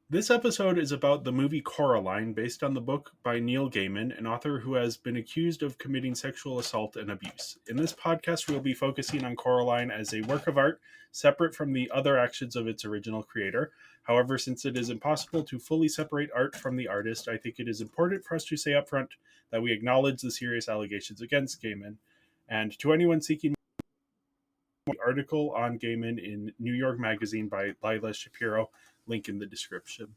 This episode is about the movie Coraline, based on the book by Neil Gaiman, an author who has been accused of committing sexual assault and abuse. In this podcast, we'll be focusing on Coraline as a work of art, separate from the other actions of its original creator. However, since it is impossible to fully separate art from the artist, I think it is important for us to say up front that we acknowledge the serious allegations against Gaiman. And to anyone seeking the article on Gaiman in New York Magazine by Lila Shapiro, link in the description.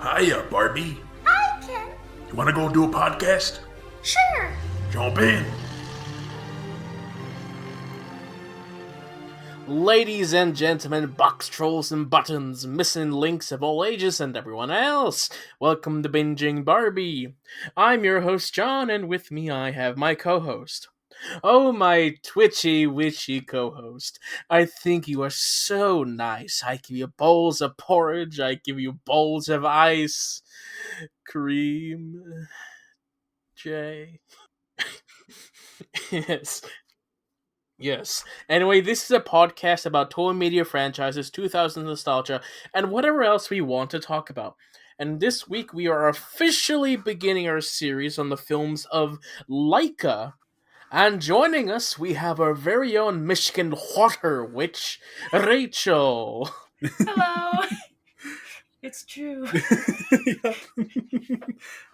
Hiya, Barbie. Hi, Ken. You want to go do a podcast? Sure. Jump in. Ladies and gentlemen, box trolls and buttons, missing links of all ages and everyone else, welcome to Binging Barbie. I'm your host, John, and with me I have my co-host. Oh, my twitchy, witchy co-host. I think you are so nice. I give you bowls of porridge, I give you bowls of ice cream. Jay. Yes. Anyway, this is a podcast about toy media franchises, 2000s nostalgia, and whatever else we want to talk about. And this week we are officially beginning our series on the films of Laika. And joining us, we have our very own Michigan water witch, Rachel. Hello. It's true.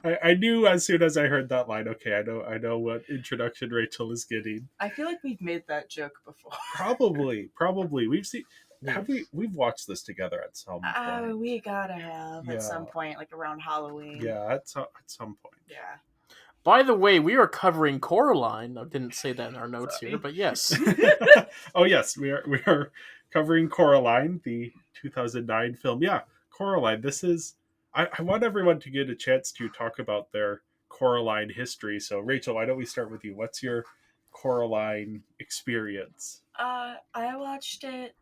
I knew as soon as I heard that line. Okay, I know what introduction Rachel is getting. I feel like we've made that joke before. Probably. We've watched this together at some point. We gotta have at some point, like around Halloween. Yeah, at some point. Yeah. By the way, we are covering Coraline. I didn't say that in our notes here, but yes. Oh yes, we are covering Coraline, the 2009 film. Yeah, Coraline. This is. I want everyone to get a chance to talk about their Coraline history. So, Rachel, why don't we start with you? What's your Coraline experience? I watched it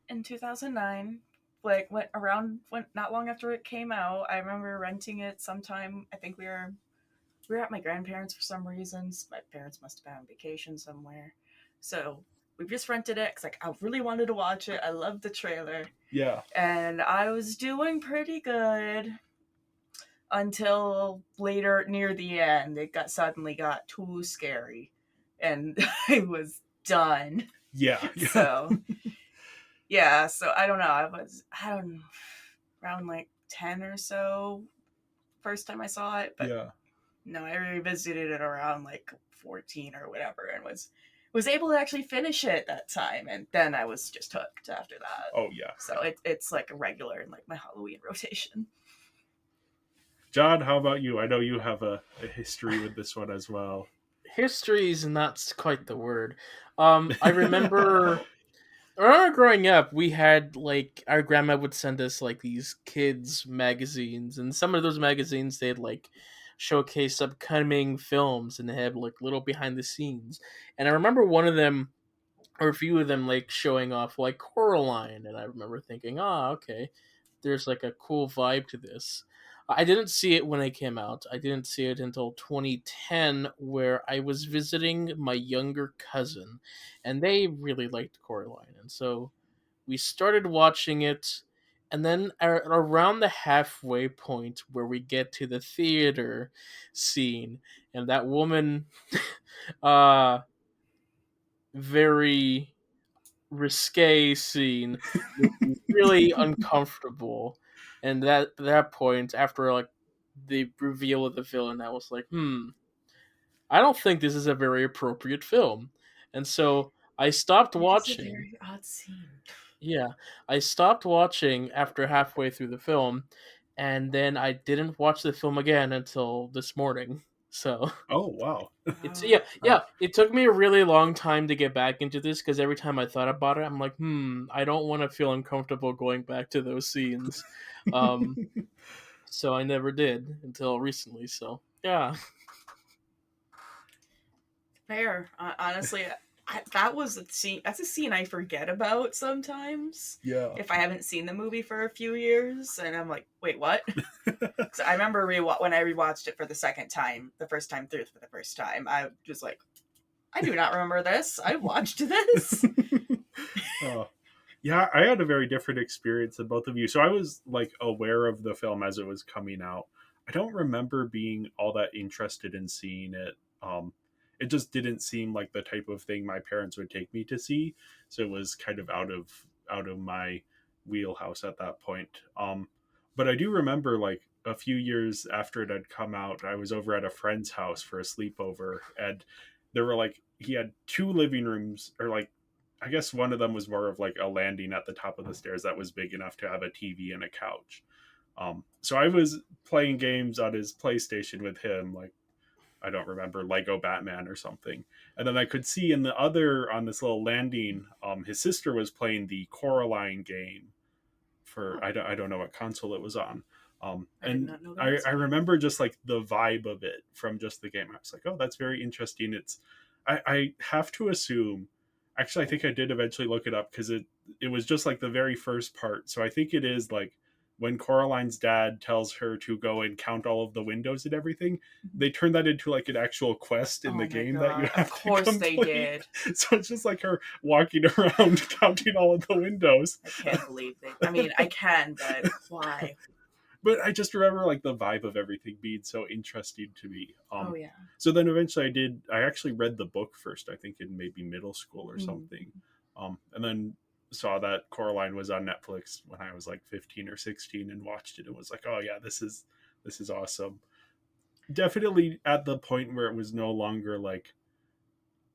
in 2009. Went not long after it came out. I remember renting it sometime. I think we were at my grandparents' for some reasons. My parents must have been on vacation somewhere. So we just rented it because I really wanted to watch it. I loved the trailer. Yeah. And I was doing pretty good until later, near the end. It suddenly got too scary. And I was done. Yeah. So, yeah. So I don't know. I was around like 10 or so first time I saw it. But yeah. No, I revisited it around like 14 or whatever and was able to actually finish it that time, and then I was just hooked after that. Oh yeah. So it's like a regular in like my Halloween rotation. John, how about you? I know you have a history with this one as well. History is not quite the word. I remember growing up, we had like our grandma would send us like these kids magazines, and some of those magazines they'd like showcase upcoming films, and they have like little behind the scenes. And I remember one of them, or a few of them, like showing off like Coraline, and I remember thinking, okay, there's like a cool vibe to this. I didn't see it when it came out. I didn't see it until 2010, where I was visiting my younger cousin, and they really liked Coraline, and so we started watching it. And then around the halfway point where we get to the theater scene, and that woman, very risque scene, really uncomfortable. And that point, after like the reveal of the villain, I was like, I don't think this is a very appropriate film. And so I stopped watching. It's a very odd scene. Yeah, I stopped watching after halfway through the film, and then I didn't watch the film again until this morning. So, oh wow, it took me a really long time to get back into this because every time I thought about it, I'm like, I don't want to feel uncomfortable going back to those scenes. So I never did until recently. So yeah, fair. Honestly. That was a scene. That's a scene I forget about sometimes. Yeah. If I haven't seen the movie for a few years, and I'm like, wait, what? So I remember when I rewatched it for the second time, the first time through for the first time, I was like, I do not remember this. I watched this. Oh. Yeah, I had a very different experience than both of you. So I was like aware of the film as it was coming out. I don't remember being all that interested in seeing it. It just didn't seem like the type of thing my parents would take me to see. So it was kind of out of my wheelhouse at that point. But I do remember like a few years after it had come out, I was over at a friend's house for a sleepover, and there were like he had two living rooms, or like I guess one of them was more of like a landing at the top of the stairs that was big enough to have a TV and a couch. So I was playing games on his PlayStation with him, like I don't remember, Lego Batman or something. And then I could see in the other on this little landing, his sister was playing the Coraline game for I don't know what console it was on. I did And not know that. I remember just like the vibe of it from just the game. I was like, oh, that's very interesting. I have to assume, actually I think I did eventually look it up because it was just like the very first part. So I think it is like when Coraline's dad tells her to go and count all of the windows and everything, they turn that into like an actual quest in Oh the my game God. that you have Of course to they complete. did. So it's just like her walking around counting all of the windows. I can't believe they. I mean, I can, but why? But I just remember like the vibe of everything being so interesting to me. Oh yeah. So then eventually I actually read the book first, I think in maybe middle school or Mm. something. And then saw that Coraline was on Netflix when I was like 15 or 16 and watched it and was like, oh yeah, this is awesome. Definitely at the point where it was no longer like,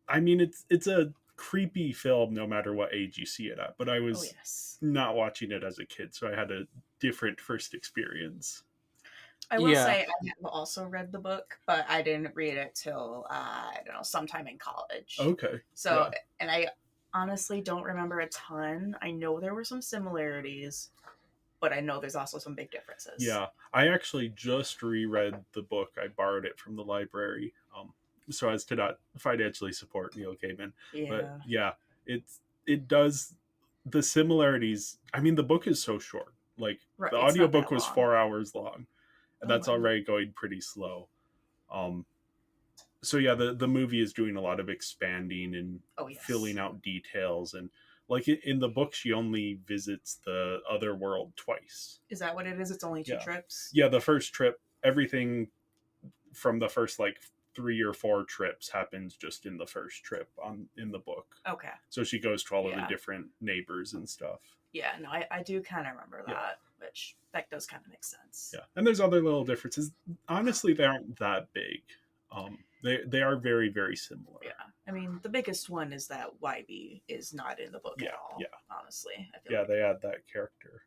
I mean, it's a creepy film no matter what age you see it at, but I Oh was yes. not watching it as a kid, so I had a different first experience. I will Yeah. say I have also read the book, but I didn't read it till I don't know, sometime in college. Okay. So, and I honestly don't remember a ton. I know there were some similarities, but I know there's also some big differences. Yeah, I actually just reread the book. I borrowed it from the library, so as to not financially support Neil Gaiman. Yeah. But yeah, it does the similarities. I mean, the book is so short. Like Right, the it's not audiobook that was long. 4 hours long, and Oh, that's wow. already going pretty slow. So yeah, the movie is doing a lot of expanding and Oh yes. filling out details, and like in the book she only visits the other world twice. Is that what it is? It's only two Yeah. trips? Yeah, the first trip, everything from the first like 3 or 4 trips happens just in the first trip in the book. Okay. So she goes to all of the Yeah. different neighbors and stuff. Yeah, no, I do kind of remember Yeah. that, which that does kind of make sense. Yeah, and there's other little differences. Honestly, they aren't that big. They are very, very similar. Yeah. I mean, the biggest one is that YB is not in the book Yeah, at all. yeah. Honestly, I feel Yeah, like. they add that character.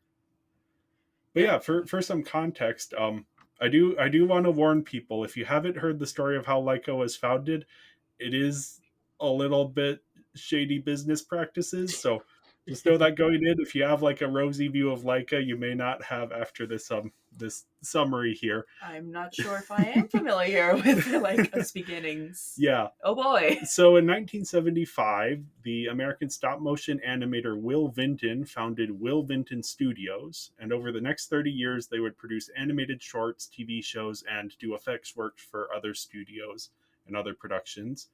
But yeah, for some context, I do want to warn people, if you haven't heard the story of how Laika was founded, it is a little bit shady business practices. So just know that going in, if you have like a rosy view of Laika, you may not have after this summary here. I'm not sure if I am familiar with Laika's beginnings. Yeah. Oh boy. So in 1975, the American stop motion animator Will Vinton founded Will Vinton Studios, and over the next 30 years, they would produce animated shorts, TV shows, and do effects work for other studios and other productions.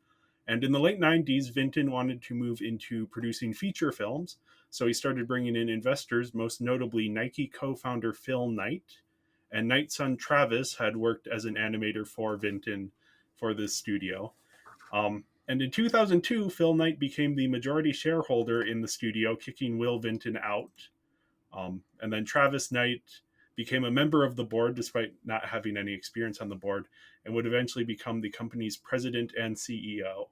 And in the late 90s, Vinton wanted to move into producing feature films, so he started bringing in investors, most notably Nike co-founder Phil Knight. And Knight's son Travis had worked as an animator for Vinton for this studio. And in 2002, Phil Knight became the majority shareholder in the studio, kicking Will Vinton out. And then Travis Knight became a member of the board despite not having any experience on the board, and would eventually become the company's president and CEO.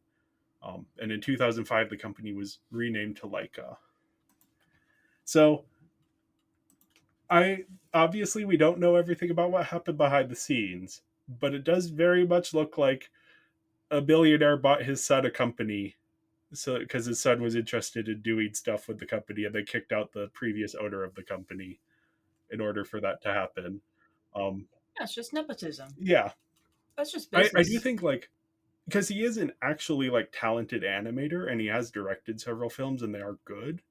And in 2005, the company was renamed to Laika. So obviously we don't know everything about what happened behind the scenes, but it does very much look like a billionaire bought his son a company, so because his son was interested in doing stuff with the company, and they kicked out the previous owner of the company in order for that to happen. Yeah, it's just nepotism. Yeah, That's just I business. do think like, because he is an actually like talented animator and he has directed several films and they are good.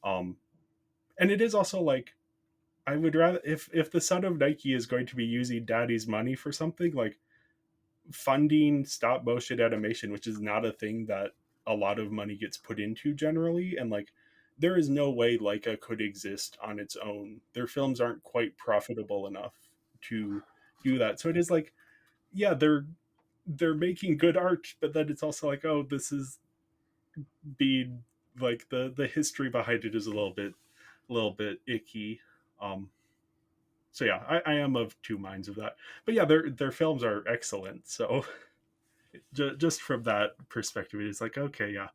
And it is also like, I would rather, if the son of Nike is going to be using daddy's money for something, like funding stop motion animation, which is not a thing that a lot of money gets put into generally, and like there is no way Laika could exist on its own. Their films aren't quite profitable enough to do that. So it is like, yeah, they're making good art, but then it's also like, oh, this is being like the history behind it is a little bit icky. Um, so yeah, I am of two minds of that. But yeah, their films are excellent. So just from that perspective, it's like, okay, yeah,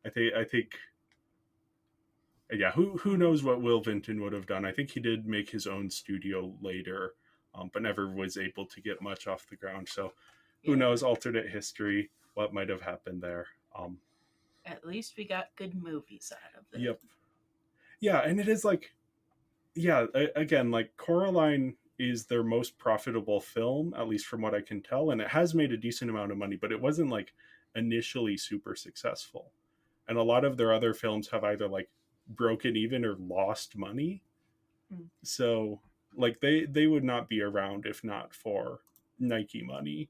I think yeah, who knows what Will Vinton would have done? I think he did make his own studio later, but never was able to get much off the ground. So who Yeah. knows? Alternate history, what might have happened there. At least we got good movies out of it. Yep. Yeah, and it is like, yeah, again, like Coraline is their most profitable film, at least from what I can tell, and it has made a decent amount of money, but it wasn't like initially super successful. And a lot of their other films have either like broken even or lost money. Mm. So like they would not be around if not for Nike money.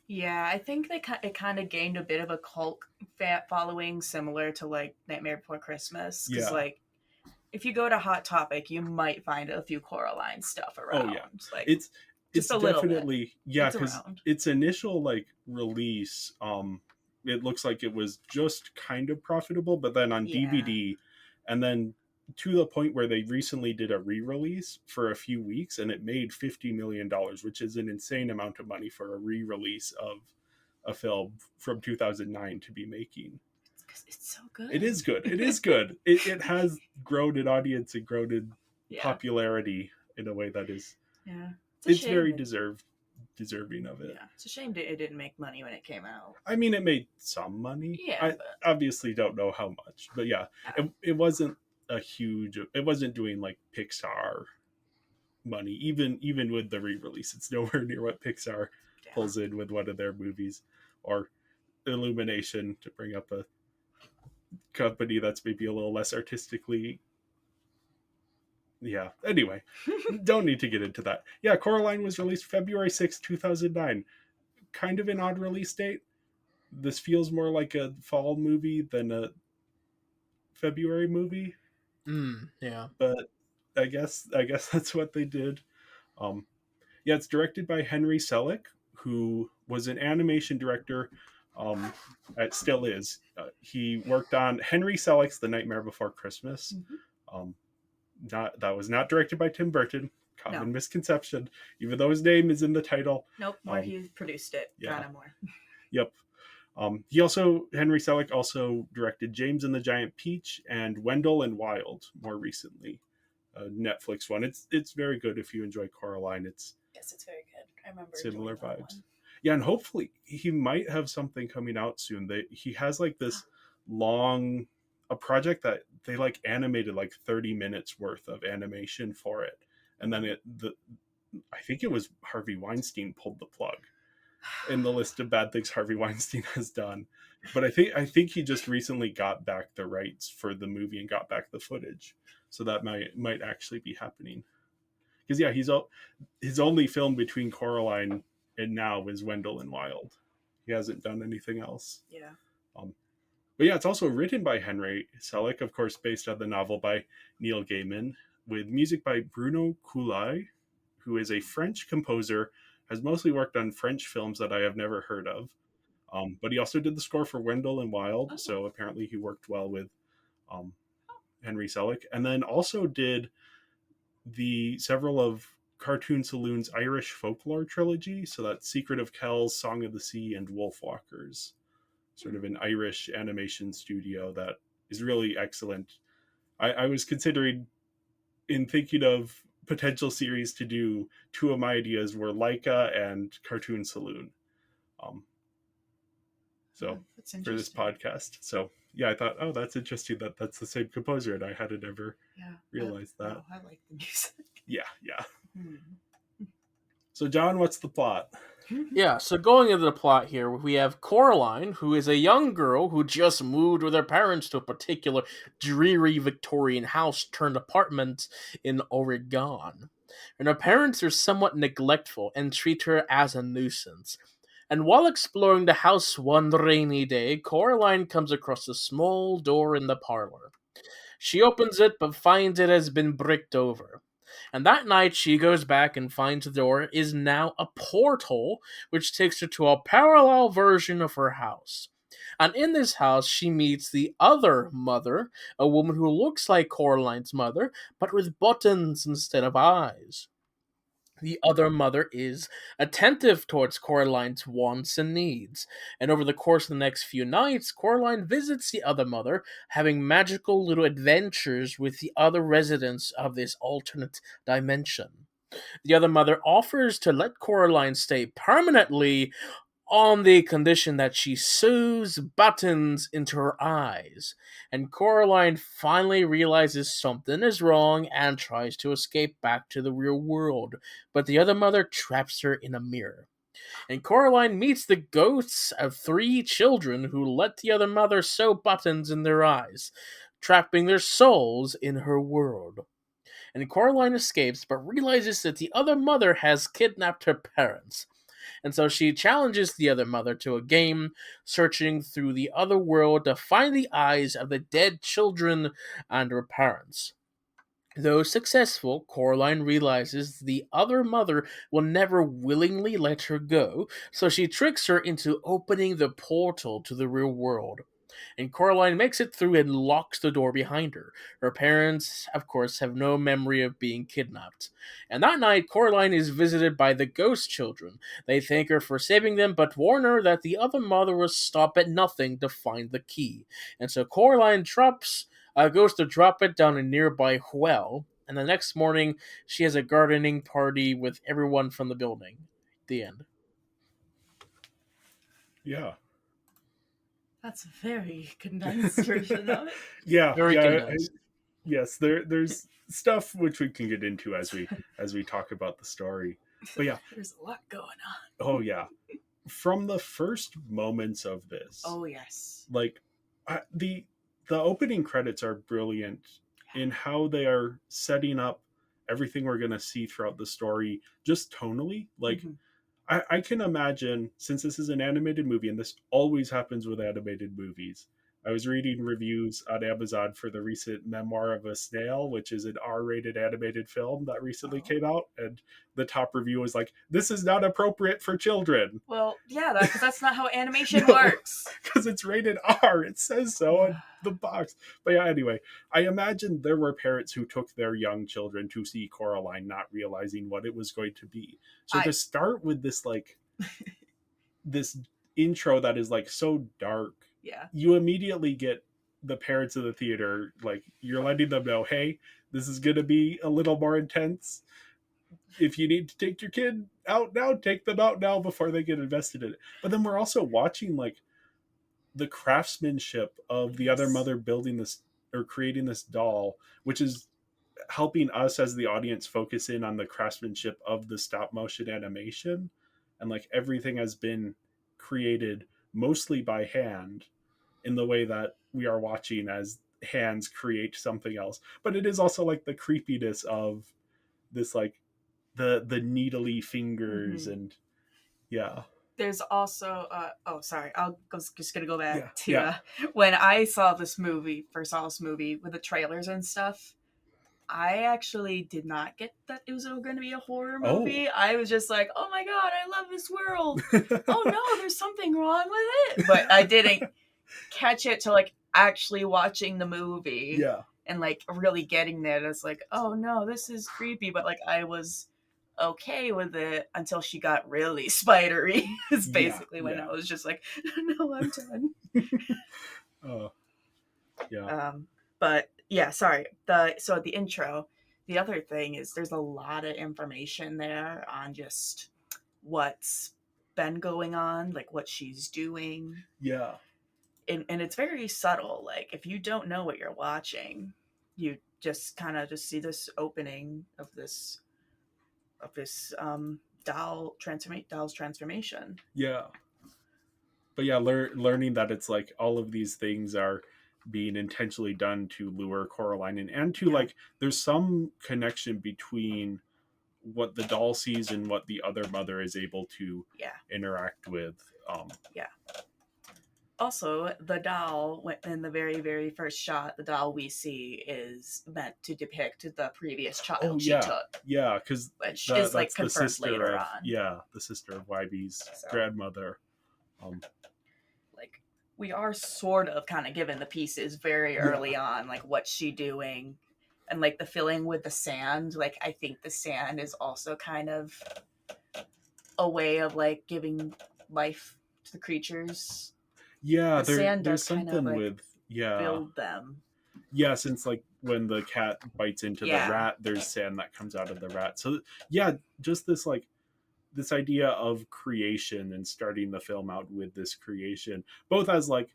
Yeah, I think it kind of gained a bit of a cult following, similar to like Nightmare Before Christmas. Because Yeah. like, if you go to Hot Topic, you might find a few Coraline stuff around. Oh yeah, Like, it's just a little bit. definitely yeah, It's because around. its initial like release, it looks like it was just kind of profitable, but then on Yeah. DVD, and then to the point where they recently did a re-release for a few weeks, and it made $50 million, which is an insane amount of money for a re-release of a film from 2009 to be making. Because it's so good. It is good. It is good. It has grown in audience and grown in Yeah. popularity in a way that is Yeah. it's very deserving of it. Yeah. It's a shame that it didn't make money when it came out. I mean, it made some money. Yeah, I but obviously don't know how much, but yeah, it wasn't a huge. It wasn't doing like Pixar money. Even with the re-release, it's nowhere near what Pixar yeah. pulls in with one of their movies, or Illumination, to bring up a company that's maybe a little less artistically. Yeah. Anyway, don't need to get into that. Yeah, Coraline was released February 6th, 2009. Kind of an odd release date. This feels more like a fall movie than a February movie. Yeah. But I guess that's what they did. Yeah, it's directed by Henry Selick, who was an animation director. It still is. He worked on Henry Selick's The Nightmare Before Christmas. Mm-hmm. That was not directed by Tim Burton. Common No. misconception, even though his name is in the title. Nope, he produced it. Yeah. Kind of more. Yep. Henry Selick also directed James and the Giant Peach and Wendell and Wild more recently, a Netflix one. It's very good if you enjoy Coraline. It's very good. I remember similar enjoying that vibes. one. Yeah, and hopefully he might have something coming out soon. He has like this a project that they like animated like 30 minutes worth of animation for it, and then I think it was Harvey Weinstein pulled the plug in the list of bad things Harvey Weinstein has done. But I think he just recently got back the rights for the movie and got back the footage, so that might actually be happening. Because yeah, his only film between Coraline and now is Wendell and Wild. He hasn't done anything else. Yeah. But yeah, it's also written by Henry Selick, of course, based on the novel by Neil Gaiman, with music by Bruno Coulais, who is a French composer, has mostly worked on French films that I have never heard of. But he also did the score for Wendell and Wild, so apparently he worked well with Henry Selick. And then also did several of Cartoon Saloon's Irish folklore trilogy, so that's Secret of Kells, Song of the Sea, and Wolfwalkers. Sort of an Irish animation studio that is really excellent. I was considering, in thinking of potential series to do, two of my ideas were Laika and Cartoon Saloon. So for this podcast. So yeah, I thought, oh, that's interesting that that's the same composer, and I hadn't ever realized that. Oh, I like the music. Yeah. So John, what's the plot? Yeah, so going into the plot here, we have Coraline, who is a young girl who just moved with her parents to a particular dreary Victorian house turned apartment in Oregon. And her parents are somewhat neglectful and treat her as a nuisance. And while exploring the house one rainy day, Coraline comes across a small door in the parlor. She opens it but finds it has been bricked over. And that night she goes back and finds the door is now a portal which takes her to a parallel version of her house. And in this house she meets the other mother, a woman who looks like Coraline's mother, but with buttons instead of eyes. The other mother is attentive towards Coraline's wants and needs, and over the course of the next few nights, Coraline visits the other mother, having magical little adventures with the other residents of this alternate dimension. The other mother offers to let Coraline stay permanently on the condition that she sews buttons into her eyes. And Coraline finally realizes something is wrong and tries to escape back to the real world, but the other mother traps her in a mirror. And Coraline meets the ghosts of 3 children who let the other mother sew buttons in their eyes, trapping their souls in her world. And Coraline escapes but realizes that the other mother has kidnapped her parents. And so she challenges the other mother to a game, searching through the other world to find the eyes of the dead children and her parents. Though successful, Coraline realizes the other mother will never willingly let her go, so she tricks her into opening the portal to the real world. And Coraline makes it through and locks the door behind her. Her parents, of course, have no memory of being kidnapped. And that night, Coraline is visited by the ghost children. They thank her for saving them, but warn her that the other mother will stop at nothing to find the key. And so Coraline goes to drop it down a nearby well. And the next morning, she has a gardening party with everyone from the building. The end. Yeah. That's a very condensed version of it. Yeah. Very yeah. condensed. Yes, there's stuff which we can get into as we talk about the story. But yeah. There's a lot going on. Oh yeah. From the first moments of this. Oh yes. Like the opening credits are brilliant in how they are setting up everything we're going to see throughout the story just tonally. Like I can imagine, since this is an animated movie, and this always happens with animated movies. I was reading reviews on Amazon for the recent Memoir of a Snail, which is an R-rated animated film that recently came out, and the top review was like, "This is not appropriate for children." Well, yeah, because that's not how animation works. Because it's rated R. It says so on the box. But yeah, anyway, I imagine there were parents who took their young children to see Coraline, not realizing what it was going to be. So to start with this like this intro that is like so dark, yeah, you immediately get the parents of the theater, like, you're letting them know, hey, this is going to be a little more intense. If you need to take your kid out now, take them out now before they get invested in it. But then we're also watching like the craftsmanship of the other mother building this or creating this doll, which is helping us as the audience focus in on the craftsmanship of the stop motion animation. And like everything has been created mostly by hand in the way that we are watching as hands create something else. But it is also like the creepiness of this, like the needly fingers and yeah. There's also just gonna go back to yeah. When I saw this movie with the trailers and stuff. I actually did not get that it was going to be a horror movie. I was just like, oh my god, I love this world. Oh no, there's something wrong with it. But I didn't catch it till like actually watching the movie. Yeah. And like really getting that. It's like, oh no, this is creepy. But like I was okay with it until she got really spidery. It's basically when I was just like, no, I'm done. Yeah. But yeah, sorry. So the intro, the other thing is there's a lot of information there on just what's been going on, like what she's doing. Yeah. And it's very subtle. Like if you don't know what you're watching, you just kind of just see this opening of this doll's transformation. Yeah. But yeah, learning that it's like all of these things are being intentionally done to lure Coraline in, and to like there's some connection between what the doll sees and what the other mother is able to interact with. Also, the doll in the very, very first shot, the doll we see is meant to depict the previous Oh child she yeah, took, yeah, because which is like that's the confirmed sister later of on. the sister of YB's So, grandmother. like, we are sort of kind of given the pieces very early on, like what's she doing, and like the filling with the sand. Like, I think the sand is also kind of a way of like giving life to the creatures. Yeah, The sand there's does kind of something like with build them. yeah, since like when the cat bites into the Yeah. rat, there's sand that comes out of the rat. So yeah, just this like this idea of creation and starting the film out with this creation, both as like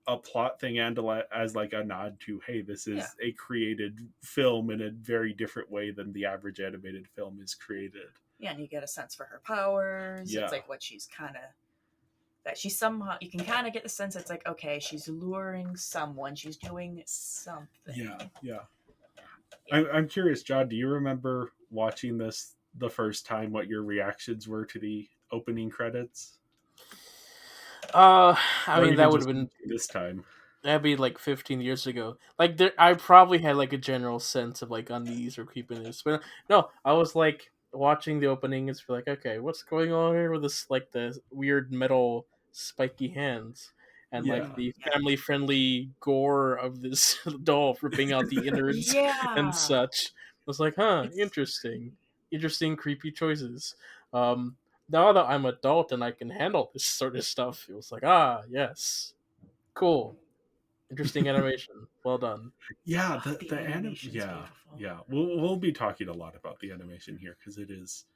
a plot thing and as like a nod to, hey, this is a created film in a very different way than the average animated film is created. Yeah, and you get a sense for her powers. Yeah. It's like what she's kind of, that she somehow, you can kind of get the sense it's like, okay, she's luring someone, she's doing something. Yeah. I'm curious, John, do you remember watching this the first time, what your reactions were to the opening credits? I Or mean, even that would have just been, this time. that'd be like 15 years ago. Like, I probably had like a general sense of like unease or creepiness, but no, I was like watching the opening. It's like, okay, what's going on here with this, like the weird metal spiky hands and like the family friendly gore of this doll ripping out the innards and such. I was like, huh, interesting, creepy choices. Now that I'm adult and I can handle this sort of stuff, it was like, yes, cool, interesting animation, well done. Yeah, Oh, the animation's yeah, beautiful. yeah. We'll be talking a lot about the animation here because it is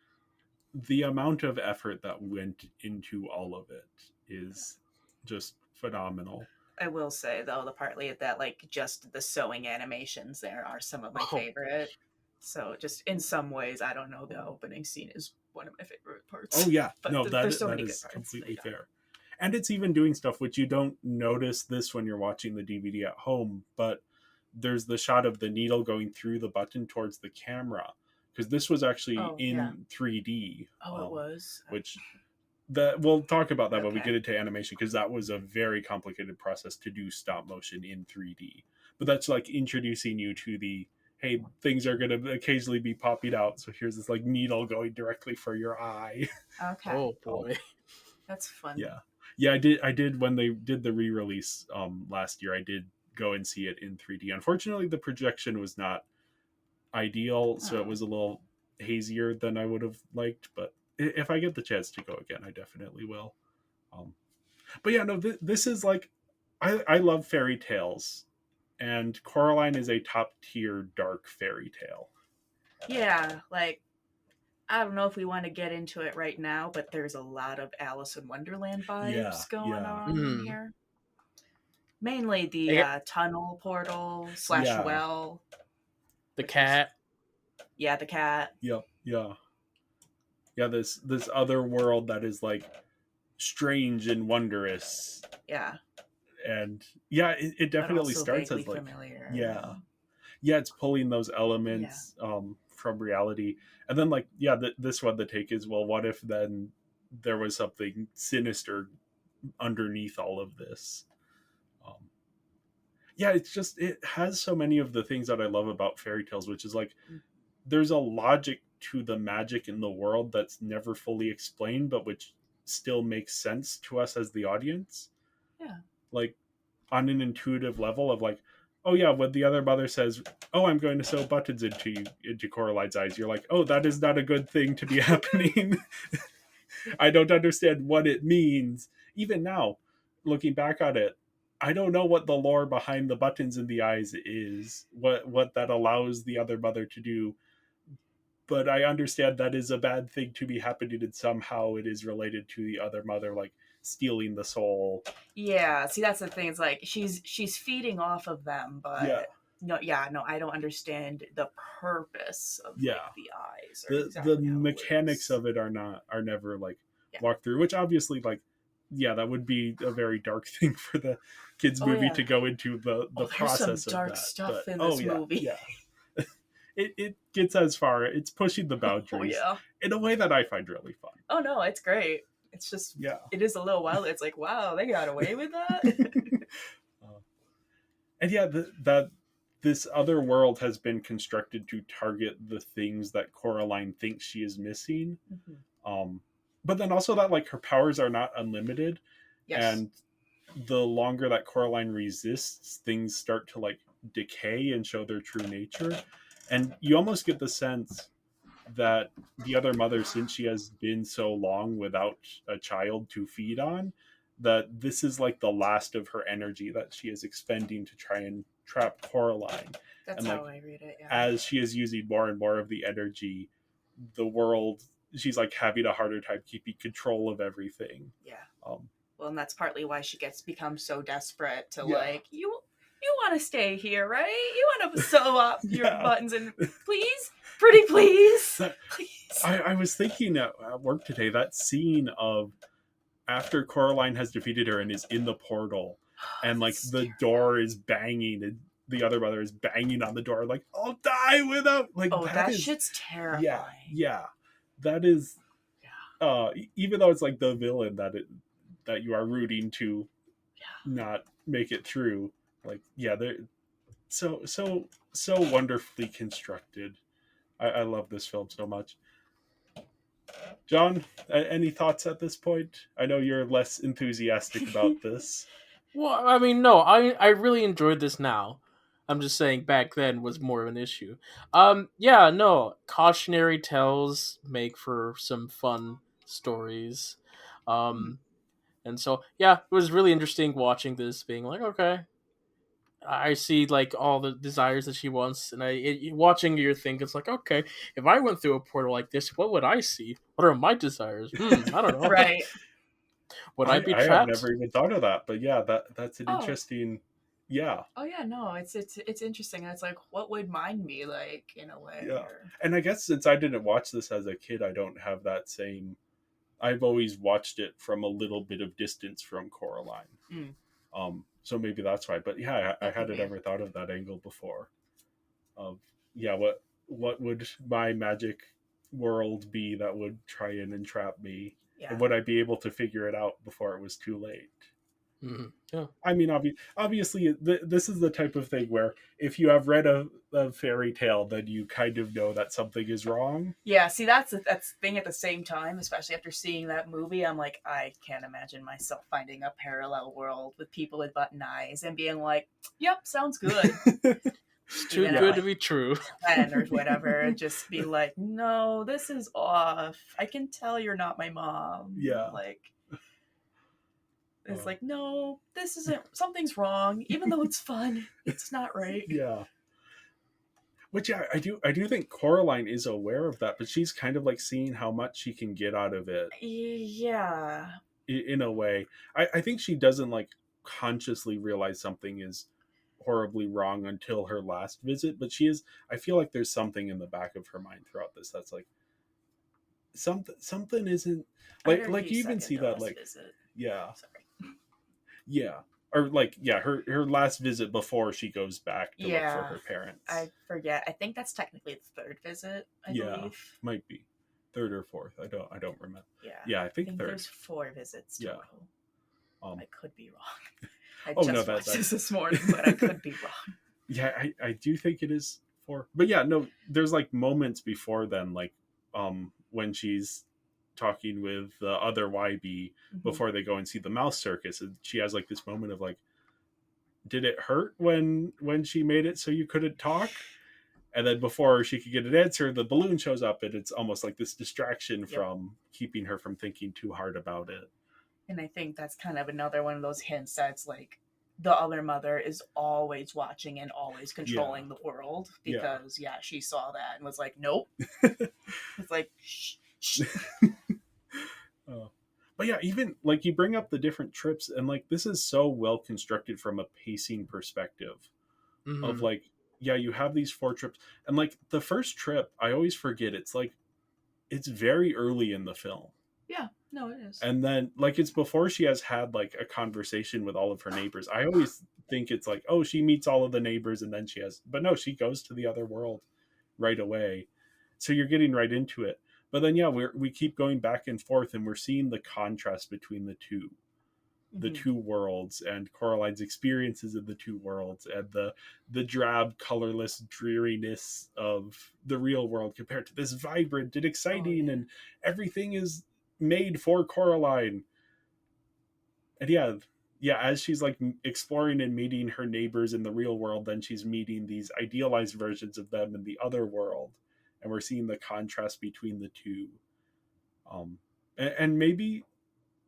the amount of effort that went into all of it is just phenomenal. I will say though, the partly that like just the sewing animations there are some of my favorite. So just in some ways, I don't know, the opening scene is one of my favorite parts. Oh yeah, but no, there's so that many is good parts. completely fair. And it's even doing stuff which you don't notice this when you're watching the DVD at home, but there's the shot of the needle going through the button towards the camera because this was actually in 3D. Oh, it was. Which we'll talk about that when we get into animation because that was a very complicated process to do stop motion in 3D. But that's like introducing you to the, hey, things are going to occasionally be popping out. So here's this like needle going directly for your eye. Okay. Oh boy, that's fun. Yeah. I did when they did the re-release last year. I did go and see it in 3D. Unfortunately, the projection was not ideal, so it was a little hazier than I would have liked. But if I get the chance to go again, I definitely will. But yeah, no, this is like, I love fairy tales, and Coraline is a top tier dark fairy tale. Yeah, like, I don't know if we want to get into it right now, but there's a lot of Alice in Wonderland vibes going on in here. Mainly the tunnel portal / well. The cat. Yeah, the cat. Yeah. This other world that is like strange and wondrous. Yeah. And yeah, it definitely starts as like familiar. Yeah, it's pulling those elements from reality, and then like this one, the take is, well, what if then there was something sinister underneath all of this? It's just, it has so many of the things that I love about fairy tales, which is like there's a logic to the magic in the world that's never fully explained, but which still makes sense to us as the audience. Yeah. Like on an intuitive level of like, oh yeah, when the other mother says, oh, I'm going to sew buttons into Coraline's eyes, you're like, oh, that is not a good thing to be happening. I don't understand what it means. Even now, looking back at it, I don't know what the lore behind the buttons in the eyes is, what that allows the other mother to do. But I understand that is a bad thing to be happening, and somehow it is related to the other mother, like stealing the soul. Yeah, see, that's the thing. It's like she's feeding off of them, but no, I don't understand the purpose of like, the eyes. The mechanics of it are never like walked through, which obviously like that would be a very dark thing for the kids movie to go into the process some dark of that. Stuff in this movie. Yeah. It gets as far, it's pushing the boundaries in a way that I find really fun. Oh no, it's great. It's just, Yeah. it is a little wild. It's like, wow, they got away with that. And yeah, that this other world has been constructed to target the things that Coraline thinks she is missing. But then also that like her powers are not unlimited, Yes. and the longer that Coraline resists, things start to like decay and show their true nature. And you almost get the sense that the other mother, since she has been so long without a child to feed on, that this is like the last of her energy that she is expending to try and trap Coraline. That's and how like I read it. Yeah. as she is using more and more of the energy, the world, she's like having a harder time keeping control of everything. Yeah. Um, Well, and that's partly why she becomes so desperate to Yeah. like, you want to stay here, right? You want to sew up your Yeah. buttons and please, pretty please, please. I was thinking at work today, that scene of after Coraline has defeated her and is in the portal, and like the door is banging, and the other mother is banging on the door, like, I'll die without, like, Oh, that is, shit's terrifying. yeah, that is, even though it's like the villain that you are rooting to not make it through, like, yeah, they're so wonderfully constructed. I love this film so much. John, any thoughts at this point? I know you're less enthusiastic about this. Well, I mean, no, I really enjoyed this now. I'm just saying back then was more of an issue. Yeah, no, cautionary tales make for some fun stories. And so, yeah, it was really interesting watching this, being like, okay, I see like all the desires that she wants, and watching your thing, it's like, okay, if I went through a portal like this, what would I see? What are my desires? I don't know. Right. Would I be I have trapped? never even thought of that, but yeah, that's an Oh. interesting. Yeah, Oh yeah, no, it's interesting. It's like, what would mine be like in a way? yeah. And I guess since I didn't watch this as a kid, I don't have that same. I've always watched it from a little bit of distance from Coraline. So maybe that's why. But yeah, I hadn't ever thought of that angle before. Yeah, what would my magic world be that would try and entrap me? Yeah. And would I be able to figure it out before it was too late? Yeah. I mean, obviously, this is the type of thing where if you have read a fairy tale, then you kind of know that something is wrong. Yeah, see, that's the thing at the same time, especially after seeing that movie. I'm like, I can't imagine myself finding a parallel world with people with button eyes and being like, yep, sounds good. It's too good to be true. Or whatever, and just be like, no, this is off. I can tell you're not my mom. Yeah. Like, it's like, no, this isn't, something's wrong. Even though it's fun, it's not right. Yeah. Which I do think Coraline is aware of that, but she's kind of like seeing how much she can get out of it. Yeah. In a way. I think she doesn't like consciously realize something is horribly wrong until her last visit, but I feel like there's something in the back of her mind throughout this that's like something isn't like you even see that like visit. Yeah. Sorry. Yeah. Or like, yeah, her last visit before she goes back to look for her parents. I forget. I think that's technically the third visit, I believe. Might be. Third or fourth. I don't remember. Yeah. Yeah, I think third. There's 4 visits total. I could be wrong. I just watched this morning, but I could be wrong. Yeah, I do think it is 4. But yeah, no, there's like moments before then, like when she's talking with the other YB before they go and see the mouse circus, and she has like this moment of like, did it hurt when she made it so you couldn't talk? And then before she could get an answer, the balloon shows up, and it's almost like this distraction from keeping her from thinking too hard about it. And I think that's kind of another one of those hints that's like the other mother is always watching and always controlling the world, because she saw that and was like, nope. It's like, shh. But yeah, even like you bring up the different trips, and like this is so well constructed from a pacing perspective of like, yeah, you have these 4 trips, and like the first trip, I always forget it's very early in the film. Yeah, no, it is. And then like it's before she has had like a conversation with all of her neighbors. I always think it's like, oh, she meets all of the neighbors and then but no, she goes to the other world right away. So you're getting right into it. But then yeah, we keep going back and forth, and we're seeing the contrast between the two worlds, and Coraline's experiences in the two worlds, and the drab, colorless dreariness of the real world compared to this vibrant and exciting, and everything is made for Coraline. And yeah, as she's like exploring and meeting her neighbors in the real world, then she's meeting these idealized versions of them in the other world, and we're seeing the contrast between the two. And maybe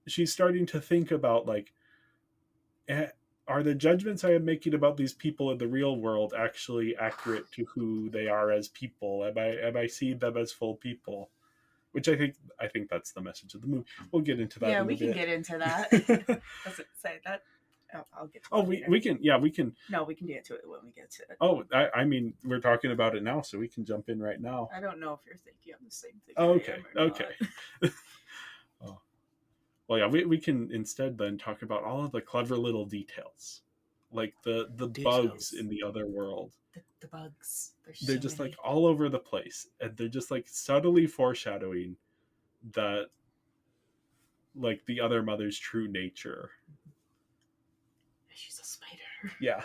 she's starting to think about like, are the judgments I am making about these people in the real world actually accurate to who they are as people? Am I seeing them as full people? Which I think that's the message of the movie. We'll get into that. Yeah, in we a can bit. get into that. Does it say that? I'll get to Oh, it we later. can. No, we can get to it when we get to it. Oh, I mean, we're talking about it now, so we can jump in right now. I don't know if you're thinking of the same thing. Oh, I okay. am or Okay. Oh. Well, yeah, we can instead then talk about all of the clever little details, like the bugs in the other world. The bugs. They're just like all over the place, and they're just like subtly foreshadowing that, like, the other mother's true nature. She's a spider. Yeah.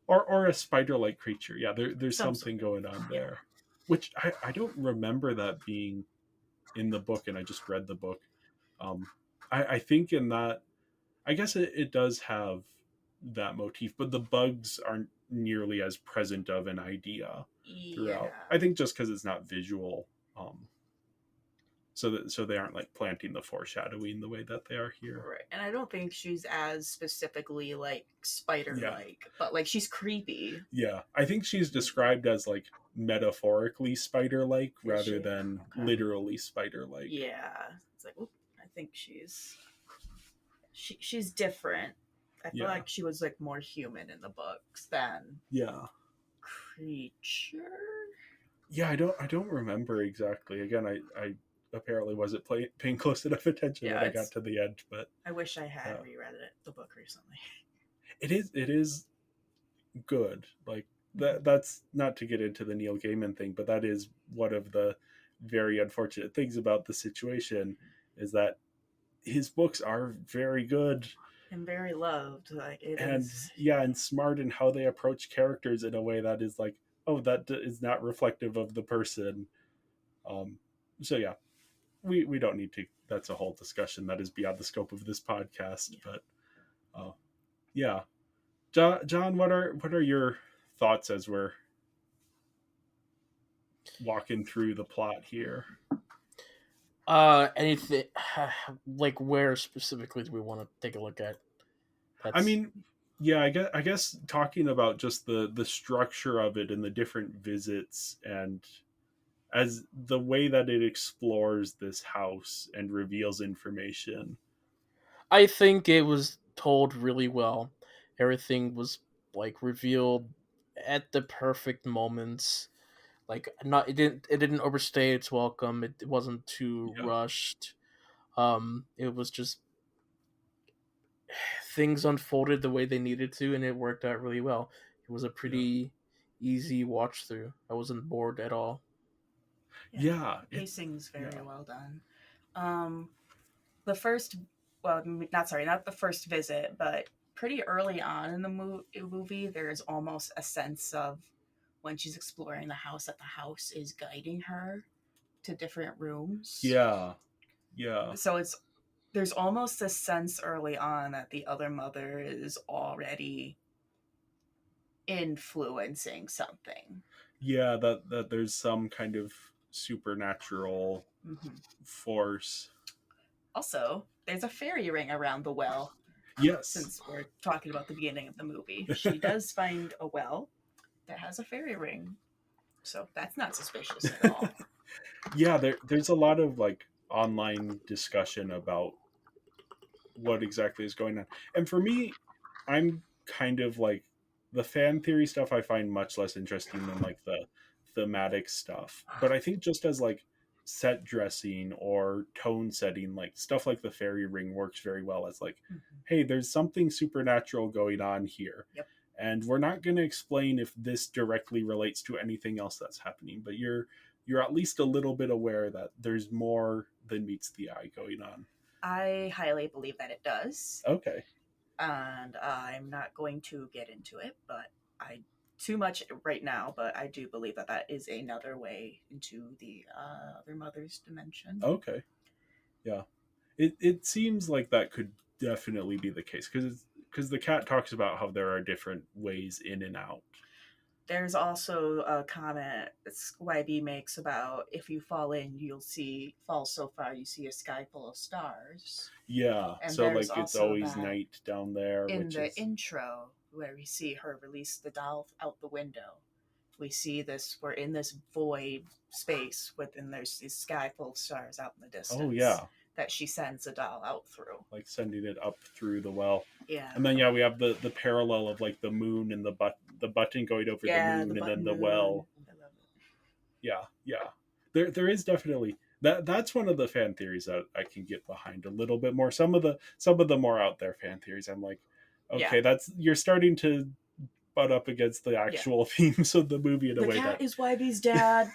or a spider-like creature. Yeah, there's something going on there, which I don't remember that being in the book, and I just read the book. I think in that, I guess it does have that motif, but the bugs aren't nearly as present of an idea throughout. I think just because it's not visual, so they aren't like planting the foreshadowing the way that they are here. Right, and I don't think she's as specifically like spider-like, but like she's creepy. Yeah, I think she's described as like metaphorically spider-like rather than literally spider-like. Yeah, it's like, I think she's different. I feel like she was like more human in the books than creature. Yeah, I don't remember exactly. Again, I apparently wasn't paying close enough attention when I got to the end, but I wish I had reread the book recently. It is good. Like that's not to get into the Neil Gaiman thing, but that is one of the very unfortunate things about the situation, is that his books are very good and very loved, like and smart in how they approach characters in a way that is like, oh, that is not reflective of the person. So yeah, we don't need to. That's a whole discussion that is beyond the scope of this podcast. But yeah, John, what are your thoughts as we're walking through the plot here? Anything like where specifically do we want to take a look at? I mean, yeah, I guess talking about just the structure of it and the different visits, and as the way that it explores this house and reveals information. I think it was told really well. Everything was like revealed at the perfect moments. Like it didn't overstay its welcome. It wasn't too rushed. It was just things unfolded the way they needed to, and it worked out really well. It was a pretty easy watch through. I wasn't bored at all. Pacing's very well done. The first, not the first visit, but pretty early on in the movie, there's almost a sense of when she's exploring the house that the house is guiding her to different rooms. Yeah. So there's almost a sense early on that the other mother is already influencing something. Yeah, that there's some kind of supernatural force. Also, there's a fairy ring around the well. Yes. Since we're talking about the beginning of the movie, she does find a well that has a fairy ring. So that's not suspicious at all. Yeah, there's a lot of like online discussion about what exactly is going on. And for me, I'm kind of like, the fan theory stuff I find much less interesting than like the thematic stuff. But I think just as like set dressing or tone setting, like stuff like the fairy ring works very well as like, hey, there's something supernatural going on here. And we're not going to explain if this directly relates to anything else that's happening, but you're you're at least a little bit aware that there's more than meets the eye going on. I highly believe that it does. Okay. And I'm not going to get into it, but I too much right now. But I do believe that that is another way into the other mother's dimension. Okay. Yeah. It seems like that could definitely be the case because the cat talks about how there are different ways in and out. There's also a comment YB makes about if you fall so far, you see a sky full of stars. Yeah, And so there's like it's also always that night down there, in which the is intro where we see her release the doll out the window. We see this, we're in this void space within there's this sky full of stars out in the distance. oh yeah, That she sends the doll out through. like sending it up through the well. Yeah. And then we have the parallel of like the moon and the button going over the moon and then the well. I love it. Yeah. There is definitely that's one of the fan theories that I can get behind a little bit more. Some of the more out there fan theories, I'm like, okay, that's you're starting to butt up against the actual themes of the movie in a way cat is YB's dad.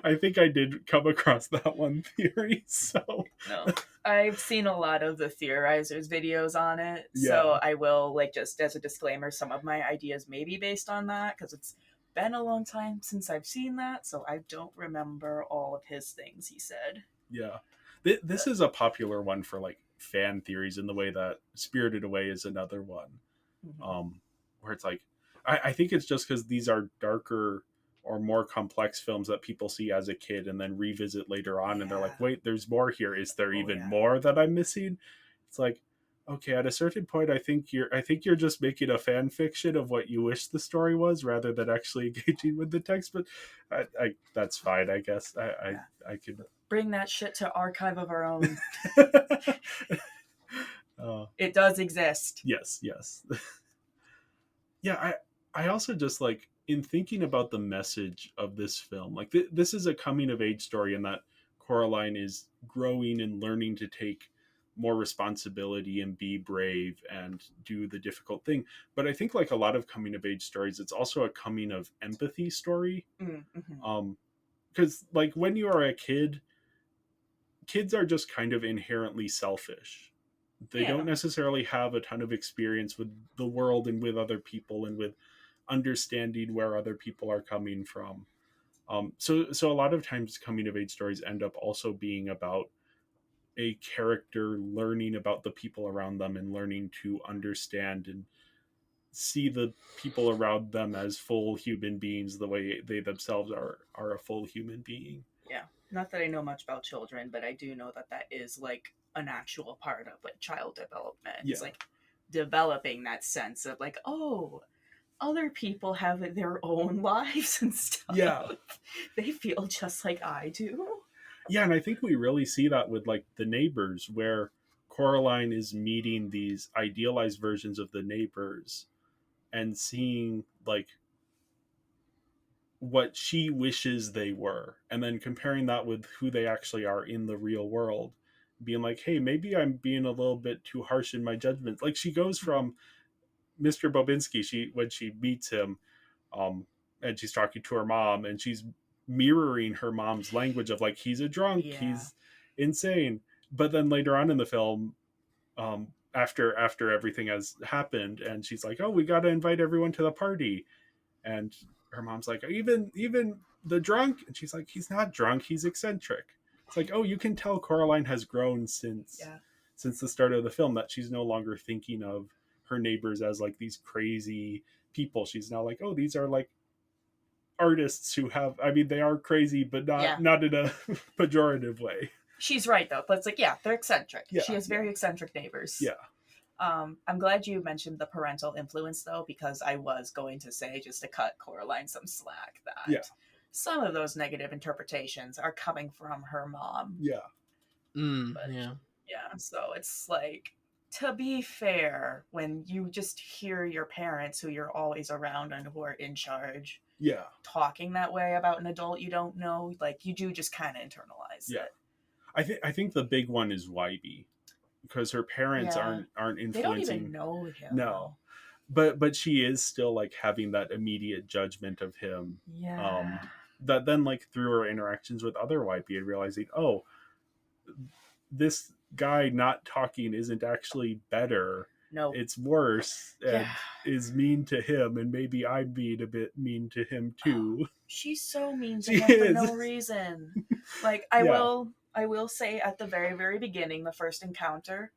I think I did come across that one theory, so No. I've seen a lot of the theorizers videos on it, Yeah. so I will, like, just as a disclaimer, some of my ideas may be based on that, because it's been a long time since I've seen that, so I don't remember all of his things he said. Yeah. This is a popular one for, like, fan theories in the way that Spirited Away is another one. Mhm. Where it's like, I think it's just because these are darker or more complex films that people see as a kid and then revisit later on, and they're like, Yeah. wait, there's more here. Is there even yeah. more that I'm missing? It's like, okay, at a certain point, I think you're just making a fan fiction of what you wish the story was rather than actually engaging with the text. But I that's fine, I guess. I could Bring that shit to Archive of Our Own. uh, It does exist. yes. Yeah, I also just like in thinking about the message of this film, like this is a coming of age story in that Coraline is growing and learning to take more responsibility and be brave and do the difficult thing. But I think like a lot of coming of age stories, it's also a coming of empathy story. Mm-hmm. Because like when you are a kid, kids are just kind of inherently selfish. They don't necessarily have a ton of experience with the world and with other people and with understanding where other people are coming from. So a lot of times coming of age stories end up also being about a character learning about the people around them and learning to understand and see the people around them as full human beings the way they themselves are a full human being. Yeah. Not that I know much about children, but I do know that that is like an actual part of like child development. Yeah. It's like developing that sense of like, oh, other people have their own lives and stuff. Yeah. They feel just like I do. Yeah, and I think we really see that with like the neighbors, where Coraline is meeting these idealized versions of the neighbors and seeing like what she wishes they were, and then comparing that with who they actually are in the real world, being like, hey, maybe I'm being a little bit too harsh in my judgments. Like she goes from Mr. Bobinski, when she meets him, and she's talking to her mom, and she's mirroring her mom's language of like, he's a drunk, he's insane. But then later on in the film, after everything has happened, and she's like, oh, we got to invite everyone to the party, and her mom's like, even the drunk, and she's like, he's not drunk, he's eccentric. It's like, oh, you can tell Coraline has grown since the start of the film, that she's no longer thinking of her neighbors as like these crazy people. She's now like, oh, these are like artists who have, I mean, they are crazy, but not in a pejorative way. She's right though, but it's like, they're eccentric. She has very eccentric neighbors. I'm glad you mentioned the parental influence though, because I was going to say, just to cut Coraline some slack, that some of those negative interpretations are coming from her mom. So it's like, to be fair, when you just hear your parents who you're always around and who are in charge talking that way about an adult you don't know, like you do just kind of internalize it. I think the big one is YB, because her parents aren't influencing. They don't even know him. No, but she is still like having that immediate judgment of him. Yeah. That then like through her interactions with other white people realizing, oh, this guy not talking isn't actually better. No. It's worse and Yeah. is mean to him, and maybe I'm being a bit mean to him too. She's so mean to She him for is. no reason. Like I Yeah. will say at the very, very beginning, the first encounter,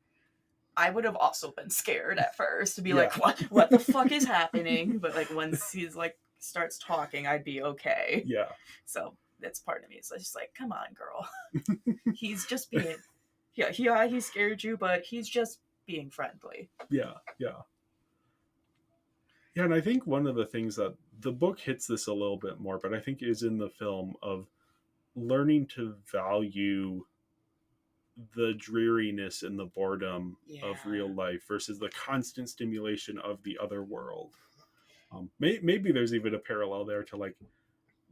I would have also been scared at first to be like, Yeah. what the fuck is happening? But like once he's like starts talking, I'd be okay. Yeah. So that's part of me. It's just like, come on, girl. He's just being yeah, he scared you, but he's just being friendly. Yeah. Yeah. Yeah, and I think one of the things that the book hits this a little bit more, but I think is in the film of learning to value the dreariness and the boredom of Yeah. real life versus the constant stimulation of the other world. Maybe there's even a parallel there to like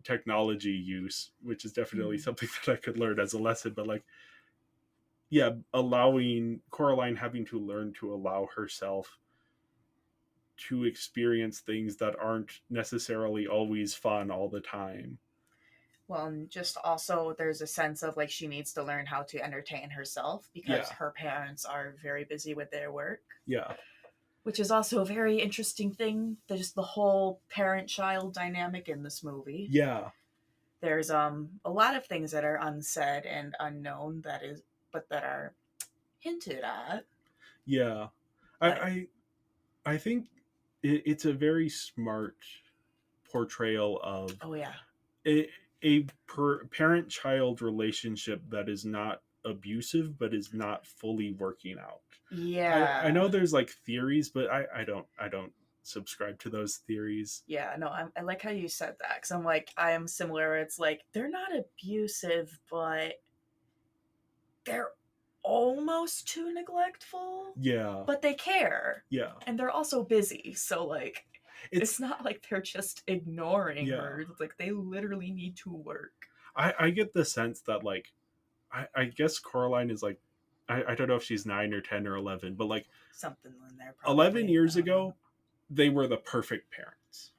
technology use, which is definitely something that I could learn as a lesson. But like, yeah, allowing Coraline having to learn to allow herself to experience things that aren't necessarily always fun all the time. Well, and just also there's a sense of like she needs to learn how to entertain herself because Yeah. her parents are very busy with their work. Yeah. Which is also a very interesting thing. There's the whole parent-child dynamic in this movie. Yeah. There's a lot of things that are unsaid and unknown but that are hinted at. Yeah. I think it's a very smart portrayal of Oh yeah. a parent-child relationship that is not abusive but is not fully working out. Yeah. I know there's like theories, but I don't subscribe to those theories. Yeah, no, I like how you said that because I'm like, I am similar. It's like they're not abusive, but they're almost too neglectful. Yeah. But they care. Yeah. And they're also busy. So, like, it's not like they're just ignoring her. It's like they literally need to work. I get the sense that, like, I guess Coraline is like, I don't know if she's 9 or 10 or 11, but like something in there. Probably. 11 years ago, they were the perfect parents.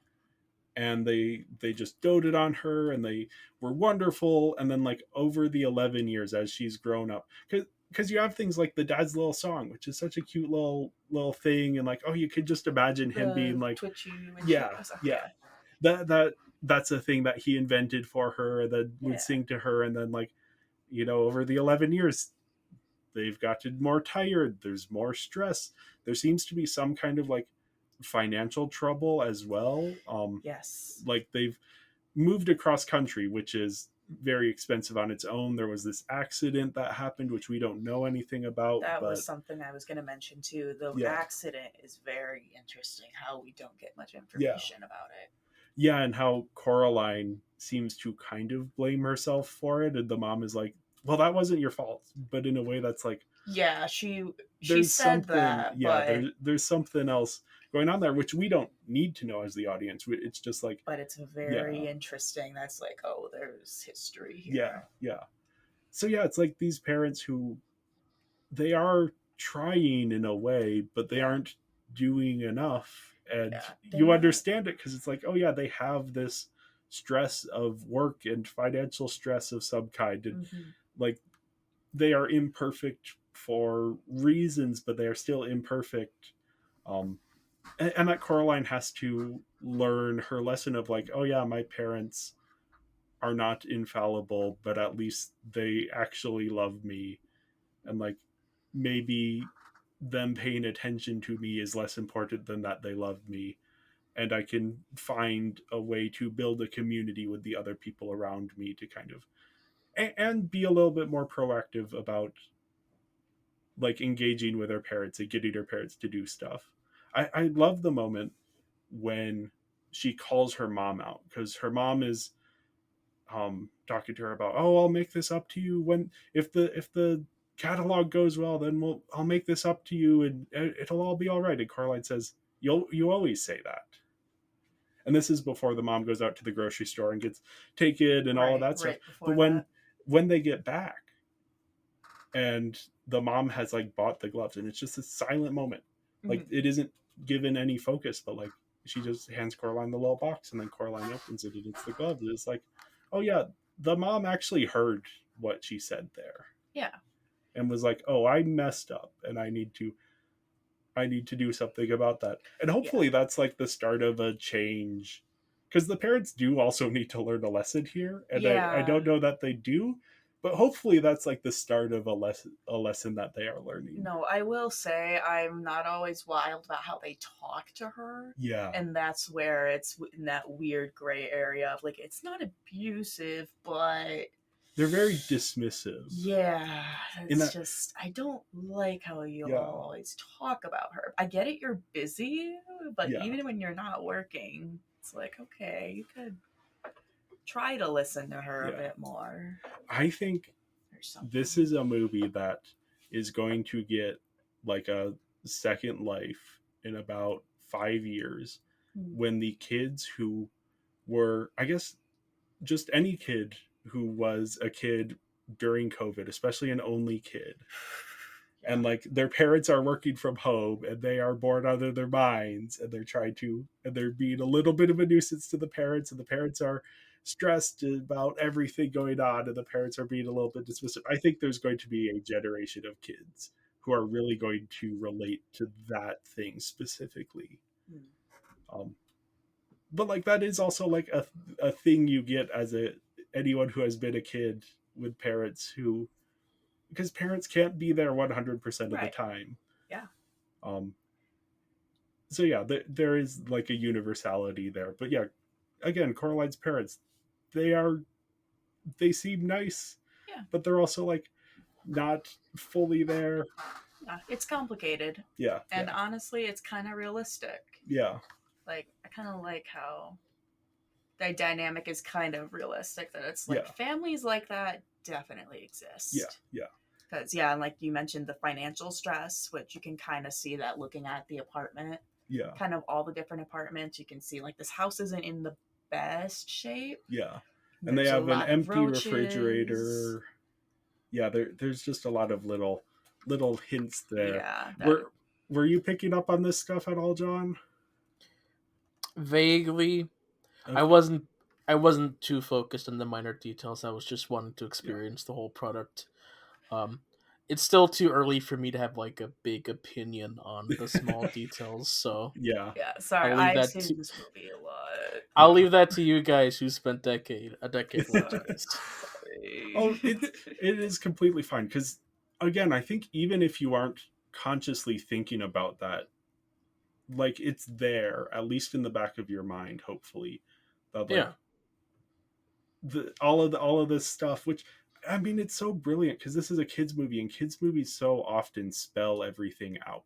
And they just doted on her and they were wonderful. And then like over the 11 years as she's grown up, because you have things like the Dad's Little Song, which is such a cute little thing, and like, oh, you could just imagine him being like, twitchy yeah, that's a thing that he invented for her that would sing to her. And then like, you know, over the 11 years they've gotten more tired, there's more stress, there seems to be some kind of like financial trouble as well. Yes, like they've moved across country, which is very expensive on its own. There was this accident that happened which we don't know anything about. That was something I was going to mention too. The accident is very interesting, how we don't get much information about it. Yeah, and how Coraline seems to kind of blame herself for it, and the mom is like, well, that wasn't your fault, but in a way that's like, yeah, she said that, yeah, there's something else going on there which we don't need to know as the audience. It's just like, but it's very interesting. That's like, oh, there's history here. Yeah. So yeah, it's like these parents who they are trying in a way, but they aren't doing enough, and you understand it because it's like, oh yeah, they have this stress of work and financial stress of some kind, and like they are imperfect for reasons, but they are still imperfect. And that Coraline has to learn her lesson of like, oh yeah, my parents are not infallible, but at least they actually love me, and like maybe them paying attention to me is less important than that they love me, and I can find a way to build a community with the other people around me to kind of and be a little bit more proactive about like engaging with her parents and getting her parents to do stuff. I love the moment when she calls her mom out, because her mom is talking to her about, oh, I'll make this up to you when if the catalog goes well, then I'll make this up to you and it'll all be all right. And Caroline says, you always say that. And this is before the mom goes out to the grocery store and gets taken and all of that stuff. But when they get back and the mom has like bought the gloves, and it's just a silent moment. Like it isn't given any focus, but like she just hands Coraline the little box, and then Coraline opens it and it's the glove. It's like, oh yeah, the mom actually heard what she said there. Yeah. And was like, oh, I messed up and I need to do something about that. And hopefully that's like the start of a change, because the parents do also need to learn a lesson here, and Yeah. I don't know that they do, but hopefully that's like the start of a lesson that they are learning. No, I will say I'm not always wild about how they talk to her. Yeah. And that's where it's in that weird gray area of like, it's not abusive, but they're very dismissive. Yeah, it's just, I don't like how you all always talk about her. I get it, you're busy, but even when you're not working, it's like, okay, you could try to listen to her a bit more. I think this is a movie that is going to get like a second life in about 5 years, when the kids who were, I guess, just any kid who was a kid during COVID, especially an only kid, and like their parents are working from home and they are bored out of their minds, and they're being a little bit of a nuisance to the parents, and the parents are stressed about everything going on, and the parents are being a little bit dismissive. I think there's going to be a generation of kids who are really going to relate to that thing specifically. But like that is also like a thing you get as anyone who has been a kid with parents who, because parents can't be there 100% of the time. Yeah. So yeah, there is like a universality there. But yeah, again, Coraline's parents, they seem nice, but they're also like not fully there. Yeah, it's complicated. Yeah. And honestly, it's kind of realistic. Yeah. Like, I kind of like how the dynamic is kind of realistic, that it's like families like that definitely exist. Yeah. Because, and like you mentioned, the financial stress, which you can kind of see that looking at the apartment. Yeah. Kind of all the different apartments. You can see, like, this house isn't in the best shape. Yeah. And they have an empty refrigerator. Yeah, there's just a lot of little hints there. Yeah. Were you picking up on this stuff at all, John? Vaguely. Okay. I wasn't too focused on the minor details. I was just wanting to experience the whole product. It's still too early for me to have like a big opinion on the small details. So yeah. Sorry, I've seen this movie a lot. I'll leave that to you guys who spent a decade watching this. Oh, it is completely fine, because again, I think even if you aren't consciously thinking about that, like it's there, at least in the back of your mind, hopefully. But like, all of this stuff, which I mean, it's so brilliant because this is a kids movie, and kids movies so often spell everything out.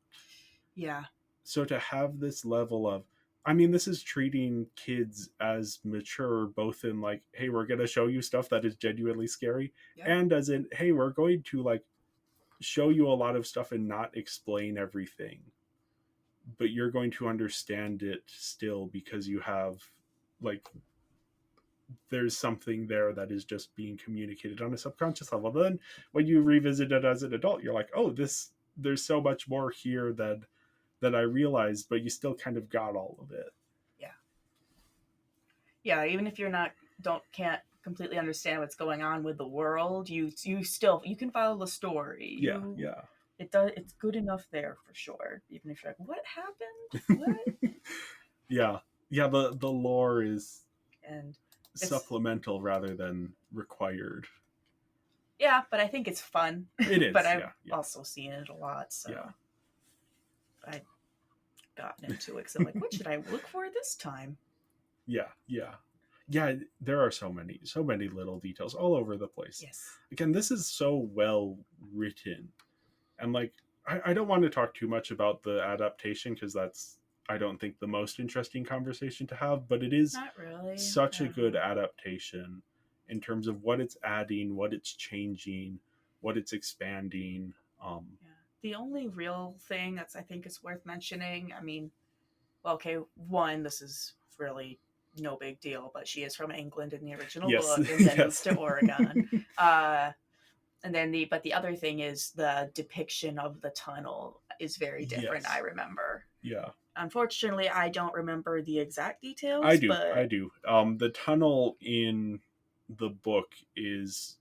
Yeah. So to have this level of, I mean, this is treating kids as mature, both in like, hey, we're going to show you stuff that is genuinely scary, and as in, hey, we're going to like show you a lot of stuff and not explain everything, but you're going to understand it still because you have like, there's something there that is just being communicated on a subconscious level. Then when you revisit it as an adult, you're like, oh, there's so much more here than I realized, but you still kind of got all of it. Yeah, even if you're can't completely understand what's going on with the world, you can follow the story. It's good enough there for sure. Even if you're like, what happened? What? Yeah, the lore is and supplemental rather than required. Yeah, but I think it's fun. It is. But I've also seen it a lot, so I've gotten into it. So I'm like, what should I look for this time? Yeah. There are so many little details all over the place. Yes. Again, this is so well written, and like I don't want to talk too much about the adaptation because that's, I don't think, the most interesting conversation to have, but it is not really such a good adaptation in terms of what it's adding, what it's changing, what it's expanding. The only real thing that's, I think, is worth mentioning, I mean, well, okay, one, this is really no big deal, but she is from England in the original book, and then moves to Oregon. And then the other thing is the depiction of the tunnel is very different. I remember, Yeah. Unfortunately, I don't remember the exact details. I do. But I do. The tunnel in the book is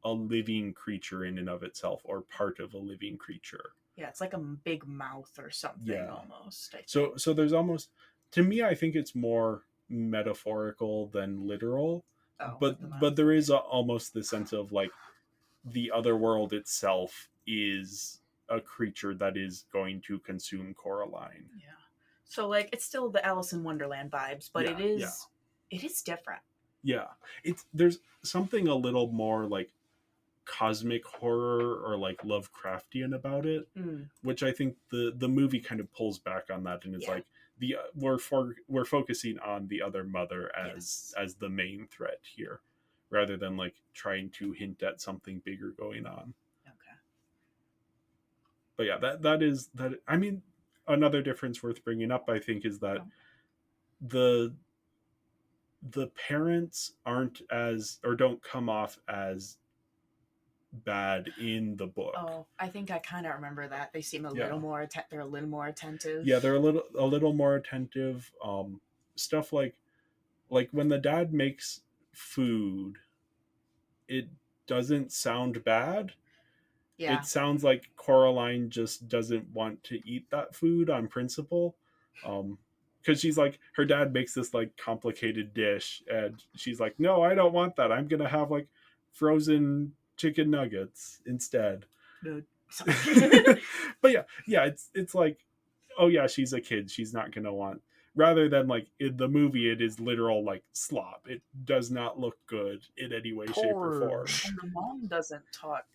a living creature in and of itself, or part of a living creature. yeah, it's like a big mouth or something Yeah. almost. I think. So there's almost, to me, I think it's more metaphorical than literal. Oh, with the But mouth. there is almost the sense of like the other world itself is a creature that is going to consume Coraline. Yeah. So like it's still the Alice in Wonderland vibes, but Yeah, it is different. Yeah, there's something a little more like cosmic horror or like Lovecraftian about it, which I think the movie kind of pulls back on that, and it's like we're focusing on the other mother as the main threat here, rather than like trying to hint at something bigger going on. Okay. But yeah, that is that. I mean, another difference worth bringing up, I think, is that the parents aren't as, or don't come off as bad in the book. Oh, I think I kind of remember that. They seem a little more they're a little more attentive. Yeah, they're a little more attentive. Stuff like when the dad makes food, it doesn't sound bad. Yeah. It sounds like Coraline just doesn't want to eat that food on principle. Because she's like, her dad makes this like complicated dish, and she's like, no, I don't want that. I'm gonna have like frozen chicken nuggets instead. But yeah, it's like, oh yeah, she's a kid, she's not gonna want, rather than like in the movie it is literal like slop. It does not look good in any way, shape, or form. And the mom doesn't talk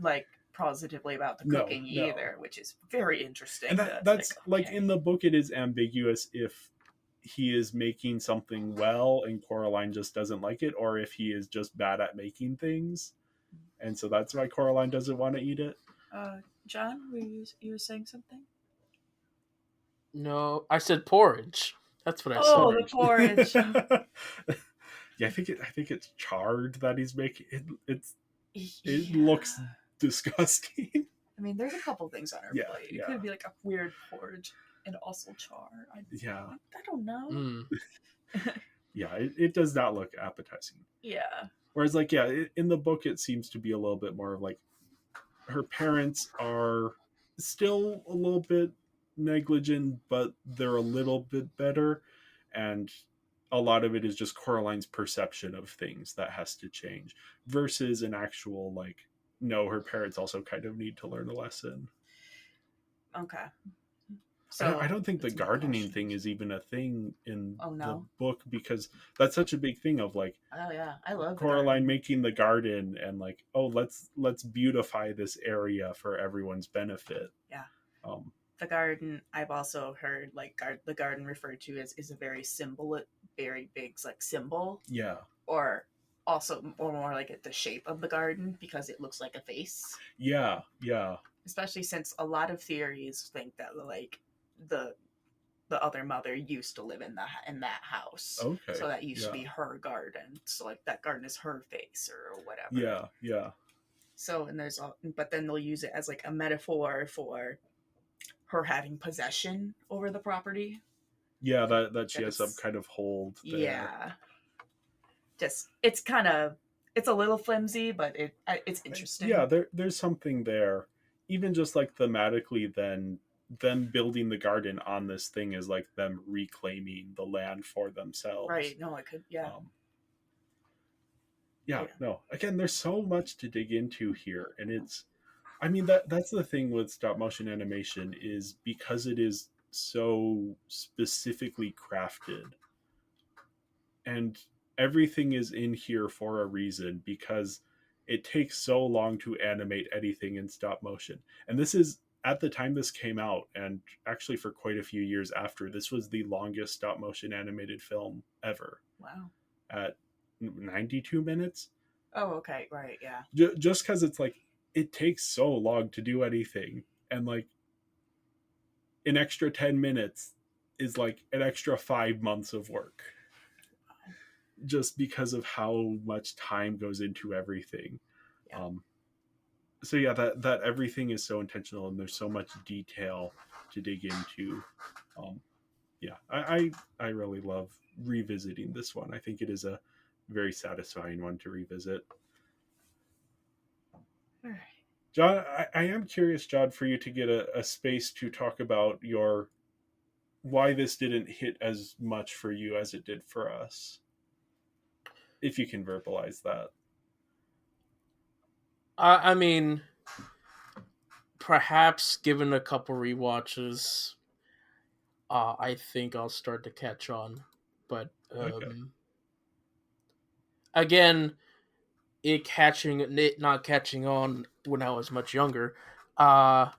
like positively about the cooking either, which is very interesting. And that's like in the book it is ambiguous if he is making something well and Coraline just doesn't like it, or if he is just bad at making things, and so that's why Coraline doesn't want to eat it. John, you were saying something? No, I said porridge. That's what I said. Oh, the porridge. Yeah, I think it's chard that he's making. It looks disgusting. I mean, there's a couple things on her plate. It could be like a weird porridge and also char. I don't know. Yeah, it does not look appetizing. Yeah. Whereas, like, in the book, it seems to be a little bit more of like her parents are still a little bit negligent, but they're a little bit better, and a lot of it is just Coraline's perception of things that has to change, versus an actual like, no, her parents also kind of need to learn a lesson. Okay. So I don't think the gardening thing is even a thing in the book, because that's such a big thing of like, oh yeah, I love Coraline making the garden and like, oh, let's beautify this area for everyone's benefit. Yeah. The garden, I've also heard like the garden referred to as is a very big like symbol. Yeah. Or also more like the shape of the garden, because it looks like a face. Yeah. Especially since a lot of theories think that like the other mother used to live in that house. Okay. So that used to be her garden. So like that garden is her face or whatever. Yeah. So but then they'll use it as like a metaphor for her having possession over the property. Yeah, that she has some kind of hold there. Yeah. Just it's a little flimsy, but it's interesting. Yeah, there's something there. Even just like thematically, then them building the garden on this thing is like them reclaiming the land for themselves. Right. No, I could. Yeah. No. Again, there's so much to dig into here, and it's, I mean, that's the thing with stop motion animation, is because it is so specifically crafted, and everything is in here for a reason, because it takes so long to animate anything in stop motion. And this is, at the time this came out, and actually for quite a few years after, this was the longest stop motion animated film ever. Wow. At 92 minutes. Oh, okay. Right. Yeah. Just because it's like, it takes so long to do anything, and like an extra 10 minutes is like an extra 5 months of work, just because of how much time goes into everything. So yeah, that everything is so intentional, and there's so much detail to dig into. Yeah, I really love revisiting this one. I think it is a very satisfying one to revisit. All right. John, I am curious, John, for you to get a space to talk about your why this didn't hit as much for you as it did for us. If you can verbalize that. I mean, perhaps given a couple rewatches, I think I'll start to catch on. But Okay. again, it not catching on when I was much younger. Uh,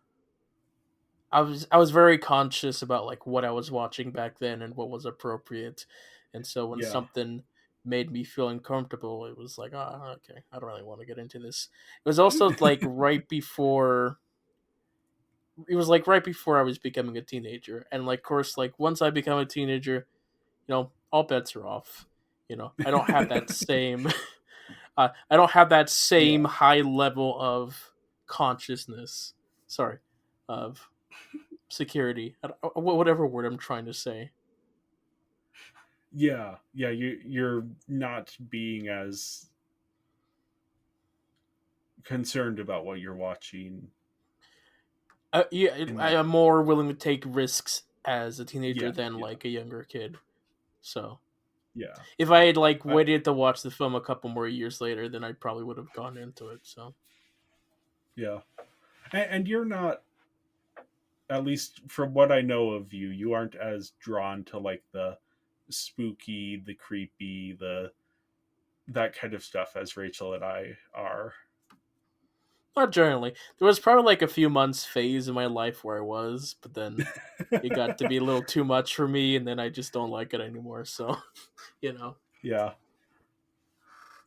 I was very conscious about like what I was watching back then and what was appropriate, and so when Yeah. something made me feel uncomfortable, it was like, ah, okay, I don't really want to get into this. It was also like right before. It was like right before I was becoming a teenager, and like, of course, like once I become a teenager, all bets are off. I don't have that same. I don't have that same Yeah. high level of consciousness. Sorry, of security, whatever word I'm trying to say. Yeah. You're not being as concerned about what you're watching. I am more willing to take risks as a teenager Yeah. than Yeah. like a younger kid. So Yeah. if I had like I, waited to watch the film a couple more years later, then I probably would have gone into it. So yeah. And you're not, at least from what I know of you, you aren't as drawn to like the spooky, the creepy, the that kind of stuff as Rachel and I are. not generally. There was probably like a few months phase in my life where I was, but then it got to be a little too much for me, and then I just don't like it anymore. So Yeah. Yeah,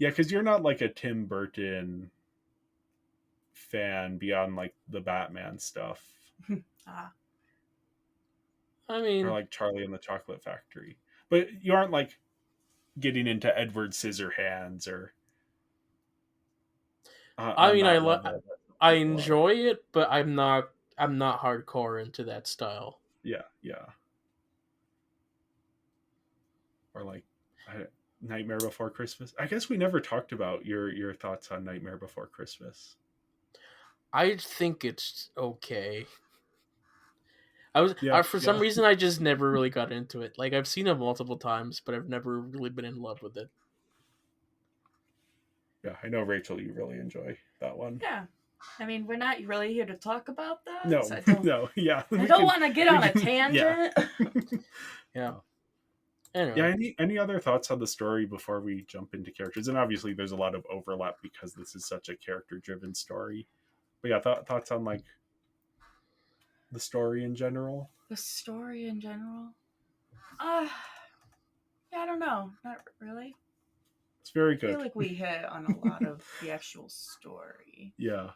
because you're not like a Tim Burton fan beyond like the Batman stuff Ah. I or mean, like Charlie and the Chocolate Factory. But you aren't like getting into Edward Scissorhands or I on mean, that level. I People are. enjoy it, but I'm not hardcore into that style. Yeah, yeah. Or like Nightmare Before Christmas. I guess we never talked about your thoughts on Nightmare Before Christmas. I think it's okay. Yeah, For some yeah, reason I just never really got into it. Like I've seen it multiple times, but I've never really been in love with it. yeah. I know Rachel, you really enjoy that one. Yeah. I mean, we're not really here to talk about that. No, So I don't, no, yeah. I don't want to get on a Yeah. tangent. Yeah. Yeah. Anyway, Any other thoughts on the story before we jump into characters? And obviously, there's a lot of overlap because this is such a character-driven story. But yeah, thoughts on like the story in general. The story in general. Yeah, I don't know. Not really. It's very I feel good. like we hit on a lot of the actual story. Yeah,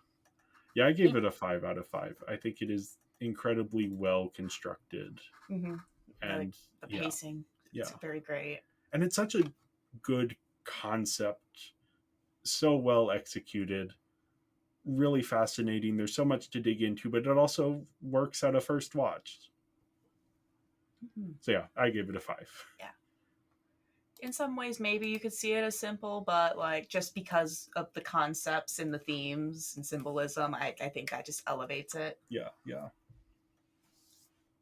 yeah. I gave it a 5 out of 5. I think it is incredibly well constructed, Mm-hmm. and Like the pacing. yeah, It's very great. and it's such a good concept, so well executed, really fascinating. There's so much to dig into, but it also works at a first watch. Mm-hmm. So yeah, I gave it a 5. Yeah. In some ways, maybe you could see it as simple, but like just because of the concepts and the themes and symbolism, I think that just elevates it. Yeah, yeah.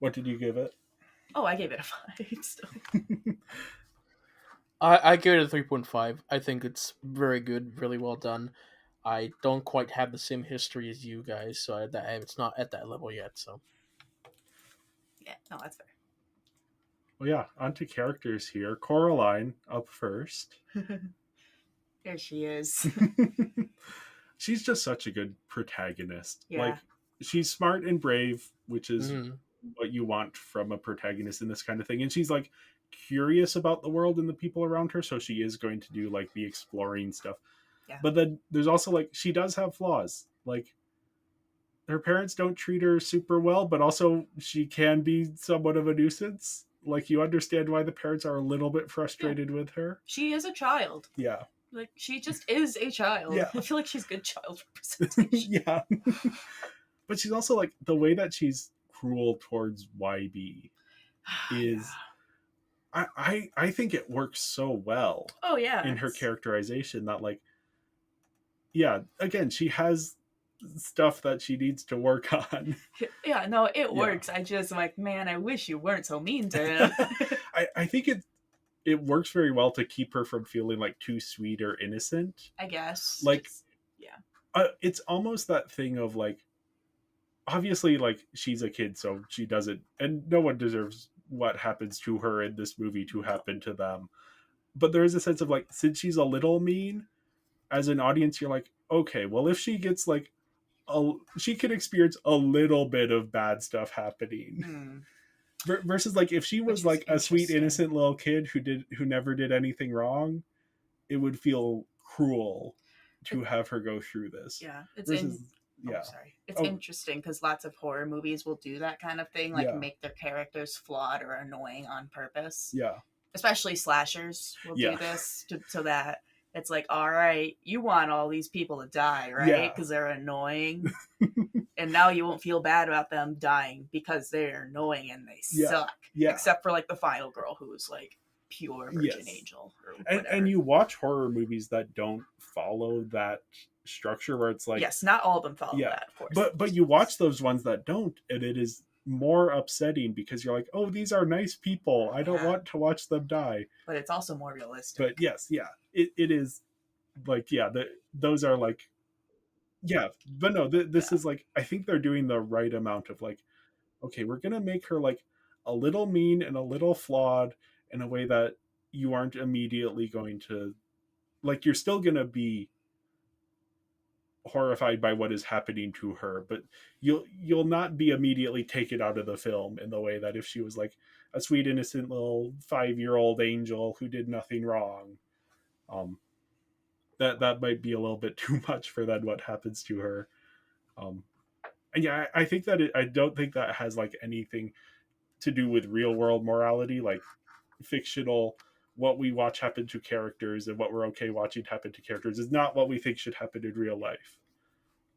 What did you give it? Oh, I gave it a 5 still. I give it a 3.5. I think it's very good, really well done. I don't quite have the same history as you guys, so it's not at that level yet. So Yeah, no, that's fair. Well, yeah, on to characters here. Coraline up first. There she is. She's just such a good protagonist. Yeah. Like, she's smart and brave, which is Mhm. what you want from a protagonist in this kind of thing. And she's like curious about the world and the people around her, so she is going to do like the exploring stuff. Yeah. But then there's also like she does have flaws. Like, her parents don't treat her super well, but also she can be somewhat of a nuisance. Like, you understand why the parents are a little bit frustrated with her. She is a child. Yeah. Like, she just is a child. Yeah. I feel like she's good child representation. Yeah. But she's also like, the way that she's cruel towards YB is I think it works so well Oh yeah. in her characterization that, like, yeah, again, she has stuff that she needs to work on. Yeah, no, it Yeah. works. I just like, man, I wish you weren't so mean to him. I think it works very well to keep her from feeling like too sweet or innocent. I guess. Like, yeah. It's almost that thing of like, obviously, like, she's a kid, so she doesn't, and no one deserves what happens to her in this movie to happen to them. But there is a sense of like, since she's a little mean, as an audience, you're like, okay, well, if she gets like she can experience a little bit of bad stuff happening. Versus like if she was like a sweet innocent little kid who never did anything wrong, it would feel cruel to have her go through this. Yeah, it's It's interesting because lots of horror movies will do that kind of thing, like make their characters flawed or annoying on purpose. Yeah, especially slashers will do this so that it's like, all right, you want all these people to die, right? Because they're annoying. And now you won't feel bad about them dying because they're annoying and they suck. Yeah. Except for like the final girl who's like pure virgin angel. Or and you watch horror movies that don't follow that structure where it's like... Yes, not all of them follow that, of course. But you watch those ones that don't, and it is more upsetting because you're like, oh, these are nice people. I don't want to watch them die. But it's also more realistic. But yes, it is like, those are like, but no, this is like, I think they're doing the right amount of like, okay, we're going to make her like a little mean and a little flawed in a way that you aren't immediately going to, like, you're still going to be horrified by what is happening to her, but you'll not be immediately taken out of the film in the way that if she was like a sweet innocent little 5-year-old angel who did nothing wrong. That might be a little bit too much for then what happens to her. I think that I don't think that has like anything to do with real world morality, like fictional. What we watch happen to characters and what we're okay watching happen to characters is not what we think should happen in real life.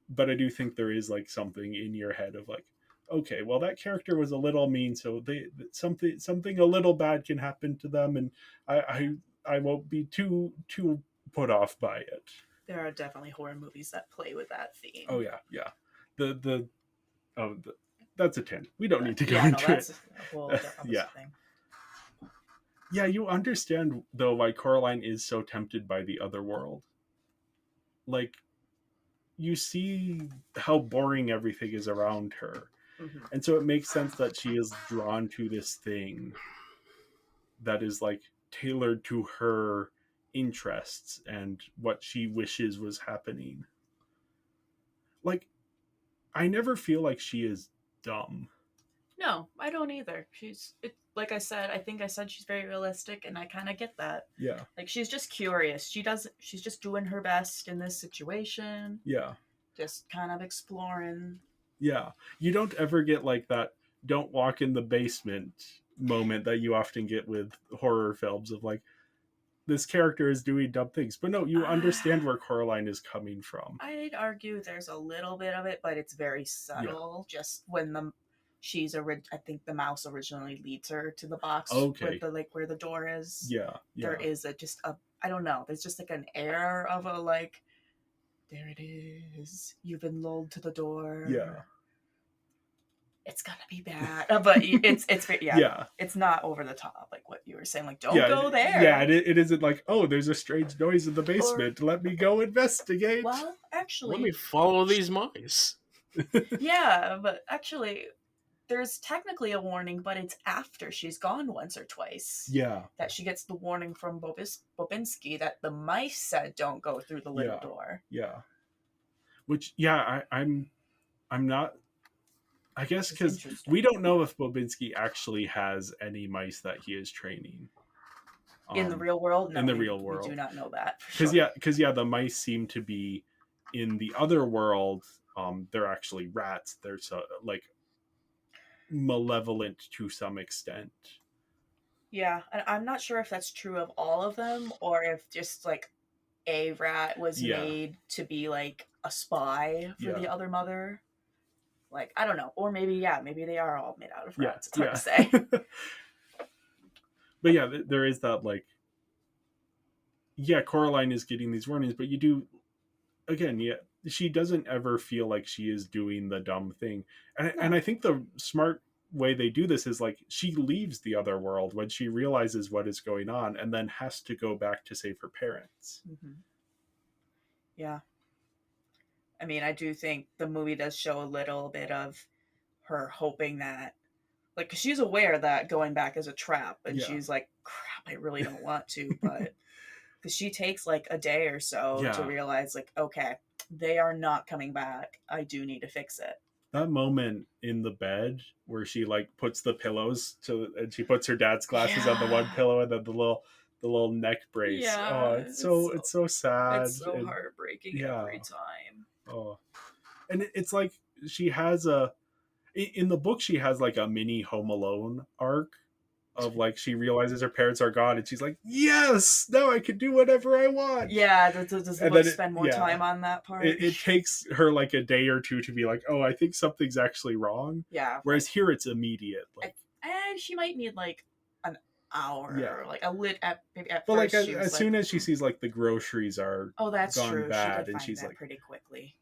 But I do think there is like something in your head of like, okay, well, that character was a little mean, so something a little bad can happen to them, and I won't be too put off by it. There are definitely horror movies that play with that theme. Oh yeah. That's a 10. We don't need to go into it. A whole thing. Yeah, you understand, though, why Coraline is so tempted by the other world. Like, you see how boring everything is around her. Mm-hmm. And so it makes sense that she is drawn to this thing that is, like, tailored to her interests and what she wishes was happening. Like, I never feel like she is dumb. No, I don't either. Like I said, I think I said she's very realistic, and I kind of get that. Yeah. Like, she's just curious. She's just doing her best in this situation. Yeah. Just kind of exploring. Yeah. You don't ever get like that don't walk in the basement moment that you often get with horror films of like, this character is doing dumb things. But no, you understand where Coraline is coming from. I'd argue there's a little bit of it, but it's very subtle. Yeah. Just when I think the mouse originally leads her to the box with the, like, where the door is. Yeah. There is I don't know. There's just like an air of a like, there it is. You've been lulled to the door. Yeah. It's gonna be bad, but it's it's not over the top like what you were saying. Like, don't go there. Yeah, it isn't like, oh, there's a strange noise in the basement. Let me go investigate. Well, actually, let me follow these mice. Yeah, but actually, there's technically a warning, but it's after she's gone once or twice. Yeah, that she gets the warning from Bobinski that the mice said don't go through the little door. Yeah, which I'm not. I guess because we don't know if Bobinski actually has any mice that he is training. In the real world? No, real world. We do not know that. Because the mice seem to be in the other world. They're actually rats. They're so like malevolent to some extent. Yeah, and I'm not sure if that's true of all of them or if just like a rat was made to be like a spy for the other mother. Like, I don't know. Or maybe they are all made out of Yeah, rats. It's hard to say. But yeah, there is that, like, yeah, Coraline is getting these warnings, but you do, again, yeah, she doesn't ever feel like she is doing the dumb thing. And I think the smart way they do this is, like, she leaves the other world when she realizes what is going on and then has to go back to save her parents. Mm-hmm. Yeah. I mean, I do think the movie does show a little bit of her hoping that, like, 'cause she's aware that going back is a trap, and she's like, crap, I really don't want to, but because she takes like a day or so to realize, like, okay, they are not coming back. I do need to fix it. That moment in the bed where she, like, puts the pillows and she puts her dad's glasses on the one pillow and then the little neck brace. Yeah, oh, it's so sad. It's so heartbreaking every time. Oh, and it's like she has in the book she has like a mini Home Alone arc of, like, she realizes her parents are gone and she's like, yes, now I can do whatever I want. Yeah, does the book spend more time on that part? It takes her like a day or two to be like, oh, I think something's actually wrong. Yeah. Whereas here it's immediate. Like, and she might need like an hour, or like a lit at maybe at but first. Like as soon as she sees, like, the groceries are that's gone true. bad, she and she's like pretty quickly.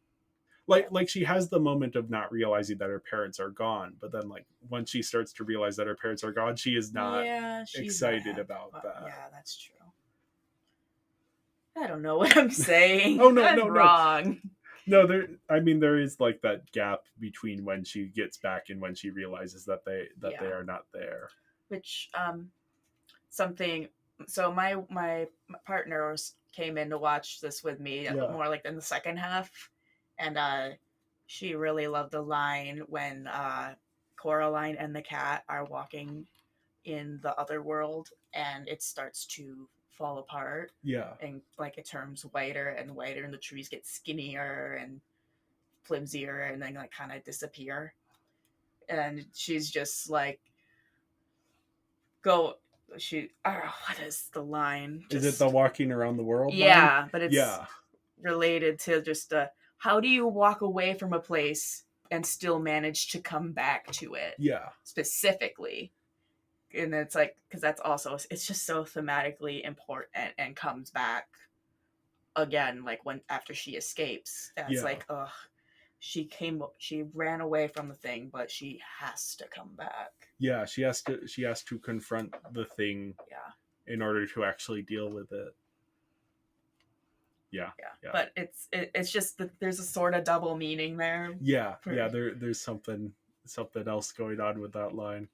Like she has the moment of not realizing that her parents are gone, but then, like, once she starts to realize that her parents are gone, she is not excited about that. Yeah, that's true. I don't know what I'm saying. Oh, no, I'm no, wrong. No, there is, like, that gap between when she gets back and when she realizes that they are not there. Which something. So my partners came in to watch this with me more like in the second half. And she really loved the line when Coraline and the cat are walking in the other world and it starts to fall apart. Yeah. And, like, it turns whiter and whiter and the trees get skinnier and flimsier and then, like, kind of disappear. And she's just like, what is the line? Is it the walking around the world line? But it's related to just how do you walk away from a place and still manage to come back to it? Yeah. Specifically. And it's like, because that's also, it's just so thematically important and comes back again, like after she escapes. That's like, ugh, she ran away from the thing, but she has to come back. Yeah, she has to confront the thing in order to actually deal with it. Yeah. But it's just that there's a sort of double meaning there. There's something else going on with that line.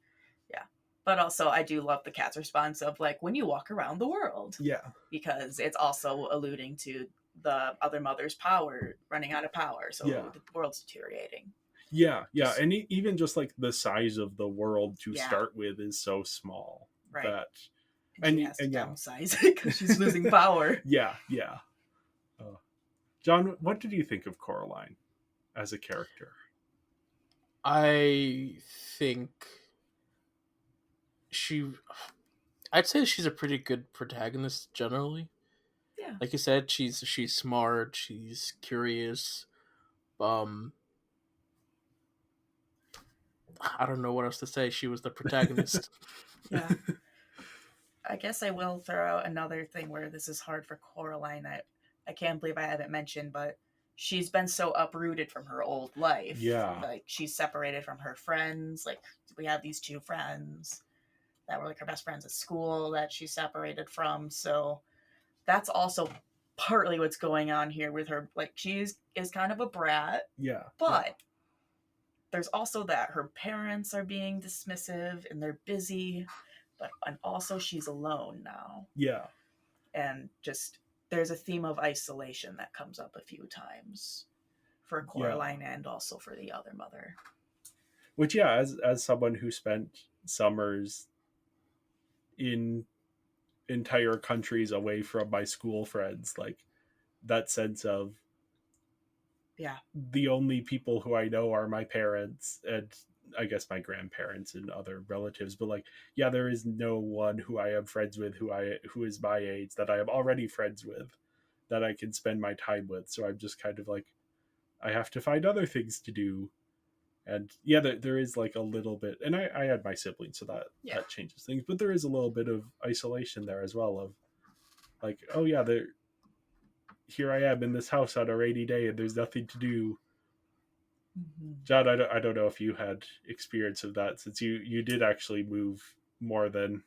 Yeah. But also I do love the cat's response of, like, when you walk around the world. Yeah. Because it's also alluding to the other mother's power running out of power, so the world's deteriораting. Yeah. And even just, like, the size of the world to start with is so small. Right. That and she has to downsize it because she's losing power. Yeah. John, what did you think of Coraline as a character? I think I'd say she's a pretty good protagonist generally. Yeah. Like you said, she's smart, she's curious. I don't know what else to say. She was the protagonist. Yeah. I guess I will throw out another thing where this is hard for Coraline that I can't believe I haven't mentioned, but she's been so uprooted from her old life. Yeah. Like, she's separated from her friends. Like, we have these two friends that were, like, her best friends at school that she's separated from. So that's also partly what's going on here with her. Like, she is kind of a brat. Yeah. But there's also that her parents are being dismissive and they're busy. And also she's alone now. Yeah. And just, there's a theme of isolation that comes up a few times for Coraline and also for the other mother. Which, as someone who spent summers in entire countries away from my school friends, like, that sense of the only people who I know are my parents and I guess my grandparents and other relatives, but, like, there is no one who I am friends with who is my age that I am already friends with that I can spend my time with. So I'm just kind of like, I have to find other things to do. And yeah, there is like a little bit, and I had my siblings, so that changes things. But there is a little bit of isolation there as well. Of like, oh yeah, here I am in this house on a rainy day, and there's nothing to do. John, I don't know if you had experience of that, since you did actually move more than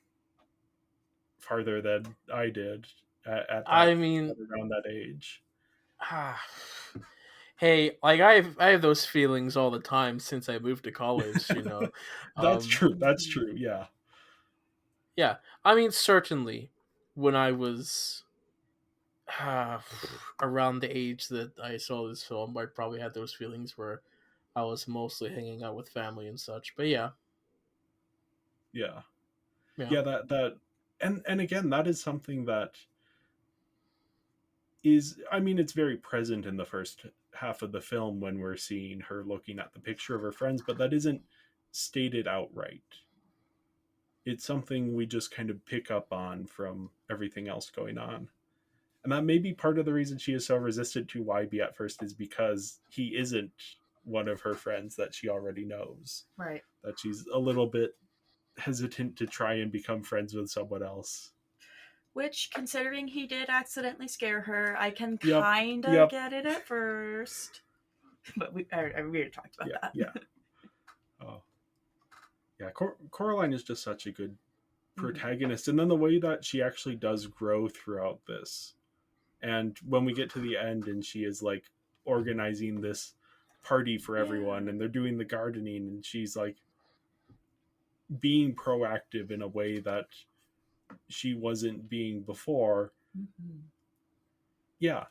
farther than I did at that I mean, around that age. hey, like I have those feelings all the time since I moved to college. That's Um, true. That's true. Yeah. yeah, I mean, certainly when I was around the age that I saw this film, I probably had those feelings where I was mostly hanging out with family and such. But yeah, Yeah. yeah, Yeah, that and again, that is something that is, I mean, it's very present in the first half of the film when we're seeing her looking at the picture of her friends, but that isn't stated outright. It's something we just kind of pick up on from everything else going on. And that may be part of the reason she is so resistant to YB at first, is because he isn't one of her friends that she already knows. Right. That she's a little bit hesitant to try and become friends with someone else. Which, considering he did accidentally scare her, I can Yep. kind of get it at first. But we already talked about that. Yeah. Oh. Yeah, Coraline is just such a good protagonist. And then the way that she actually does grow throughout this. And when we get to the end and she is like organizing this party for everyone and they're doing the gardening and she's like being proactive in a way that she wasn't being before. Yeah,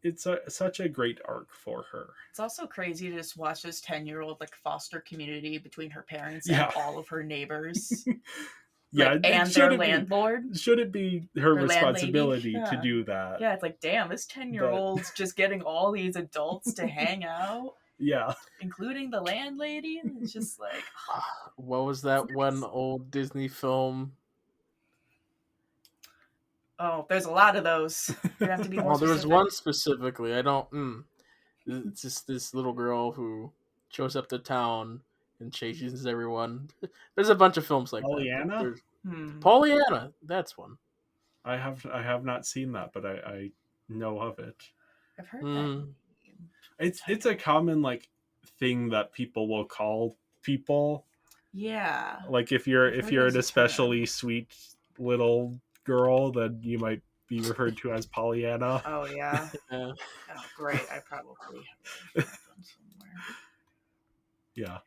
it's such a great arc for her. It's also crazy to just watch this 10-year-old like foster community between her parents and all of her neighbors. Yeah, and their landlord. Should it be her responsibility to do that? Yeah, it's like, damn, this 10-year-old's just getting all these adults to hang out. Yeah. Including the landlady. It's just like... what was that one old Disney film? Oh, there's a lot of those. You have to be more there was one specifically. I don't... It's just this little girl who shows up to town and chases everyone. There's a bunch of films like Pollyanna? that. Pollyanna, that's one. I have not seen that, but I know of it. I've heard that. It's a common like thing that people will call people. Yeah. Like if you're an especially sweet little girl, then you might be referred to as Pollyanna. Oh yeah. Oh great. I probably have that one somewhere. Yeah.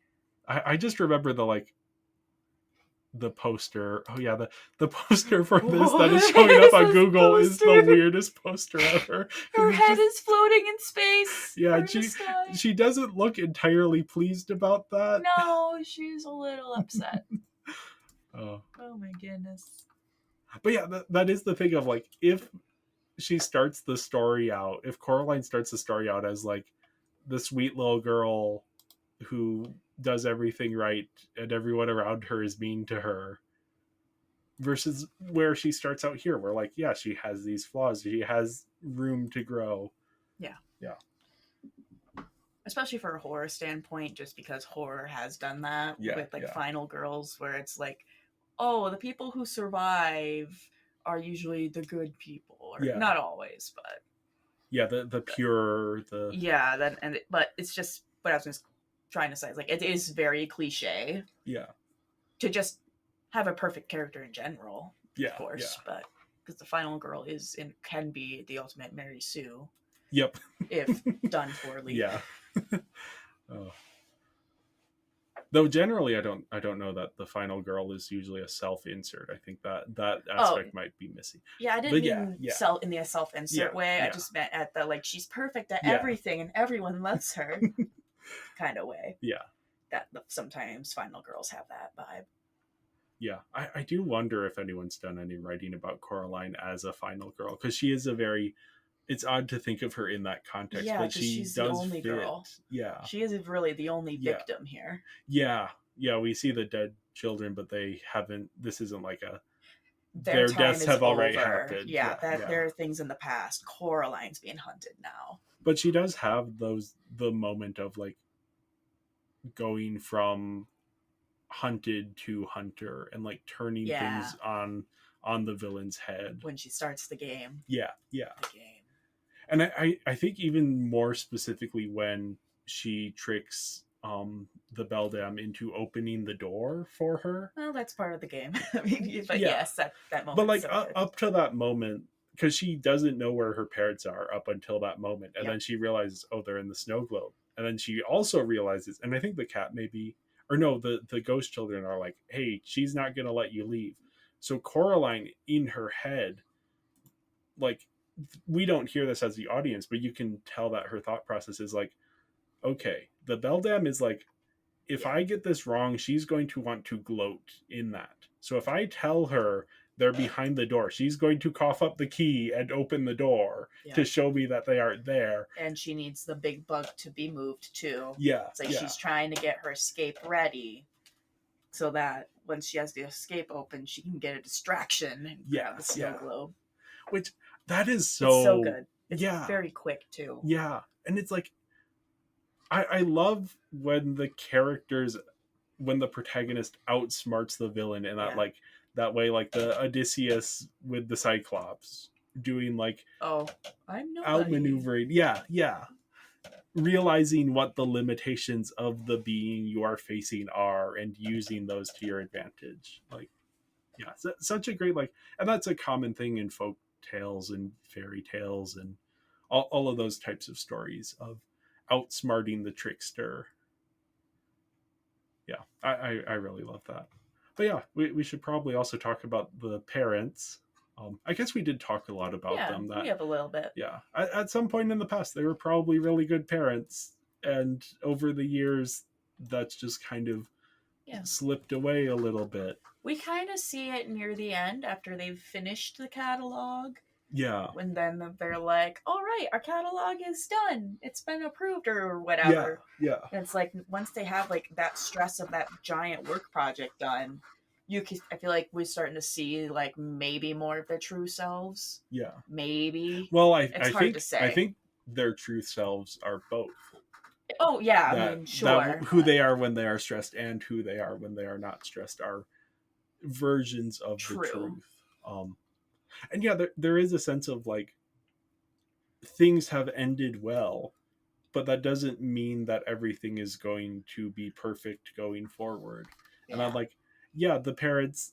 I just remember the poster. Oh yeah, the poster for this that is showing up on Google is the weirdest poster ever. Her head is floating in space. Yeah, she doesn't look entirely pleased about that. No, she's a little upset. Oh my goodness. But yeah, that is the thing of like, if she starts the story out, if Coraline starts the story out as like the sweet little girl who does everything right and everyone around her is mean to her, versus where she starts out here, where like, yeah, she has these flaws, she has room to grow. Yeah Especially for a horror standpoint, just because horror has done that with like Final Girls, where it's like, oh, the people who survive are usually the good people, or not always, but the pure, but it's just what I was just trying to say is like, it is very cliche to just have a perfect character in general, of course, but because the Final Girl can be the ultimate Mary Sue, if done poorly. Though generally I don't know that the Final Girl is usually a self-insert. I think that aspect might be missing. I didn't mean in the self-insert way. I just meant at the like, she's perfect at everything and everyone loves her kind of way. That sometimes Final Girls have that vibe. I do wonder if anyone's done any writing about Coraline as a Final Girl, because she is it's odd to think of her in that context, but she's the only girl. She is really the only victim here. We see the dead children, but they haven't, this isn't like their deaths have already happened. There are things in the past. Coraline's being hunted now, but she does have the moment of like, going from hunted to hunter and like turning things on the villain's head when she starts the game. Yeah. And I think even more specifically when she tricks the Beldam into opening the door for her. Well, that's part of the game. But yes, that moment. But like up to that moment, because she doesn't know where her parents are up until that moment, and then she realizes, oh, they're in the snow globe, and then she also realizes, and I think the cat maybe, or no, the ghost children are like, hey, she's not gonna let you leave. So Coraline in her head, like, we don't hear this as the audience, but you can tell that her thought process is like, okay, the Beldam is like, if I get this wrong, she's going to want to gloat in that. So if I tell her they're behind the door, she's going to cough up the key and open the door to show me that they aren't there. And she needs the big bug to be moved too. Yeah. It's like she's trying to get her escape ready so that when she has the escape open, she can get a distraction and grab the snow globe. Which, that is it's so good. It's very quick too. Yeah. And it's like, I love when the protagonist outsmarts the villain in that like that way, like the Odysseus with the Cyclops doing like I'm not outmaneuvering. Yeah. Realizing what the limitations of the being you are facing are and using those to your advantage. Like, such a great and that's a common thing in folk tales and fairy tales and all of those types of stories of outsmarting the trickster. I really love that. But we should probably also talk about the parents. I guess we did talk a lot about them. We have a little bit. At some point in the past, they were probably really good parents, and over the years, that's just kind of slipped away a little bit. We kind of see it near the end after they've finished the catalog. Yeah. When then they're like, all right, our catalog is done. It's been approved or whatever. Yeah. And it's like, once they have like that stress of that giant work project done, I feel like we're starting to see like maybe more of their true selves. Yeah. Maybe. Well, I think their true selves are both. Oh, yeah. I mean, sure. Who they are when they are stressed and who they are when they are not stressed are versions of the truth. And there is a sense of like things have ended well, but that doesn't mean that everything is going to be perfect going forward. Yeah. And I'm like, the parents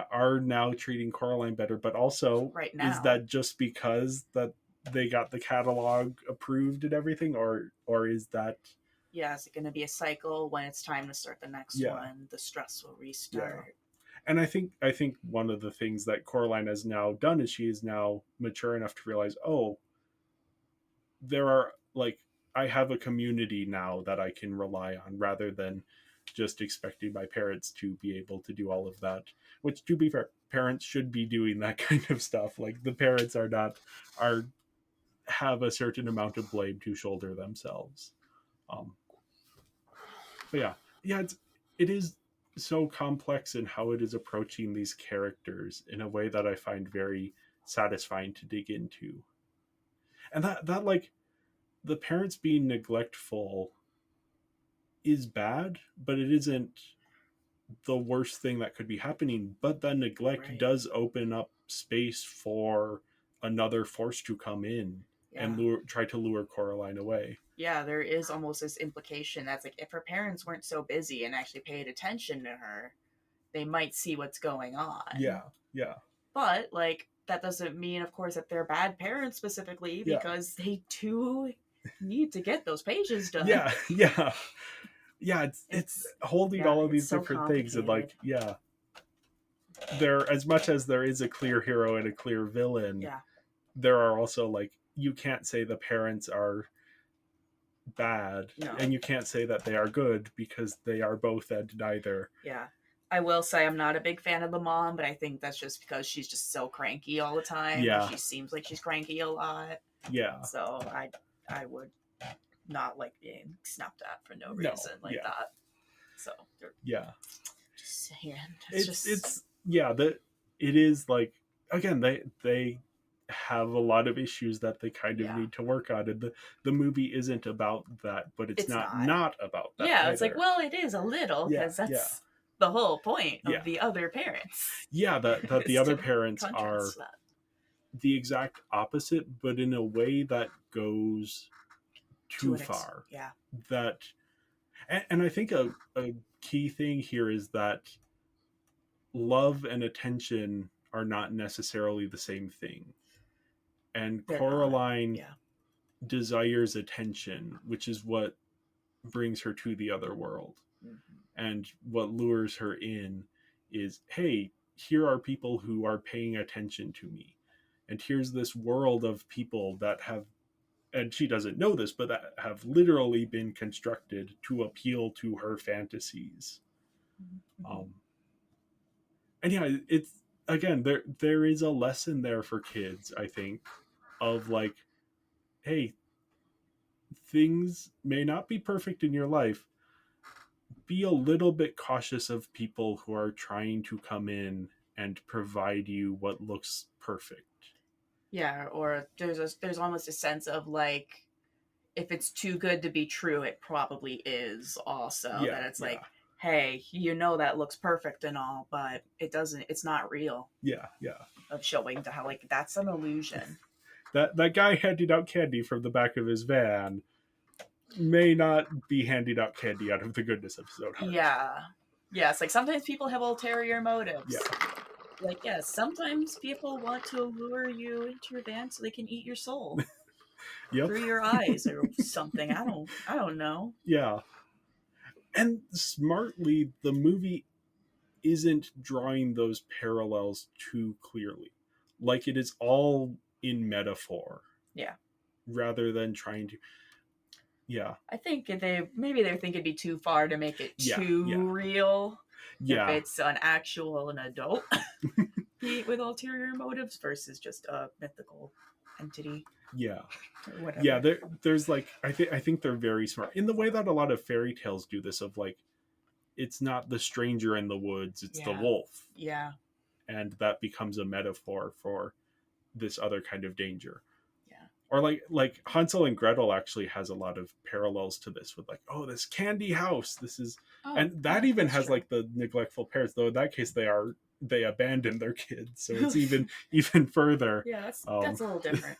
are now treating Coraline better, but also right now, is that just because that they got the catalog approved and everything, or is that is it going to be a cycle when it's time to start the next one? The stress will restart. Yeah. And I think one of the things that Coraline has now done is she is now mature enough to realize, there are I have a community now that I can rely on rather than just expecting my parents to be able to do all of that, which, to be fair, parents should be doing that kind of stuff. Like, the parents have a certain amount of blame to shoulder themselves. But it is so complex in how it is approaching these characters in a way that I find very satisfying to dig into. And that like the parents being neglectful is bad, but it isn't the worst thing that could be happening. But the neglect does open up space for another force to come in and try to lure Coraline away. Yeah, there is almost this implication that's like, if her parents weren't so busy and actually paid attention to her, they might see what's going on. Yeah. But like, that doesn't mean, of course, that they're bad parents specifically, because they too need to get those pages done. Yeah. It's holding all of these different things, and like, there, as much as there is a clear hero and a clear villain, there are also like, you can't say the parents are bad, and you can't say that they are good, because they are both and neither. I will say I'm not a big fan of the mom, but I think that's just because she's just so cranky all the time. She seems like she's cranky a lot. So I would not like being snapped at for no reason that. So it is like, again, they have a lot of issues that they kind of Yeah. need to work on, and the movie isn't about that, but it's not about that Yeah, either. it's like, well, it is a little, Yeah, because that's yeah. the whole point Yeah. of the other parents. Yeah, that the is other to parents are contrast that. the exact opposite, but in a way that goes too far. Yeah. That, and I think a key thing here is that love and attention are not necessarily the same thing. And They're Coraline not. Yeah. desires attention, which is what brings her to the other world. Mm-hmm. And what lures her in is, hey, here are people who are paying attention to me. And here's this world of people that have, and she doesn't know this, but that have literally been constructed to appeal to her fantasies. Mm-hmm. And yeah, it's, again, there is a lesson there for kids, I think, of like, hey, things may not be perfect in your life. Be a little bit cautious of people who are trying to come in and provide you what looks perfect. Yeah, or there's almost a sense of like, if it's too good to be true, it probably is also. Yeah, that it's like, hey, that looks perfect and all, but it's not real. Yeah. Of showing to how, like, that's an illusion. That guy handing out candy from the back of his van may not be handing out candy out of the goodness of his own heart. Yeah, it's like sometimes people have ulterior motives. Yeah. Like, yes, sometimes people want to lure you into your van so they can eat your soul. Yep. Through your eyes or something. I don't know. Yeah. And smartly, the movie isn't drawing those parallels too clearly. Like, it is all in metaphor. Yeah. Rather than trying to. Yeah. I think they think it'd be too far to make it too real. Yeah. If it's an adult with ulterior motives versus just a mythical entity. Yeah. Whatever. Yeah, there's like, I think they're very smart in the way that a lot of fairy tales do this, of like, it's not the stranger in the woods, it's the wolf. Yeah. And that becomes a metaphor for this other kind of danger. Yeah. Or like Hansel and Gretel actually has a lot of parallels to this, with like, oh, this candy house, this is, and that even has true. Like the neglectful parents, though in that case they abandon their kids, so it's even further. Yeah, that's a little different.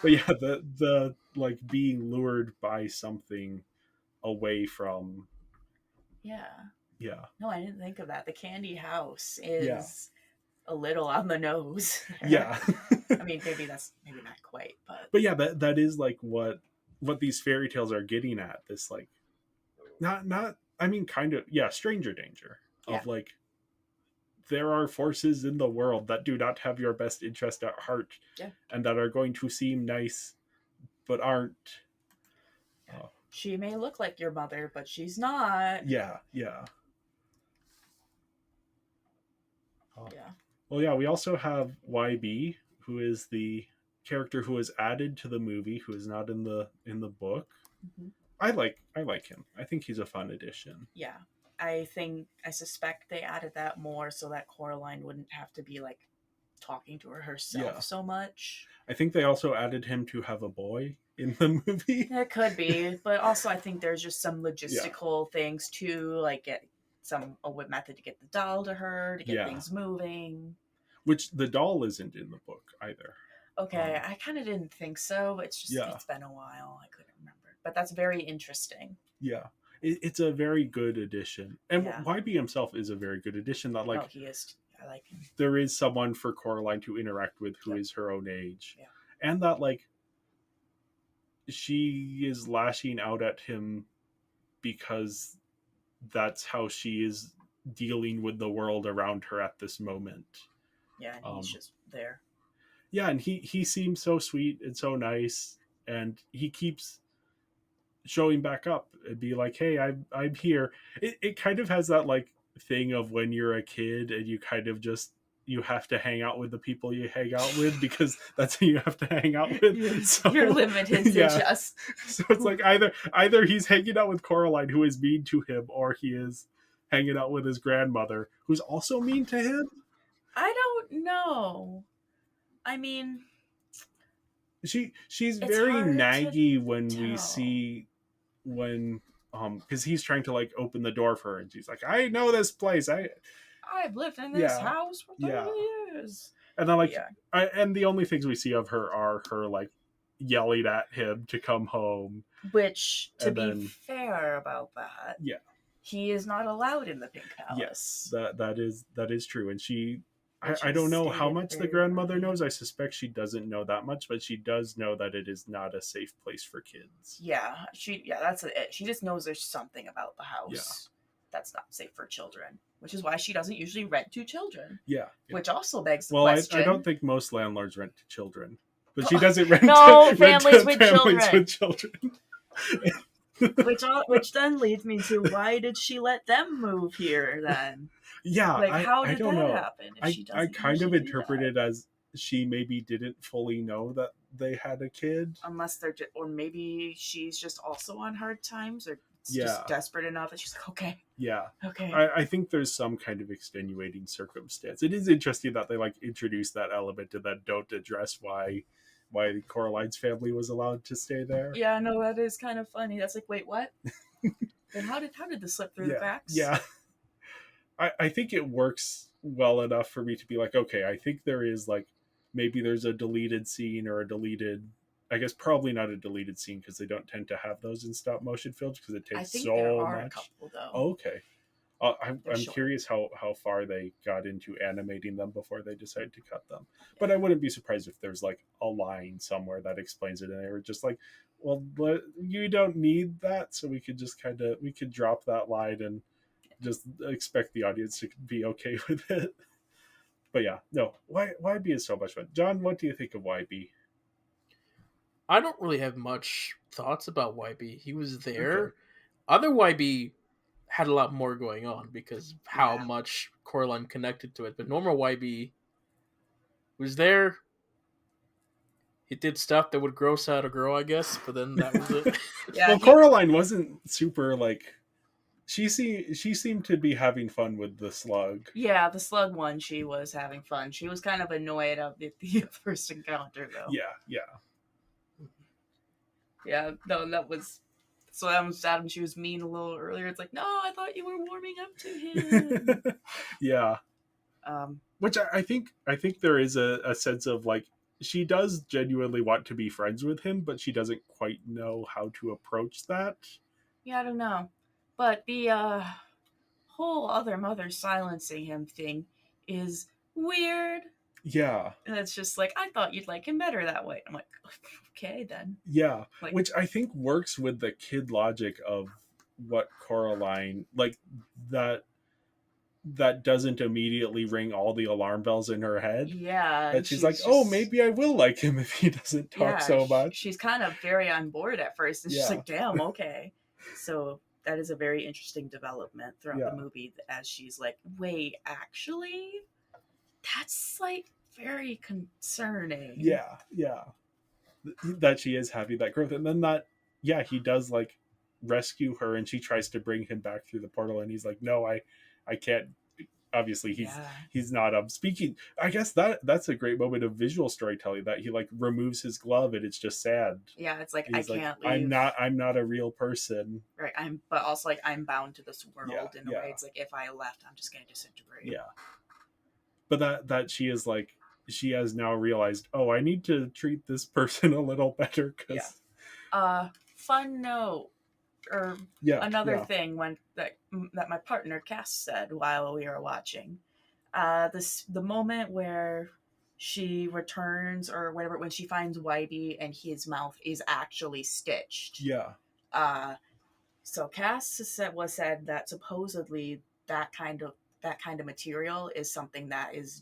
But yeah, the like being lured by something away from. Yeah. No, I didn't think of that. The candy house is a little on the nose. Yeah. I mean, maybe not quite, but yeah, that is like what these fairy tales are getting at. This like, not I mean, kind of, stranger danger of like, there are forces in the world that do not have your best interest at heart, and that are going to seem nice, but aren't. She may look like your mother, but she's not. Yeah. Well, yeah, we also have YB, who is the character who was added to the movie, who is not in the book. Mm-hmm. I like him. I think he's a fun addition. Yeah. I suspect they added that more so that Coraline wouldn't have to be like talking to herself so much. I think they also added him to have a boy in the movie. It could be, but also I think there's just some logistical things too, like get a method to get the doll to her, to get things moving. Which the doll isn't in the book either. Okay, I kind of didn't think so. It's just it's been a while. I couldn't remember, but that's very interesting. Yeah. It's a very good addition, and YB himself is a very good addition. That like, he is. I like him. There is someone for Coraline to interact with who is her own age, and that like, she is lashing out at him because that's how she is dealing with the world around her at this moment. Yeah, and he's just there. Yeah, and he seems so sweet and so nice, and he keeps showing back up and be like, hey, I'm here. It kind of has that like thing of when you're a kid and you kind of just, you have to hang out with the people you hang out with because that's who you have to hang out with. So, you're limited to just. So it's like either he's hanging out with Coraline, who is mean to him, or he is hanging out with his grandmother, who's also mean to him. I don't know. I mean, she's it's very hard to naggy when we tell. see when because he's trying to like open the door for her, and she's like, I know this place. I've lived in this Yeah, house for 30 yeah. years. And then like Yeah. and the only things we see of her are her like yelling at him to come home. Which, to And be then fair about that, yeah, he is not allowed in the Pink Palace. yes, that is true. And she Which I don't is know how stated much the very grandmother early. knows. I suspect she doesn't know that much, but she does know that it is not a safe place for kids. Yeah, that's it. She just knows there's something about the house that's not safe for children, which is why she doesn't usually rent to children. Yeah. Which also begs the Well, question. I don't think most landlords rent to children, but she doesn't rent No, to families with families children. with children. Which then leads me to, why did she let them move here then? Yeah, Like, how I did don't that know. happen if she I doesn't kind of usually do interpret that? it as she maybe didn't fully know that they had a kid. Unless they're just, or maybe she's just also on hard times, or it's Yeah. just desperate enough that she's like, okay, Yeah. okay. I think there's some kind of extenuating circumstance. It is interesting that they like introduce that element and then don't address why Coraline's family was allowed to stay there. Yeah, no, that is kind of funny. That's like, wait, what? Then how did this slip through the cracks? Yeah. I think it works well enough for me to be like, okay, I think there is like maybe there's a deleted scene or a deleted, I guess probably not a deleted scene because they don't tend to have those in stop motion films because it takes I think so there are much. a couple though. Oh, okay. I'm short. curious how far they got into animating them before they decided to cut them. But I wouldn't be surprised if there's like a line somewhere that explains it, and they were just like, "Well, you don't need that, so we could just we could drop that line and just expect the audience to be okay with it." But yeah, no, YB is so much fun. John, what do you think of YB? I don't really have much thoughts about YB. He was there. Okay. Other YB had a lot more going on because of how much Coraline connected to it. But normal YB was there. He did stuff that would gross out a girl, I guess, but then that was it. Well, Coraline wasn't super like. She seemed to be having fun with the slug. Yeah, the slug one, she was having fun. She was kind of annoyed at the first encounter, though. Yeah. Yeah, no, that was... So that was Adam. She was mean a little earlier. It's like, no, I thought you were warming up to him. Yeah. Which I think there is a sense of like, she does genuinely want to be friends with him, but she doesn't quite know how to approach that. Yeah, I don't know. But the whole other mother silencing him thing is weird. Yeah. And it's just like, I thought you'd like him better that way. I'm like, okay, then. Yeah. Like, which I think works with the kid logic of what Coraline, like that doesn't immediately ring all the alarm bells in her head. Yeah. That she's like, oh, maybe I will like him if he doesn't talk so much. She's kind of very on board at first. And she's like, damn, okay. So that is a very interesting development throughout the movie, as she's like, wait, actually? That's like very concerning. Yeah. That she is having that growth. And then he does like rescue her, and she tries to bring him back through the portal, and he's like, no, I can't. Obviously he's not speaking. I guess that's a great moment of visual storytelling, that he like removes his glove and it's just sand. Yeah, it's like, he's I like, can't leave. I'm not a real person. Right. But also like, I'm bound to this world in a way. It's like, if I left, I'm just gonna disintegrate. Yeah. But that she is like, she has now realized, oh, I need to treat this person a little better, because fun note, or another thing that my partner Cass said while we were watching, the moment where she returns or whatever, when she finds YB and his mouth is actually stitched. So Cass said that supposedly that kind of material is something that is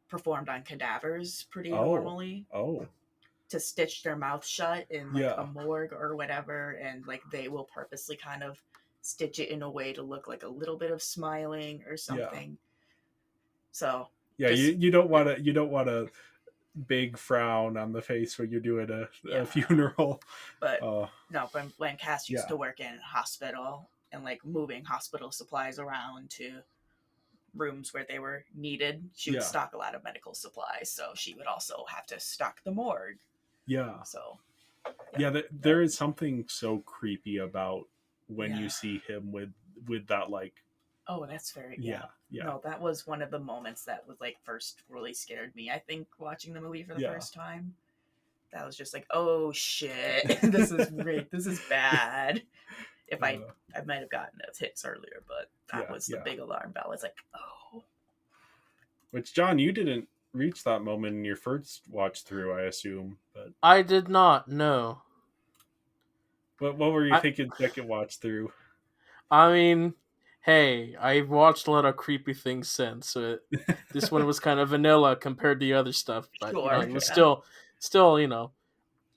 performed on cadavers pretty normally. To stitch their mouth shut in like a morgue or whatever, and like they will purposely kind of stitch it in a way to look like a little bit of smiling or something. So you don't want a big frown on the face when you're doing a funeral. But no, when Cass used to work in a hospital and like moving hospital supplies around to rooms where they were needed, she would Yeah. stock a lot of medical supplies. So she would also have to stock the morgue. Yeah. So There is something so creepy about when Yeah. you see him with that, like, oh, that's very yeah. No, that was one of the moments that was like first really scared me. I think watching the movie for the Yeah. first time, that was just like, oh shit, this is this is bad. If I might have gotten those hits earlier, but that was the big alarm bell. It's like, oh. Which, John, you didn't reach that moment in your first watch through, I assume. But I did not know. what were you thinking second watch through? I mean, hey, I've watched a lot of creepy things since, so this one was kind of vanilla compared to the other stuff, but Sure, it was still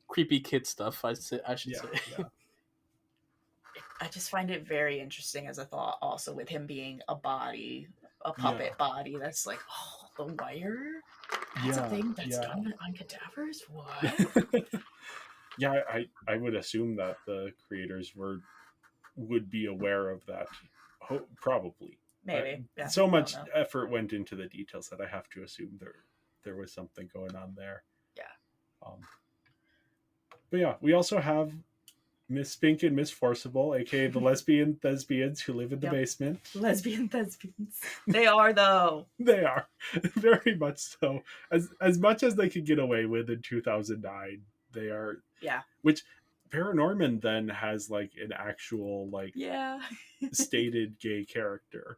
creepy kid stuff. I should say. Yeah. I just find it very interesting as a thought, also with him being a body, a puppet body. That's like, oh, the wire. That's a thing that's done on cadavers. What? Yeah, I would assume that the creators would be aware of that. Probably. Maybe. So much effort went into the details that I have to assume there was something going on there. Yeah. But yeah, we also have Miss Spink and Miss Forcible, aka the lesbian thespians who live in the basement. Lesbian thespians. They are, though. They are. Very much so. As much as they could get away with in 2009, they are. Yeah. Which Paranorman then has like an actual like stated gay character,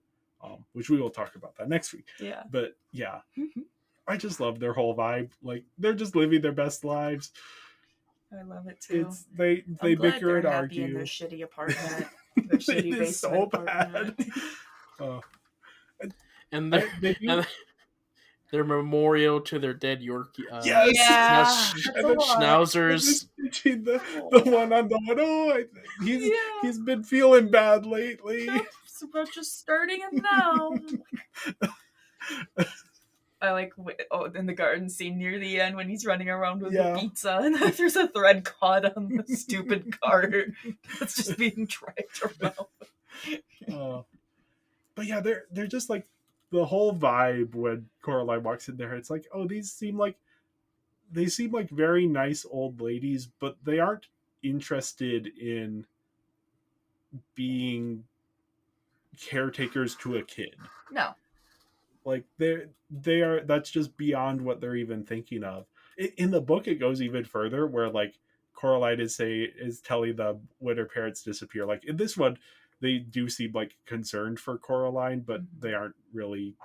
which we will talk about that next week. Yeah. But yeah, I just love their whole vibe. Like they're just living their best lives. I love it too. They bicker and argue in their shitty apartment. Their shitty basement so apartment. Bad. And their memorial to their dead Yorkie. Schnauzers. The one on the one. Oh, he's been feeling bad lately. It's about just starting it now. I like in the garden scene near the end when he's running around with the pizza and there's a thread caught on the stupid cart that's just being dragged around. But yeah, they're just like the whole vibe when Coraline walks in there. It's like, oh, they seem like very nice old ladies, but they aren't interested in being caretakers to a kid. No. Like they are. That's just beyond what they're even thinking of. In the book, it goes even further, where like Coraline is telling them when her parents disappear. Like in this one, they do seem like concerned for Coraline, but they don't really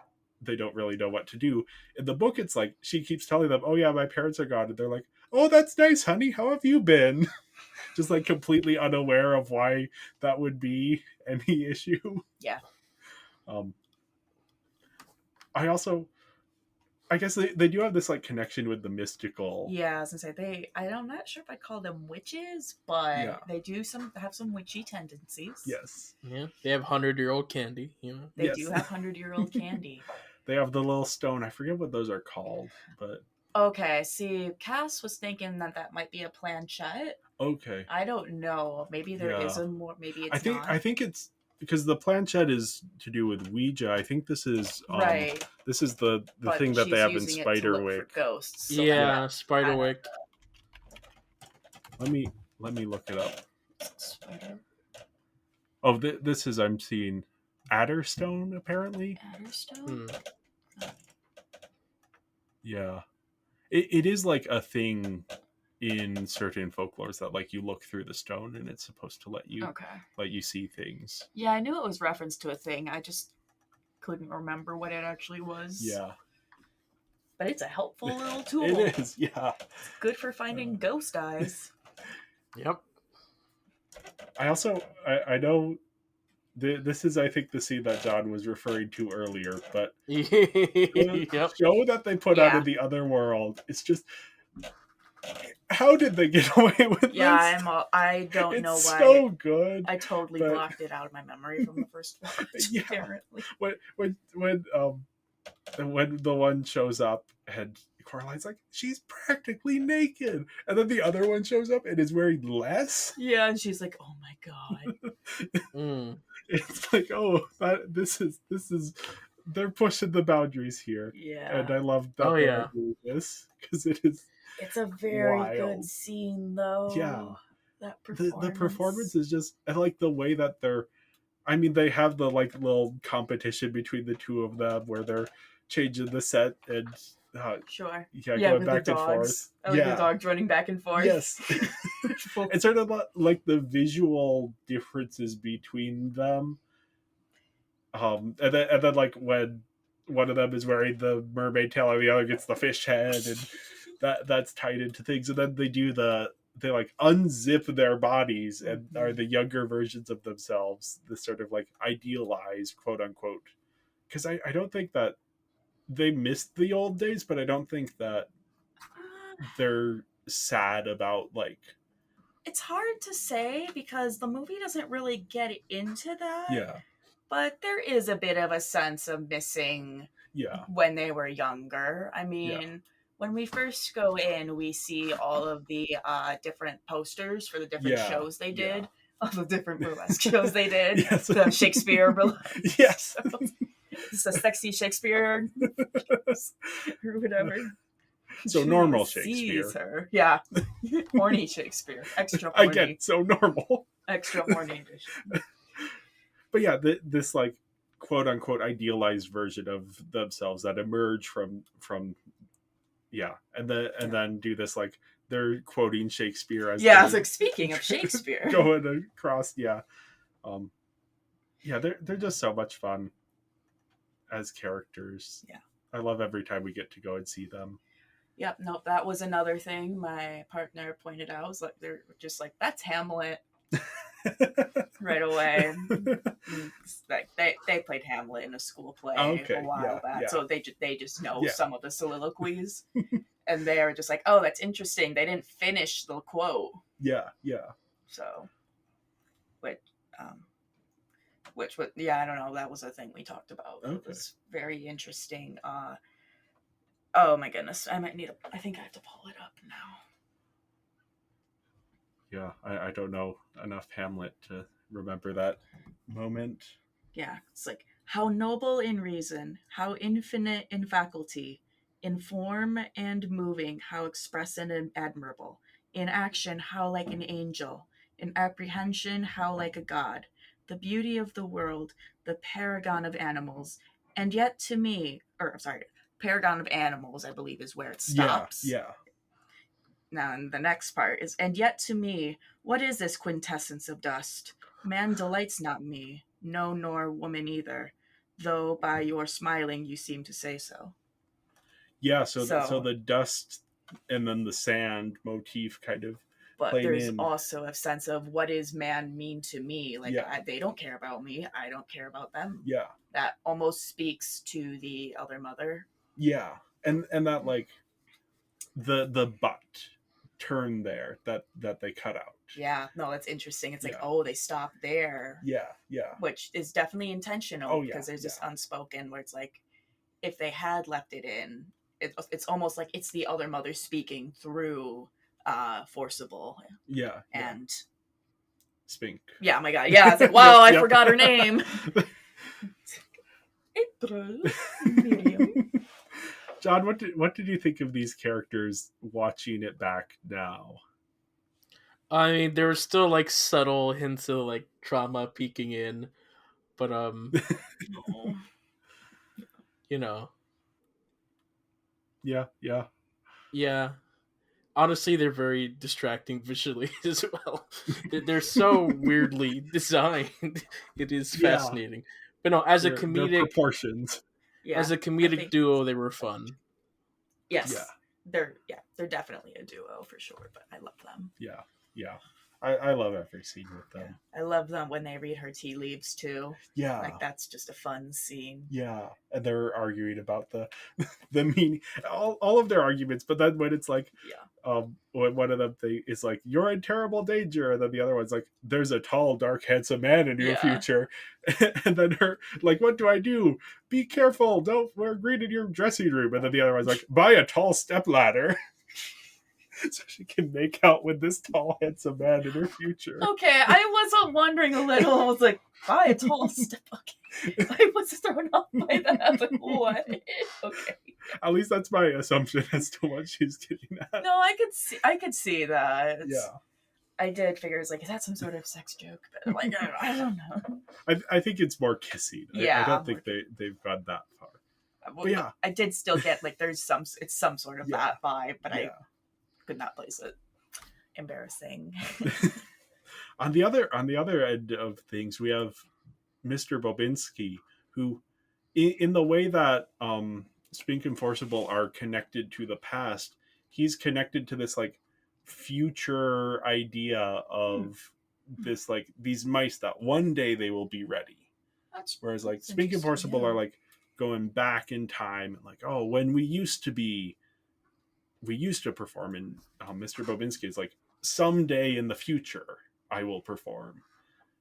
know what to do. In the book, it's like she keeps telling them, "Oh yeah, my parents are gone," and they're like, "Oh, that's nice, honey. How have you been?" Just like completely unaware of why that would be any issue. Yeah. I guess they do have this like connection with the mystical. Yeah, I was gonna say I'm not sure if I'd call them witches, but they do have some witchy tendencies. Yes. Yeah, they have 100-year-old candy. They do have 100-year-old candy. They have the little stone. I forget what those are called, but okay. See, Cass was thinking that might be a planchette. Okay. I don't know. Maybe there is a more. Maybe it's not. I think it's because the planchette is to do with Ouija. I think this is right. This is the thing that they have in Spiderwick. Ghosts. So Spiderwick. Let me look it up. Oh, this is I'm seeing Adderstone apparently. Adderstone. Yeah, it is like a thing in certain folklores that like you look through the stone and it's supposed to let you see things. Yeah, I knew it was referenced to a thing. I just couldn't remember what it actually was. Yeah. But it's a helpful little tool. It is, yeah. Good for finding ghost eyes. Yep. I know this is I think the scene that John was referring to earlier, but the show that they put out in the other world, it's just how did they get away with this? I don't know why. It's so good. I totally blocked it out of my memory from the first one. Apparently. When the one shows up and Coraline's like, she's practically naked, and then the other one shows up and is wearing less. Yeah, and she's like, oh my god. It's like, oh, this is they're pushing the boundaries here, and Yeah. I love that Oh, they're yeah. doing this because it is It's a very wild. good scene, though. Yeah. That The performance. performance is just, I like the way that they're, I mean, they have the like little competition between the two of them where they're changing the set and Sure. yeah, Yeah, going with the back and forth. dogs. I like the dogs running back and forth. Yes. It's sort of like the visual differences between them. And then like when one of them is wearing the mermaid tail and the other gets the fish head, and that's tied into things, and then they like unzip their bodies and are the younger versions of themselves, this sort of like idealized quote unquote, because I don't think that they missed the old days, but I don't think that they're sad about like, It's hard to say because the movie doesn't really get into that. yeah, But there is a bit of a sense of missing yeah, when they were younger. I mean, Yeah. when we first go in, we see all of the different posters for the different Yeah, shows they yeah. did, all the different burlesque shows they did, Yes. the Shakespeare burlesque. Yes. It's a sexy Shakespeare or whatever. So She normal sees Shakespeare. her. Yeah. Horny Shakespeare. Extra horny. Again, so normal. Extra horny edition. But yeah, this like quote unquote idealized version of themselves that emerge from yeah, and then do this like they're quoting Shakespeare as Yeah, it's like speaking of Shakespeare. going across, yeah. Yeah, they're just so much fun as characters. Yeah. I love every time we get to go and see them. Yep, nope, that was another thing my partner pointed out. Was like they're just like, that's Hamlet right away. Like they played Hamlet in a school play Okay, a while back, yeah. so they just know Yeah. some of the soliloquies, and they're just like, oh, that's interesting. They didn't finish the quote, Yeah. so which was, yeah, I don't know. That was a thing we talked about. Okay. It was very interesting. Oh my goodness, I think I have to pull it up now. Yeah, I don't know enough Hamlet to remember that moment. Yeah, it's like, how noble in reason, how infinite in faculty, in form and moving, how expressive and admirable, in action, how like an angel, in apprehension, how like a god, the beauty of the world, the paragon of animals, and yet to me, paragon of animals, I believe is where it stops. Yeah. Now, and the next part is, and yet to me, what is this quintessence of dust? Man delights not me, no, nor woman either, though by your smiling you seem to say so. Yeah, so the dust and then the sand motif kind of. But there's also a sense of, what does man mean to me? Like, they don't care about me, I don't care about them. Yeah. That almost speaks to the other mother. Yeah, and that like the butt turn there that they cut out. Yeah, no, that's interesting. It's like, Yeah. oh, they stopped there. Yeah. Which is definitely intentional. Oh, yeah, because there's this unspoken where it's like, if they had left it in, it's almost like it's the other mother speaking through Forcible. Yeah. And Spink. yeah, oh my god, yeah, it's like, wow, I Yep. forgot her name. Miriam. John, what did you think of these characters watching it back now? I mean, there were still like subtle hints of like trauma peeking in, but No. you know, Yeah. Honestly, they're very distracting visually as well. They're so weirdly designed. It is Yeah. fascinating. But no, as a Their comedic proportions. Yeah, as a comedic duo, they were fun. yes, Yeah. they're definitely a duo for sure. But I love them. Yeah. I love every scene with them. I love them when they read her tea leaves too. Yeah. Like, that's just a fun scene. Yeah, and they're arguing about the meaning, all of their arguments. But then when it's like, when one of them is like, "You're in terrible danger," and then the other one's like, "There's a tall, dark, handsome man in your future," and then her like, "What do I do? Be careful! Don't wear green in your dressing room." And then the other one's like, "Buy a tall stepladder." so she can make out with this tall, handsome man in her future. Okay, I wasn't wondering a little. I was like, by a tall step. Okay. I was thrown off by that. I was like, what? Okay. At least that's my assumption as to what she's getting at. No, I could see that. Yeah. I did figure, it's like, is that some sort of sex joke? But like, I don't know. I think it's more kissing. Yeah. I don't think they've gone that far. Well, But yeah. I did still get like it's some sort of that vibe, but I could not place it. Embarrassing. On the other end of things, we have Mr. Bobinski, who, in the way that Spink and Forcible are connected to the past, he's connected to this like future idea of this like these mice that one day they will be ready. Whereas like Spink and Forcible are like going back in time and like, oh, when we used to perform, and Mr. Bobinski is like, someday in the future I will perform.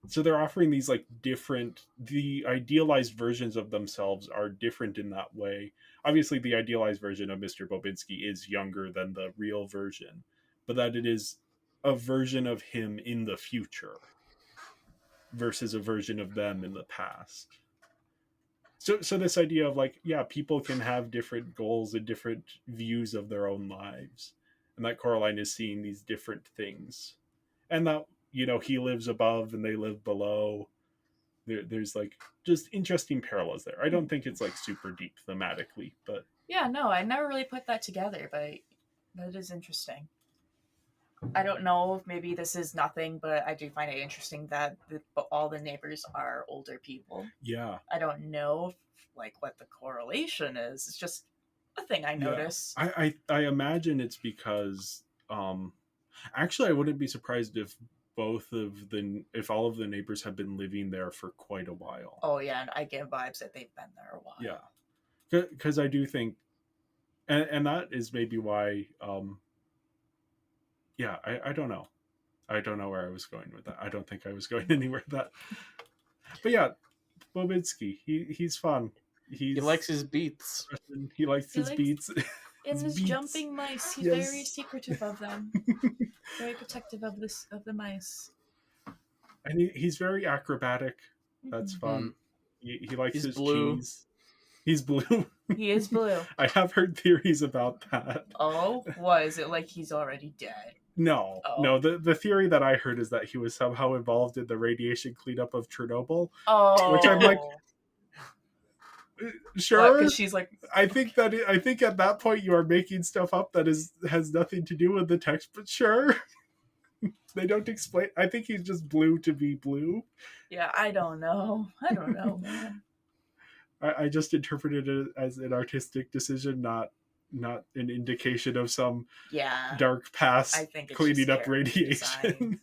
So they're offering these like the idealized versions of themselves are different in that way. Obviously the idealized version of Mr. Bobinski is younger than the real version, but that it is a version of him in the future versus a version of them in the past. So this idea of like, yeah, people can have different goals and different views of their own lives, and that Coraline is seeing these different things, and that, you know, he lives above and they live below. There's like just interesting parallels there. I don't think it's like super deep thematically, but yeah, no, I never really put that together, but that is interesting. I don't know if maybe this is nothing, but I do find it interesting that all the neighbors are older people. Yeah. I don't know like what the correlation is. It's just a thing I notice. I imagine it's because actually I wouldn't be surprised if if all of the neighbors have been living there for quite a while. Oh yeah, and I get vibes that they've been there a while. Yeah. Because I do think, and that is maybe why yeah, I don't know. I don't know where I was going with that. I don't think I was going anywhere with that. But yeah, Bobinski, he's fun. He likes his beats. He likes his beats. And his jumping mice. He's very secretive of them. Very protective of the mice. And he's very acrobatic. That's fun. He likes his blue. Cheese. He's blue. He is blue. I have heard theories about that. Oh, was it like he's already dead? No, no. The theory that I heard is that he was somehow involved in the radiation cleanup of Chernobyl. Oh, which I'm like, sure. Because she's like, I think at that point you are making stuff up that has nothing to do with the text, but sure. They don't explain. I think he's just blue to be blue. Yeah, I don't know, man. I just interpreted it as an artistic decision, not an indication of some dark past cleaning up radiation.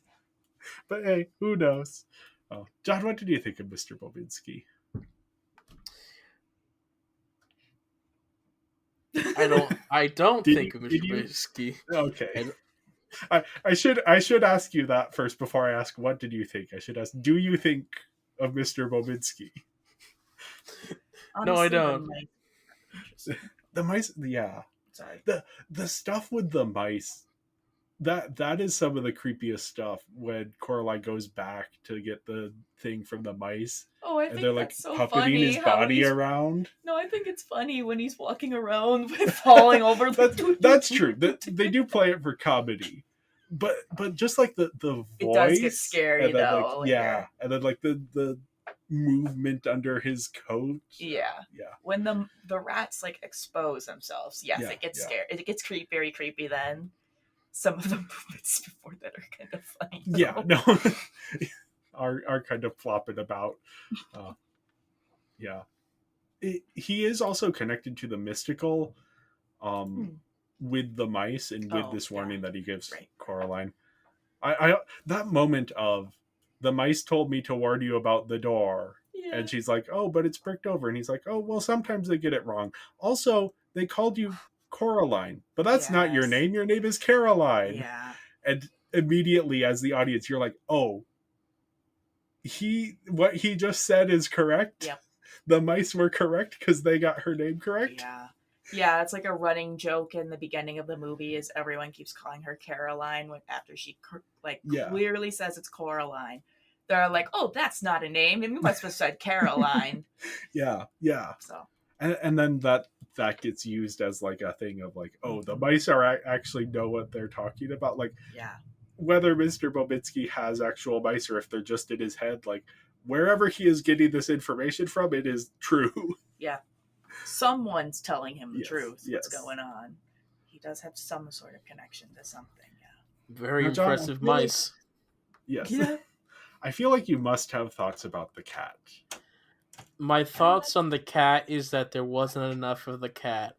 But hey, who knows? Oh, John, what did you think of Mr. Bobinski? I don't think of Mr. Bobinski. Okay. I should ask you that first before I ask what did you think. I should ask, do you think of Mr. Bobinski? Honestly, no, I don't. The mice, yeah. Sorry. The stuff with the mice, that is some of the creepiest stuff when Coraline goes back to get the thing from the mice. Oh, I think and they're like that's so puppeting funny his body around. No, I think it's funny when he's walking around with falling over. That's true. They do play it for comedy, but just like the voice, it does get scary and then, though. like, yeah, and then like the movement under his coat. Yeah. When the rats like expose themselves, yes, it gets scary. It gets very creepy then. Some of the movements before that are kind of funny. Though. Yeah, no, are kind of flopping about. Yeah, he is also connected to the mystical, with the mice and with this warning that he gives Coraline. I that moment of the mice told me to warn you about the door, and she's like, oh, but it's bricked over, and he's like, oh, well, sometimes they get it wrong. Also, they called you Coraline, but that's not your name. Your name is Caroline. Yeah. And immediately, as the audience, you're like, oh, what he just said is correct. Yep. The mice were correct because they got her name correct. Yeah. Yeah, it's like a running joke in the beginning of the movie is everyone keeps calling her Caroline when after she Yeah. clearly says it's Coraline. They're like, "Oh, that's not a name. And we must have said Caroline." Yeah. So, And then that gets used as like a thing of like, oh, the mice actually know what they're talking about. Like, yeah. whether Mr. Bobitsky has actual mice or if they're just in his head, like wherever he is getting this information from, it is true. Yeah. Someone's telling him the Yes, truth, what's yes. going on. He does have some sort of connection to something, yeah. Very Now, John, impressive mice. Yes. Yeah. I feel like you must have thoughts about the cat. My thoughts on the cat is that there wasn't enough of the cat.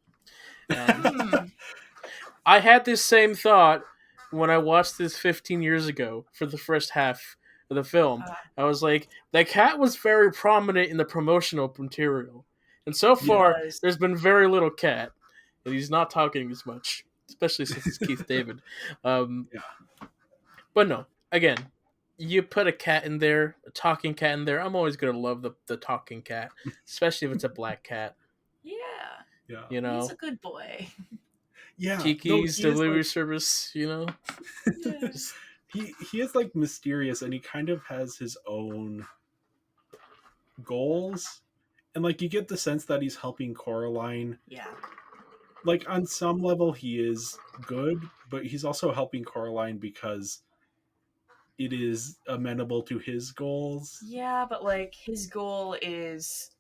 And I had this same thought when I watched this 15 years ago for the first half of the film. I was like, the cat was very prominent in the promotional material. And so far, there's been very little cat. And he's not talking as much, especially since it's Keith David. But no, again, you put a cat in there, a talking cat in there, I'm always going to love the talking cat, especially if it's a black cat. Yeah. You know? He's a good boy. Yeah. Kiki's delivery service, you know? Yeah. He is like mysterious and he kind of has his own goals. And like you get the sense that he's helping Coraline. Yeah. Like on some level he is good, but he's also helping Coraline because it is amenable to his goals. Yeah, but like his goal is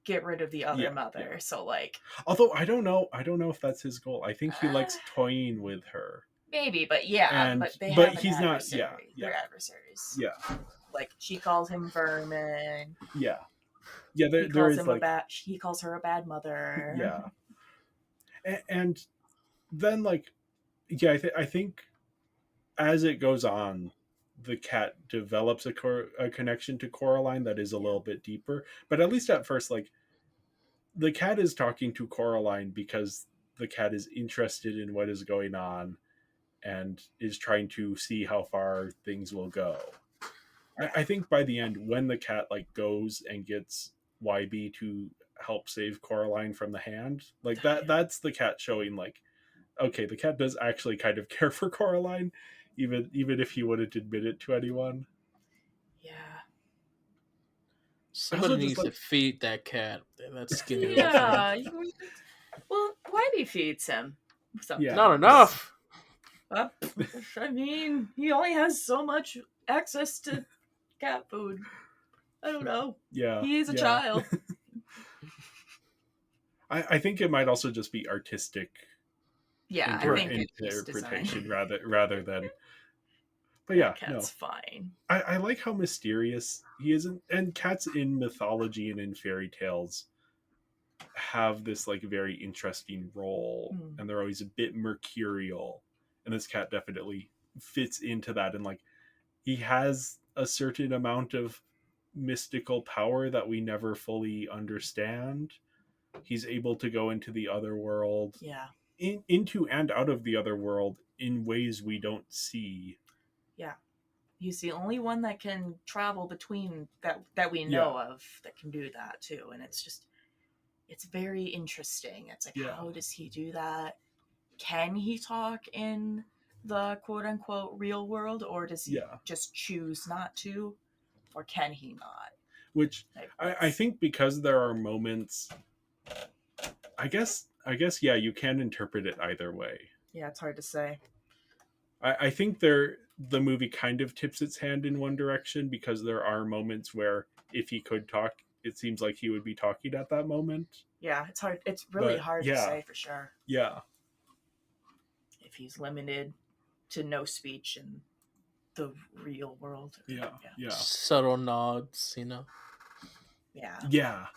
get rid of the other mother. Yeah. So like, although I don't know if that's his goal. I think he likes toying with her. Maybe, but yeah, and, but he's not. Yeah, they're adversaries. Yeah, like she calls him vermin. Yeah. He calls her a bad mother. Yeah, and then like, yeah, I think as it goes on, the cat develops a connection to Coraline that is a little bit deeper. But at least at first, like, the cat is talking to Coraline because the cat is interested in what is going on and is trying to see how far things will go. I think by the end, when the cat like goes and gets YB to help save Coraline from the hand, like that's the cat showing like, okay, the cat does actually kind of care for Coraline, even if he wouldn't admit it to anyone. Yeah. Somebody needs to feed that cat. That skinny. Yeah. Well, YB feeds him. Yeah. Not enough. I mean, he only has so much access to cat food. I don't know. Yeah. He's a child. I think it might also just be artistic. Yeah, I think interpretation rather than. But yeah, cat's fine. I like how mysterious he is, and cats in mythology and in fairy tales have this like very interesting role, and they're always a bit mercurial. And this cat definitely fits into that, and like he has a certain amount of mystical power that we never fully understand. He's able to go into the other world, into and out of the other world in ways we don't see. Yeah, he's the only one that can travel between that we know of that can do that too, and it's very interesting. It's like, how does he do that? Can he talk in the quote unquote real world, or does he just choose not to, or can he not? Which I think because there are moments, I guess you can interpret it either way. Yeah, it's hard to say. I think the movie kind of tips its hand in one direction, because there are moments where if he could talk, it seems like he would be talking at that moment. Yeah, it's hard. It's really hard to say for sure. Yeah. If he's limited to no speech in the real world. Yeah. Subtle nods, you know. Yeah. Yeah.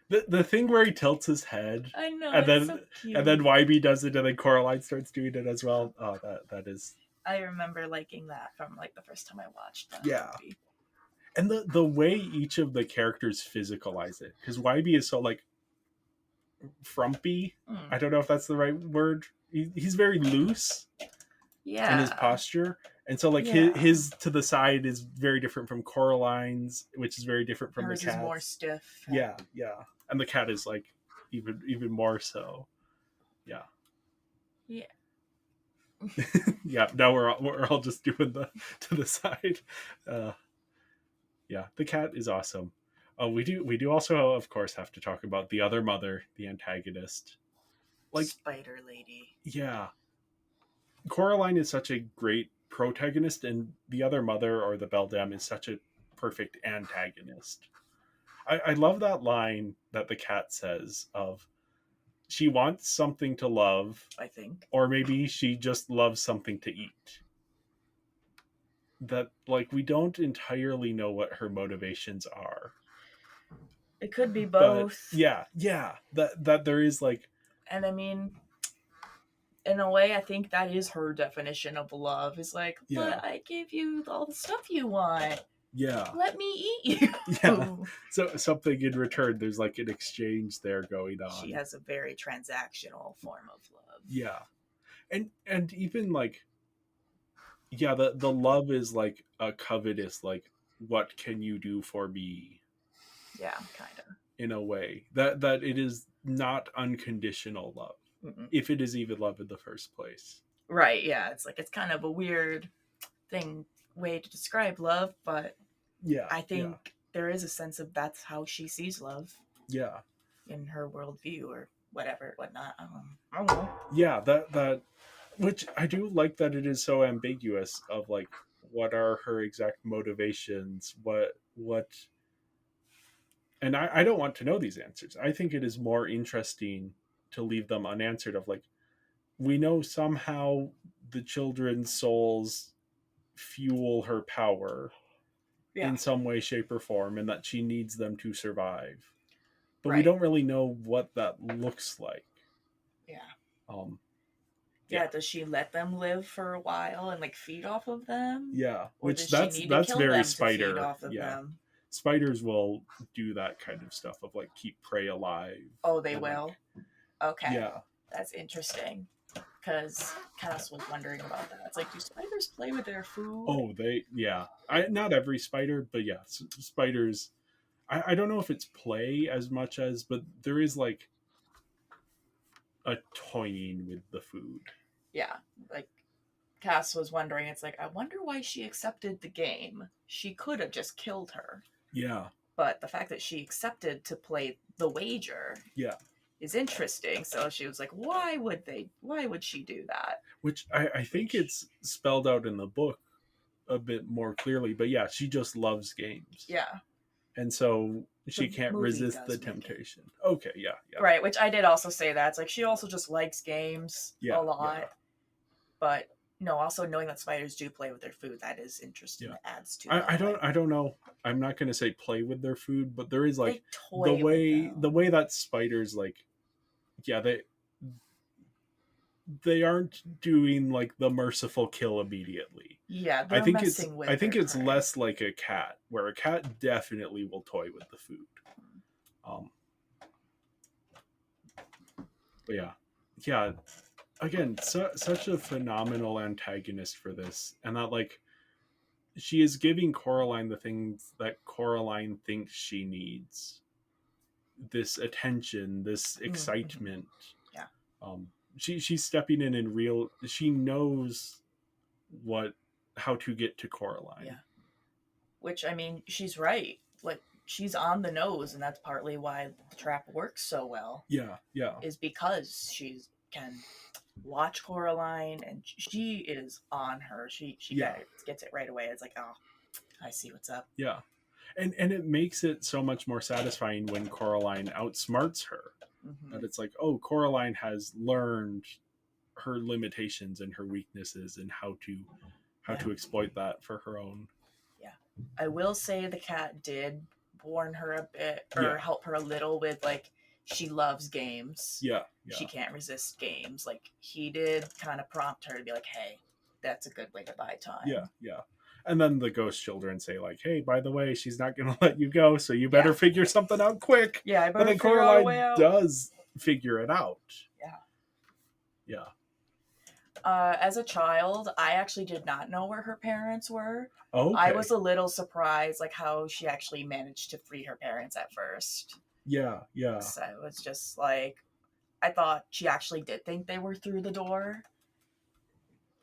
The thing where he tilts his head. I know. And then so cute. and then YB does it, and then Coraline starts doing it as well. Oh, that is. I remember liking that from like the first time I watched that movie. And the way each of the characters physicalize it, because YB is so like frumpy. I don't know if that's the right word. He's very loose. In his posture, and so like his to the side is very different from Coraline's, which is very different from the cat. More stiff. Yeah, and the cat is like even more so. Yeah. Yeah. Yeah, now we're all just doing the to the side. Yeah, the cat is awesome. Oh, we do also, of course, have to talk about the other mother, the antagonist. Like, Spider Lady. yeah, Coraline is such a great protagonist, and the other mother, or the Beldam, is such a perfect antagonist. I love that line that the cat says of, she wants something to love, I think. or maybe she just loves something to eat. That, like, we don't entirely know what her motivations are. It could be But both. yeah, that there is, like, And I mean, in a way, I think that is her definition of love. Is like, yeah, but I gave you all the stuff you want. yeah, Let me eat you. yeah. So something in return, there's like an exchange there going on. She has a very transactional form of love. Yeah, and even like, yeah, the love is like a covetous, like, what can you do for me? Yeah, kind of. In a way that it is not unconditional love, if it is even love in the first place. Right, yeah. It's like, it's kind of a weird way to describe love, but Yeah, I think there is a sense of that's how she sees love yeah, in her worldview or whatnot. I don't know. yeah. That which I do like, that it is so ambiguous of like, what are her exact motivations, what and I don't want to know these answers. I think it is more interesting to leave them unanswered, of like, we know somehow the children's souls fuel her power in some way, shape, or form, and that she needs them to survive. But we don't really know what that looks like. Yeah. Um, Yeah, does she let them live for a while and like feed off of them? yeah, Or which does she need to kill very them spider. to feed off of Yeah, them? spiders will do that kind of stuff of like keep prey alive. Oh, they and, will? like, Okay. yeah, That's interesting. Because Cass was wondering about that. It's like, do spiders play with their food? oh, not every spider, but yeah, spiders. I don't know if it's play as much as, but there is like a toying with the food. Yeah, like Cass was wondering, it's like, I wonder why she accepted the game. She could have just killed her. Yeah. But the fact that she accepted to play the wager, yeah, is interesting. So she was like, why would she do that? Which I think it's spelled out in the book a bit more clearly, but yeah, she just loves games. Yeah. And so she can't resist the temptation. Okay, yeah. Right, which I did also say that. It's like, she also just likes games a lot. Yeah. But no, also knowing that spiders do play with their food, that is interesting. Yeah. It adds to I don't know. I'm not gonna say play with their food, but there is like the way that spiders, like, yeah, they aren't doing like the merciful kill immediately. Yeah, I think it's less like a cat, where a cat definitely will toy with the food. But yeah. Again, such a phenomenal antagonist for this, and that like, she is giving Coraline the things that Coraline thinks she needs. This attention, this excitement. Yeah. She's stepping in real. She knows how to get to Coraline. Yeah. Which, I mean, she's right. Like, she's on the nose, and that's partly why the trap works so well. Yeah. Is because she can watch Coraline, and she is on her. She gets it right away. It's like, oh, I see what's up. Yeah. And it makes it so much more satisfying when Coraline outsmarts her. Mm-hmm. That it's like, oh, Coraline has learned her limitations and her weaknesses, and how to exploit that for her own. Yeah. I will say the cat did warn her a bit, or help her a little with, like, she loves games. Yeah. She can't resist games. Like, he did kind of prompt her to be like, hey, that's a good way to buy time. Yeah. And then the ghost children say like, hey, by the way, she's not going to let you go, so you better figure something out quick. Yeah, I better figure out a way out. Does figure it out. Yeah. As a child, I actually did not know where her parents were. Okay. I was a little surprised, like, how she actually managed to free her parents at first. Yeah. So it was just like, I thought she actually did think they were through the door.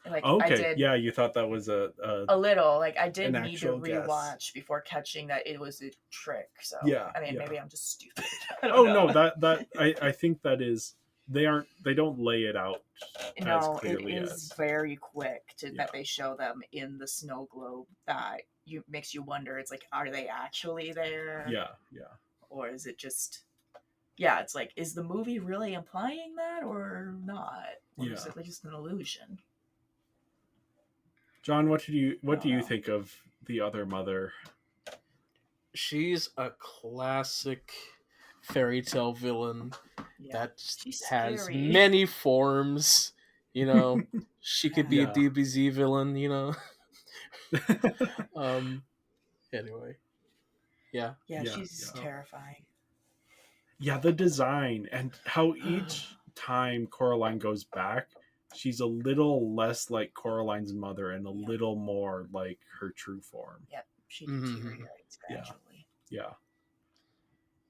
Like I Okay, did yeah, you thought that was a little. Like I did an need to actual guess. rewatch before catching that it was a trick. So Yeah, I mean, yeah. maybe I'm just stupid. I don't Oh know. no, that I think that is they don't lay it out as No, it clearly is as very quick to Yeah. that they show them in the snow globe that you makes you wonder. It's like, are they actually there? yeah. Or is it just? Yeah, it's like, is the movie really implying that or not? Or is Yeah. it just an illusion? John, what do you know. think of the other mother? She's a classic fairy tale villain Yeah, that she's has scary. many forms. You know, she could be Yeah. a DBZ villain. You know. Anyway, yeah. Yeah, Yeah, she's yeah. terrifying. Yeah, the design and how each time Coraline goes back, she's a little less like Coraline's mother and a Yeah. little more like her true form. Yep, she Mhm. deteriorates Yeah. gradually. Yeah.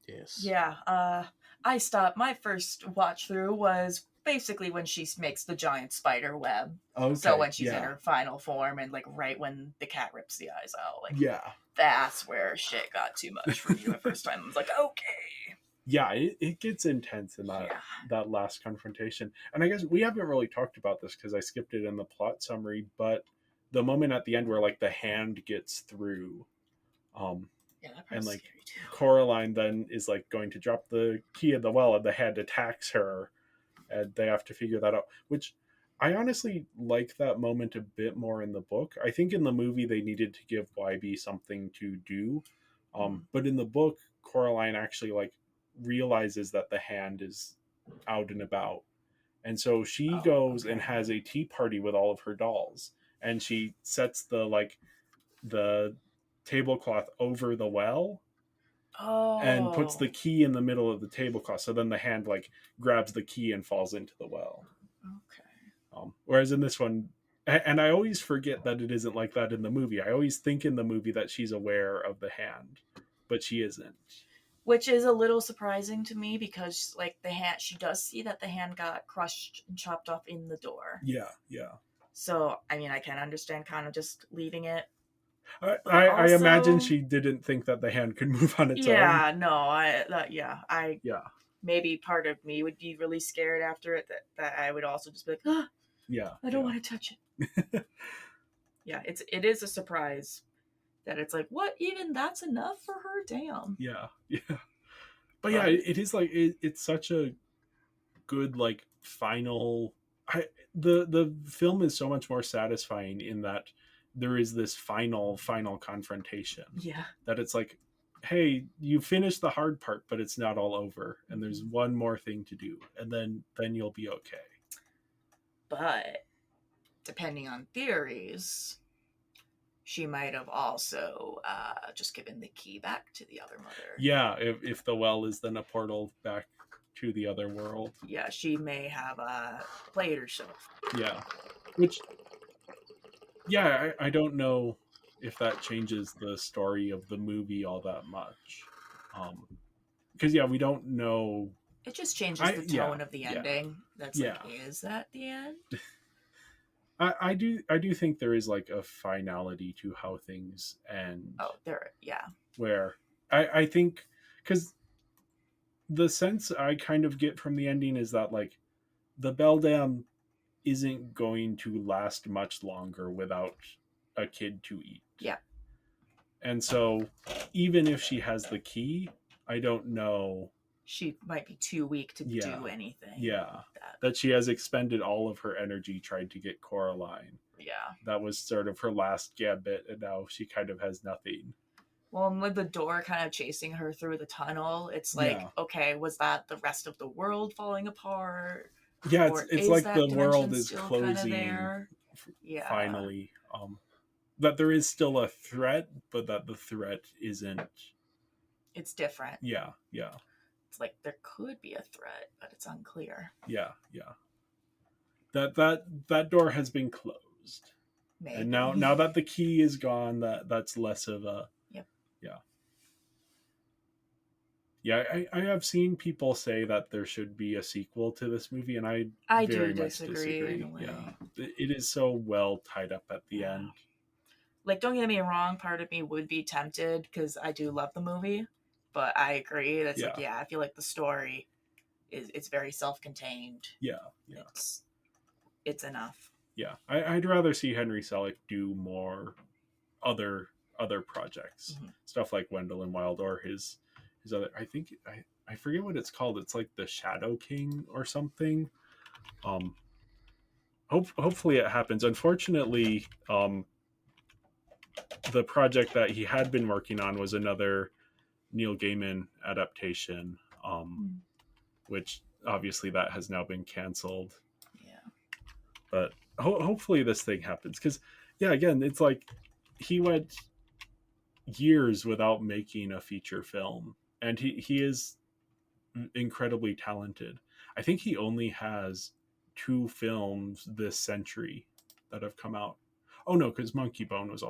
Yes. Yeah, I stopped. My first watch through was basically when she makes the giant spider web. Okay. So when she's in yeah. her final form and like right when the cat rips the eyes out, like Yeah. that's where shit got too much for me the first time. I was like, okay. Yeah, it gets intense in that last confrontation. And I guess we haven't really talked about this because I skipped it in the plot summary, but the moment at the end where like the hand gets through, Yeah, that and part's like scary too. Coraline then is like going to drop the key in the well and the hand attacks her and they have to figure that out, which I honestly like that moment a bit more in the book. I think in the movie they needed to give YB something to do, but in the book Coraline actually like realizes that the hand is out and about, and so she goes and has a tea party with all of her dolls, and she sets the tablecloth over the well and puts the key in the middle of the tablecloth, so then the hand like grabs the key and falls into the well. Okay. Whereas in this one, and I always forget that it isn't like that in the movie. I always think in the movie that she's aware of the hand, but she isn't. Which is a little surprising to me because, like, the hand, she does see that the hand got crushed and chopped off in the door. Yeah. So, I mean, I can understand kind of just leaving it. I imagine she didn't think that the hand could move on its own. Yeah, no, I maybe part of me would be really scared after it that I would also just be like, ah, yeah, I don't want to touch it. Yeah, it is a surprise that it's like, what, even that's enough for her? Damn. Yeah. But yeah, it is like it's such a good like final. The film is so much more satisfying in that there is this final confrontation. Yeah. That it's like, hey, you finished the hard part, but it's not all over, and there's one more thing to do, and then you'll be okay. But depending on theories, she might have also just given the key back to the other mother. Yeah, if the well is then a portal back to the other world. Yeah, she may have played herself. Yeah, which, yeah, I don't know if that changes the story of the movie all that much. Because, yeah, we don't know. It just changes the tone of the ending. That's like, is that the end? I do think there is like a finality to how things end. Oh, there, yeah. Where I think, because the sense I kind of get from the ending is that like the Beldam isn't going to last much longer without a kid to eat. Yeah. And so even if she has the key, I don't know. She might be too weak to do anything. Yeah. That she has expended all of her energy trying to get Coraline. Yeah. That was sort of her last gambit, and now she kind of has nothing. Well, and with the door kind of chasing her through the tunnel, it's like, okay, was that the rest of the world falling apart? Yeah, it's like the world is closing finally. That there is still a threat, but that the threat isn't. It's different. Yeah. It's like there could be a threat, but it's unclear. Yeah. That door has been closed. Maybe. And now that the key is gone, that's less of a. Yep. Yeah. Yeah, I have seen people say that there should be a sequel to this movie, and I I very do much disagree in a disagree. way. Yeah, it is so well tied up at the Yeah. end. Like, don't get me wrong, part of me would be tempted because I do love the movie, but I agree. That's like, Yeah. I feel like the story it's very self-contained. Yeah. It's enough. Yeah, I'd rather see Henry Selick do more other projects, stuff like Wendell and Wild, or his other. I forget what it's called. It's like the Shadow King or something. Hopefully it happens. Unfortunately, the project that he had been working on was another Neil Gaiman adaptation, which obviously that has now been canceled. Yeah. But hopefully this thing happens, because again, it's like he went years without making a feature film, and he is incredibly talented. I think he only has 2 films this century that have come out. Oh no, because Monkey Bone was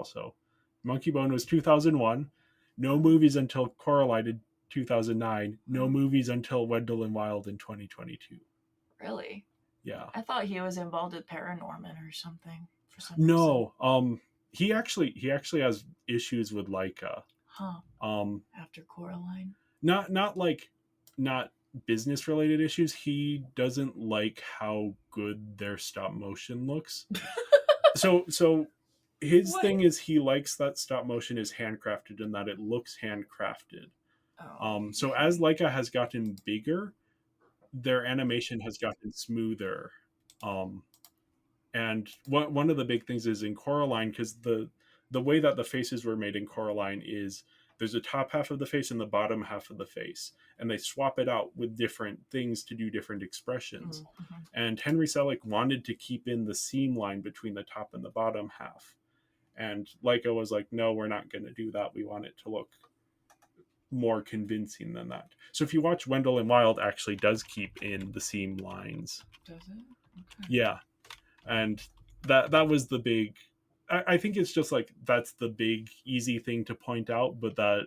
2001. No movies until Coraline in 2009. No movies until Wendell and Wild in 2022. Really? Yeah. I thought he was involved with Paranorman or something for some reason. No, he actually has issues with Laika. Huh. After Coraline. Not business related issues. He doesn't like how good their stop motion looks. so his thing is he likes that stop motion is handcrafted and that it looks handcrafted. So as Laika has gotten bigger, their animation has gotten smoother. And one of the big things is in Coraline, because the way that the faces were made in Coraline is there's a top half of the face and the bottom half of the face, and they swap it out with different things to do different expressions. And Henry Selick wanted to keep in the seam line between the top and the bottom half, and Laika was like, no, we're not going to do that. We want it to look more convincing than that. So if you watch Wendell and Wild, actually does keep in the seam lines. Does it? Okay. Yeah. And that was the big, I think it's just like that's the big easy thing to point out, but that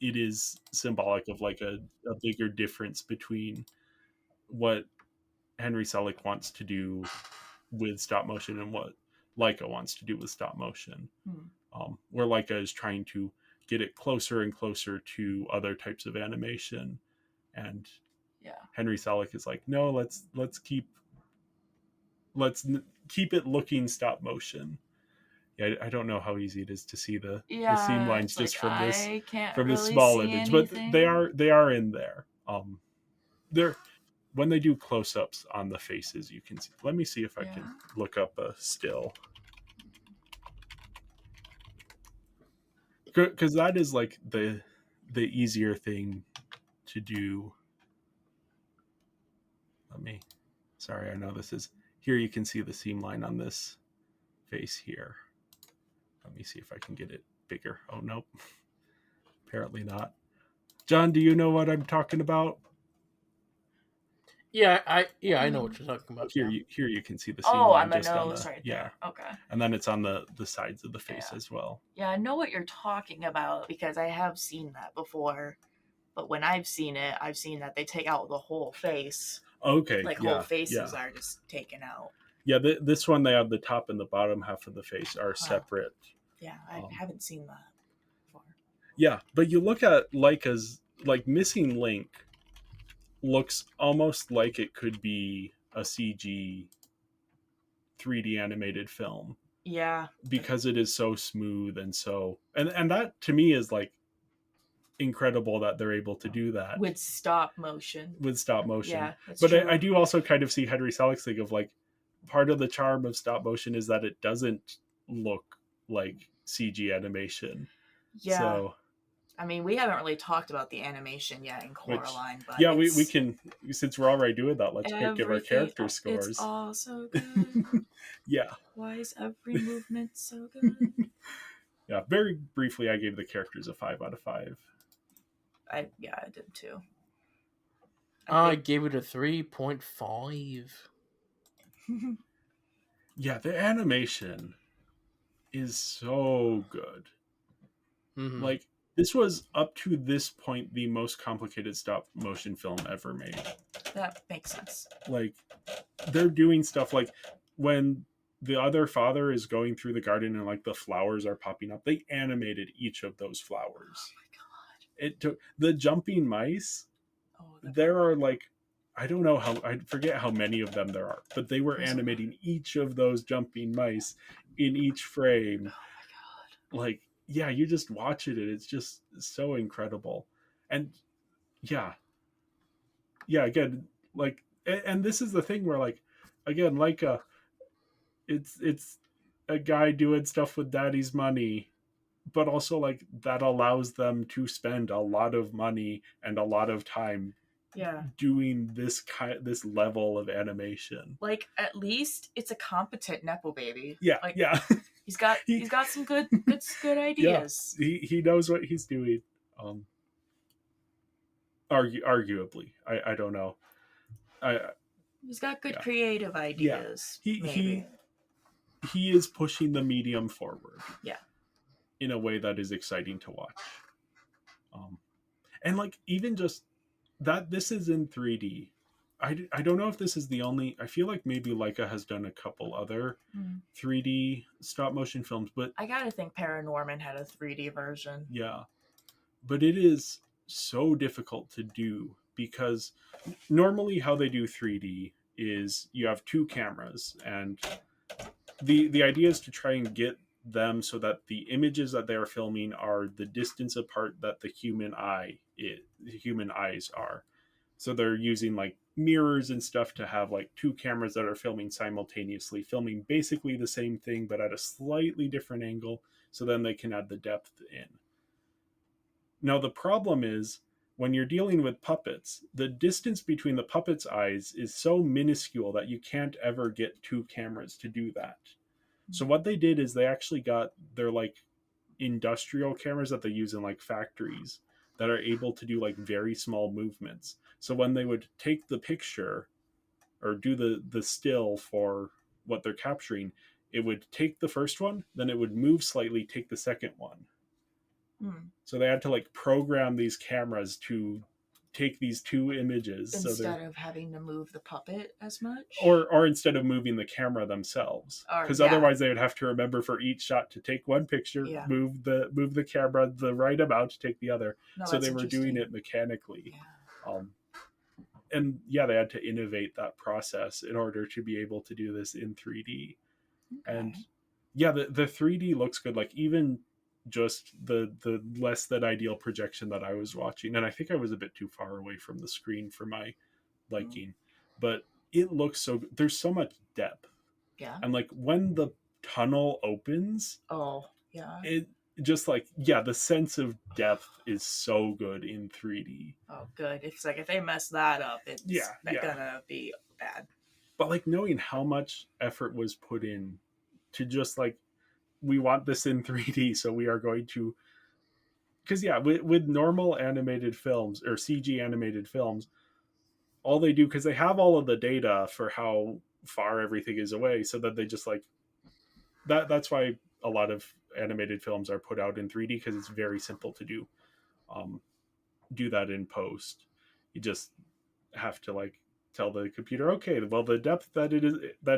it is symbolic of like a bigger difference between what Henry Selick wants to do with stop motion and what Laika wants to do with stop motion. Where Laika is trying to get it closer and closer to other types of animation, and Henry Selick is like, no, let's keep it looking stop motion. Yeah, I don't know how easy it is to see the seam lines just from this small image, but they are in there. They're when they do close-ups on the faces, you can see. Let me see if I can look up a still, because that is like the easier thing to do. Sorry, I know this is here. You can see the seam line on this face here. Let me see if I can get it bigger. Oh, nope. Apparently not. John, do you know what I'm talking about? Yeah, I know what you're talking about. Here you can see the seam line on the nose right there. Okay. And then it's on the sides of the face as well. Yeah, I know what you're talking about because I have seen that before. But when I've seen it, I've seen that they take out the whole face. Okay. Like whole faces are just taken out. Yeah, this one they have the top and the bottom half of the face are separate. Yeah, I haven't seen that before. Yeah, but you look at Laika's, like, Missing Link looks almost like it could be a CG 3D animated film. Yeah. Because it is so smooth and so... And that, to me, is, like, incredible that they're able to do that. With stop motion. Yeah, but true. I do also kind of see Henry Selick's thing of, like, part of the charm of stop motion is that it doesn't look like CG animation. Yeah. So, I mean, we haven't really talked about the animation yet in Coraline, but we can, since we're already doing that, let's give our character scores. It's all so good. Yeah. Why is every movement so good? Yeah, very briefly, I gave the characters a 5 out of 5. I did too. I gave it a 3.5. Yeah, the animation is so good. Like, This was up to this point the most complicated stop motion film ever made. That makes sense. Like, they're doing stuff like when the other father is going through the garden and like the flowers are popping up, they animated each of those flowers. Oh my god. It took the jumping mice. Oh, There are like, I don't know how, I forget how many of them there are, but they were animating each of those jumping mice in each frame. Oh my god. Like, yeah, you just watch it and it's just so incredible. And yeah, again, like, and this is the thing where, like, again, Laika, it's a guy doing stuff with daddy's money, but also like that allows them to spend a lot of money and a lot of time doing this level of animation. Like, at least it's a competent nepo baby. Yeah, like, yeah. He's got some good ideas. Yeah, he knows what he's doing. Arguably, I don't know. He's got good creative ideas. Yeah. He is pushing the medium forward. Yeah. In a way that is exciting to watch. And like, even just that this is in 3D. I don't know if this is the only. I feel like maybe Laika has done a couple other 3D stop motion films, but I gotta think Paranorman had a 3D version. Yeah, but it is so difficult to do because normally how they do 3D is you have two cameras, and the idea is to try and get them so that the images that they are filming are the distance apart that the human eyes are. So they're using like mirrors and stuff to have like two cameras that are filming simultaneously, filming basically the same thing but at a slightly different angle, so then they can add the depth in. Now the problem is when you're dealing with puppets, the distance between the puppet's eyes is so minuscule that you can't ever get two cameras to do that. So what they did is they actually got their like industrial cameras that they use in like factories that are able to do like very small movements. So when they would take the picture or do the still for what they're capturing, it would take the first one, then it would move slightly, take the second one. So they had to like program these cameras to take these two images instead of having to move the puppet as much, or instead of moving the camera themselves, because otherwise they would have to remember for each shot to take one picture, move the camera the right amount to take the other. So they were doing it mechanically. And they had to innovate that process in order to be able to do this in 3D. And the 3D looks good, like even just the less than ideal projection that I was watching, and I think I was a bit too far away from the screen for my liking, but it looks so good. There's so much depth, and like when the tunnel opens, it just like the sense of depth is so good in 3D. Oh good. It's like if they mess that up, it's gonna be bad. But like knowing how much effort was put in to just like, we want this in 3D, so we are going to, because with normal animated films or CG animated films, all they do, because they have all of the data for how far everything is away, so that they just like that's why a lot of animated films are put out in 3D, because it's very simple to do that in post. You just have to like tell the computer, okay, well, the depth that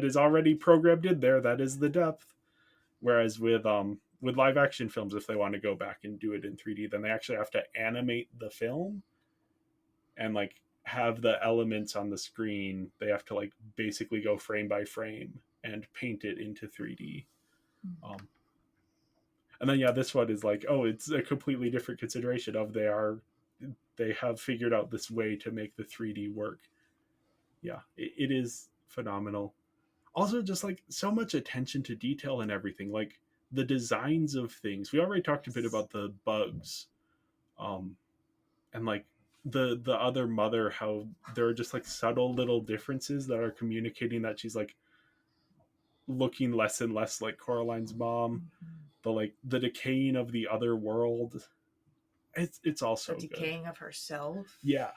is already programmed in there, that is the depth. Whereas with live action films, if they want to go back and do it in 3D, then they actually have to animate the film and like have the elements on the screen. They have to like basically go frame by frame and paint it into 3D. And then this one is like, oh, it's a completely different consideration of they have figured out this way to make the 3D work. It is phenomenal. Also, just like so much attention to detail and everything, like the designs of things. We already talked a bit about the bugs, and like the other mother, how there are just like subtle little differences that are communicating that she's like looking less and less like Coraline's mom. The decaying of the other world. It's also the decaying of herself. Yeah.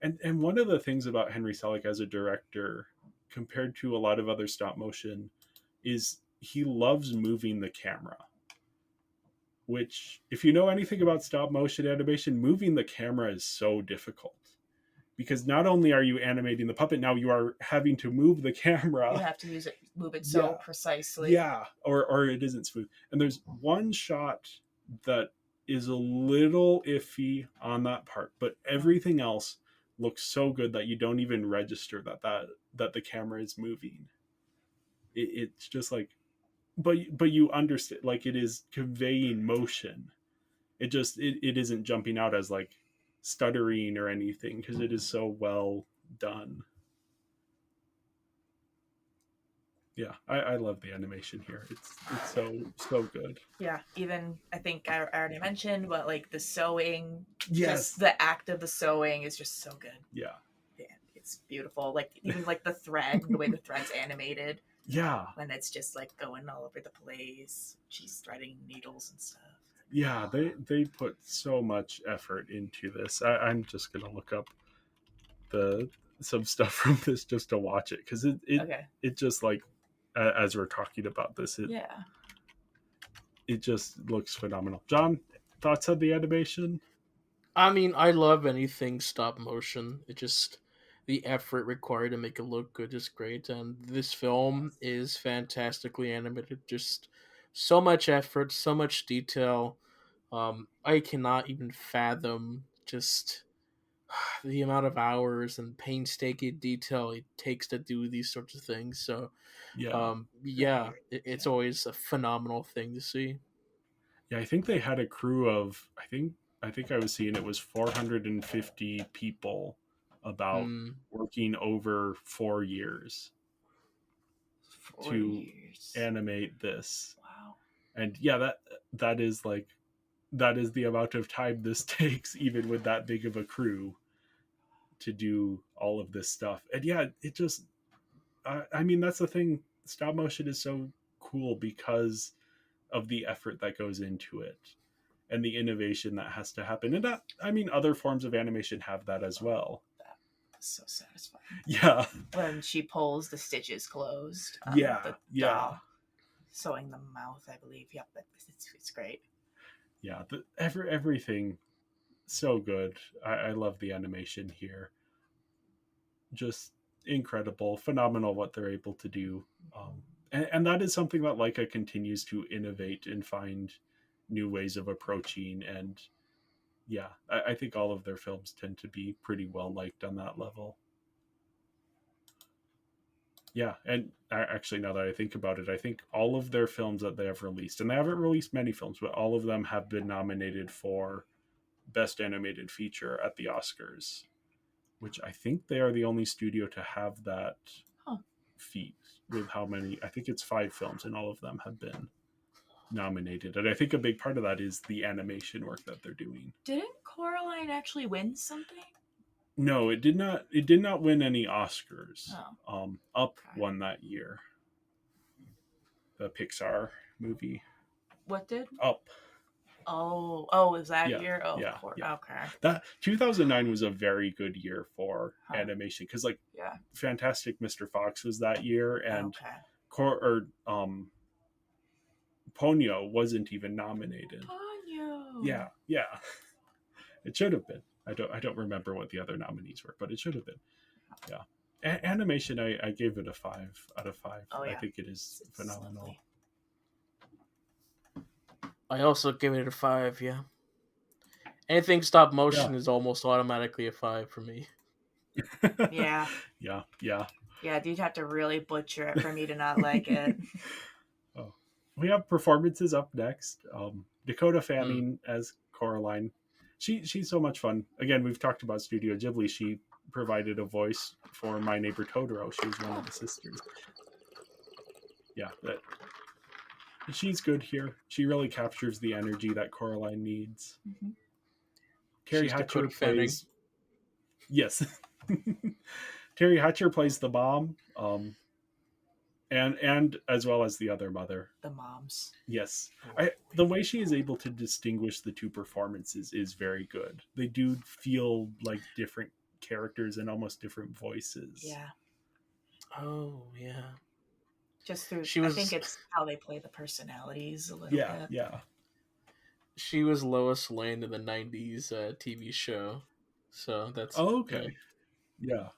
And one of the things about Henry Selick as a director, compared to a lot of other stop motion, is he loves moving the camera. which, if you know anything about stop motion animation, moving the camera is so difficult. Because not only are you animating the puppet, now you are having to move the camera. You have to move it so precisely. Yeah, or it isn't smooth. And there's one shot that is a little iffy on that part, but everything else looks so good that you don't even register that the camera is moving. It's just like, but you understand, like, it is conveying motion. It isn't jumping out as like stuttering or anything, because it is so well done. Yeah, I love the animation here. It's so good. Yeah, even I think I already mentioned, but like the sewing, Yes, just the act of the sewing is just so good. yeah, It's beautiful. Like even like the thread, the way the thread's animated. Yeah. When it's just like going all over the place. She's threading needles and stuff. Yeah, they put so much effort into this. I'm just gonna look up some stuff from this just to watch it, because it just, like, as we're talking about this, it just looks phenomenal. John, thoughts on the animation? I mean, I love anything stop motion. It just, the effort required to make it look good is great, and this film is fantastically animated. Just so much effort, so much detail. I cannot even fathom just the amount of hours and painstaking detail it takes to do these sorts of things. So, it's always a phenomenal thing to see. Yeah, I think they had a crew of, I think I was seeing it was 450 people, about working over 4 years to animate this. Wow. And yeah, that is like, that is the amount of time this takes, even with that big of a crew, to do all of this stuff. And yeah, it just, I mean, that's the thing. Stop motion is so cool because of the effort that goes into it and the innovation that has to happen. And that, I mean, other forms of animation have that as well. That's so satisfying. Yeah. When she pulls the stitches closed. Yeah. Doll, sewing the mouth, I believe. Yep, it's great. Yeah, everything so good. I love the animation here. Just incredible, phenomenal what they're able to do. And that is something that Laika continues to innovate and find new ways of approaching. And yeah, I think all of their films tend to be pretty well liked on that level. Yeah, and actually, now that I think about it, I think all of their films that they have released, and they haven't released many films, but all of them have been nominated for Best Animated Feature at the Oscars, which I think they are the only studio to have that feat, with how many, I think it's 5 films, and all of them have been nominated. And I think a big part of that is the animation work that they're doing. Didn't Coraline actually win something? No, it did not. It did not win any Oscars. Up won that year. The Pixar movie. What did? Up. Oh, was that year? Oh, yeah. Okay. That 2009 was a very good year for animation, because like Fantastic Mr. Fox was that year, and Ponyo wasn't even nominated. Ponyo. Yeah. It should have been. I don't remember what the other nominees were, but it should have been. Yeah. Animation, I gave it a 5 out of 5. Oh, yeah. I think it is phenomenal. I also give it a 5. Yeah. Anything stop motion is almost automatically a 5 for me. Yeah. Yeah. Yeah, you'd have to really butcher it for me to not like it. Oh, we have performances up next. Dakota Fanning as Coraline. She's so much fun. Again, we've talked about Studio Ghibli. She provided a voice for My Neighbor Totoro. She was one of the sisters. Yeah, she's good here. She really captures the energy that Coraline needs. Mm-hmm. Terry Hatcher plays. Yes. Terry Hatcher plays the mom, and as well as the other mother. The moms. Yes. The way she is able to distinguish the two performances is very good. They do feel like different characters and almost different voices. Yeah. Oh, yeah. Just through, I think it's how they play the personalities a little bit. Yeah. she was Lois Lane in the '90s TV show, so that's Oh, okay. Yeah.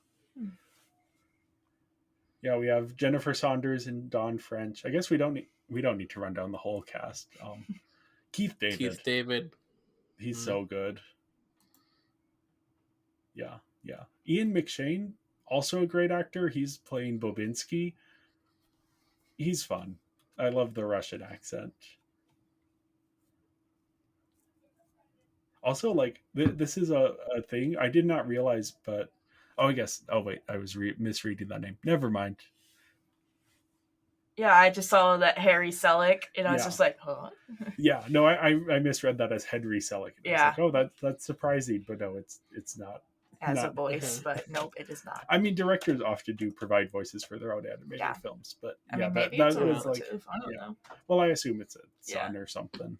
Yeah, we have Jennifer Saunders and Dawn French. I guess we don't need to run down the whole cast. Keith David. Keith David. He's so good. Yeah, yeah. Ian McShane, also a great actor. He's playing Bobinski. He's fun. I love the Russian accent. Also, like this is a thing I did not realize, but I guess. Oh wait, I was misreading that name. Never mind. Yeah, I just saw that Harry Selick, and I was just like, huh? Yeah, no, I misread that as Henry Selick. Yeah. I was like, oh, that's surprising, but no, it's not. As a voice, but nope, it is not. I mean, directors often do provide voices for their own animated films, but I mean, that maybe it's was like, I don't know. Well, I assume it's a son or something.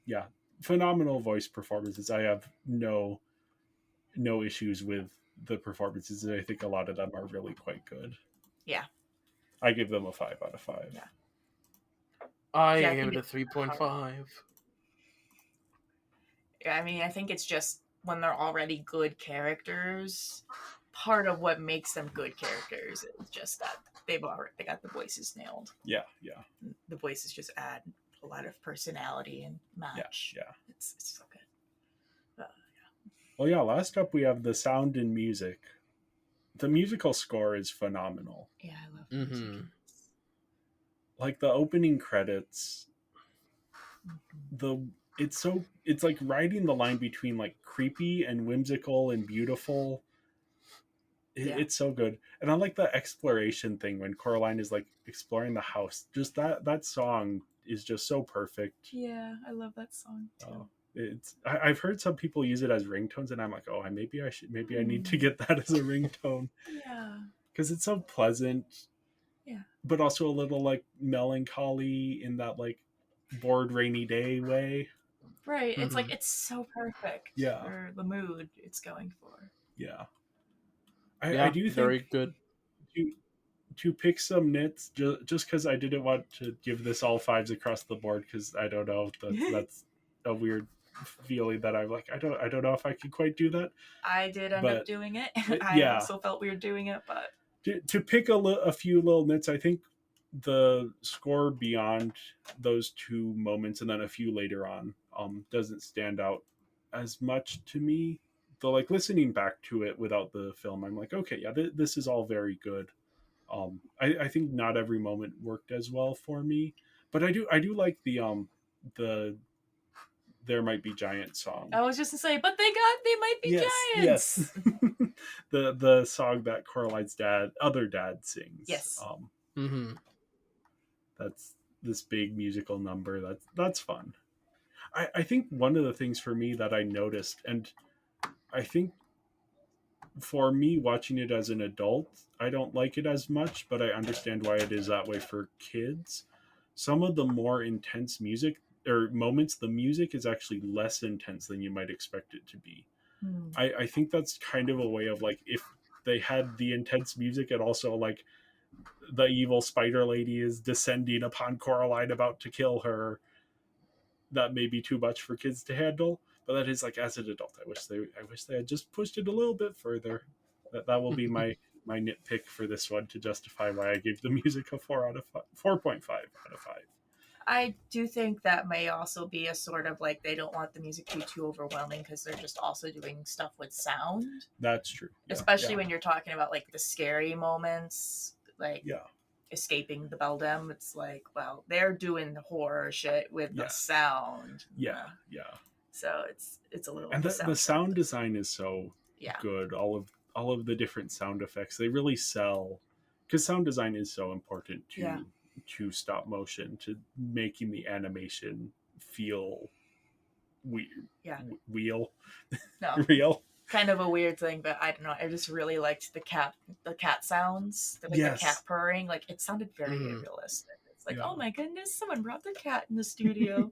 Yeah, phenomenal voice performances. I have no issues with the performances. I think a lot of them are really quite good. Yeah. I give them a 5 out of 5. Yeah. I gave it a 3.5. Yeah, I mean, I think it's just when they're already good characters, part of what makes them good characters is just that they got the voices nailed. Yeah. The voices just add a lot of personality and match. Yeah. It's so good. Well, yeah, last up we have the sound and music. The musical score is phenomenal. Yeah, I love music. Like the opening credits, it's like riding the line between like creepy and whimsical and beautiful. It's so good. And I like the exploration thing when Coraline is like exploring the house. Just that song is just so perfect. Yeah, I love that song too. I've heard some people use it as ringtones, and I'm like, oh, maybe I need to get that as a ringtone. Yeah, because it's so pleasant. Yeah, but also a little like melancholy in that like bored rainy day way. Right. It's like it's so perfect. Yeah. For the mood it's going for. Yeah. I do think very good. To pick some nits, just because I didn't want to give this all 5s across the board, because I don't know, that's a weird feeling that I'm like, I don't know if I could quite do that. I did end up doing it. I also felt weird doing it, but to pick a few little nits, I think the score beyond those 2 moments and then a few later on doesn't stand out as much to me. Though, like, listening back to it without the film, I'm like, okay, yeah, this is all very good. I think not every moment worked as well for me, but I do like the There Might Be Giants song. I was just to say, but they might be giants. Yes. the song that Coraline's other dad sings. Yes. That's this big musical number. That's fun. I think one of the things for me that I noticed, and I think for me watching it as an adult, I don't like it as much, but I understand why it is that way for kids. Some of the more intense music or moments, the music is actually less intense than you might expect it to be. I think that's kind of a way of like, if they had the intense music and also like the evil spider lady is descending upon Coraline about to kill her, that may be too much for kids to handle. But that is like, as an adult, I wish they had just pushed it a little bit further. That will be my nitpick for this one to justify why I gave the music a 4.5 out of 5. I do think that may also be a sort of like they don't want the music to be too overwhelming because they're just also doing stuff with sound. That's true. Yeah, especially when you're talking about like the scary moments, like escaping the beldam. It's like, well, they're doing the horror shit with the sound. Yeah. So it's a little. And the sound design is so good. All of the different sound effects, they really sell, because sound design is so important to stop motion, to making the animation feel weird. Real. Kind of a weird thing, but I don't know. I just really liked the cat sounds, the cat purring. Like, it sounded very realistic. It's like, oh my goodness, someone brought their cat in the studio.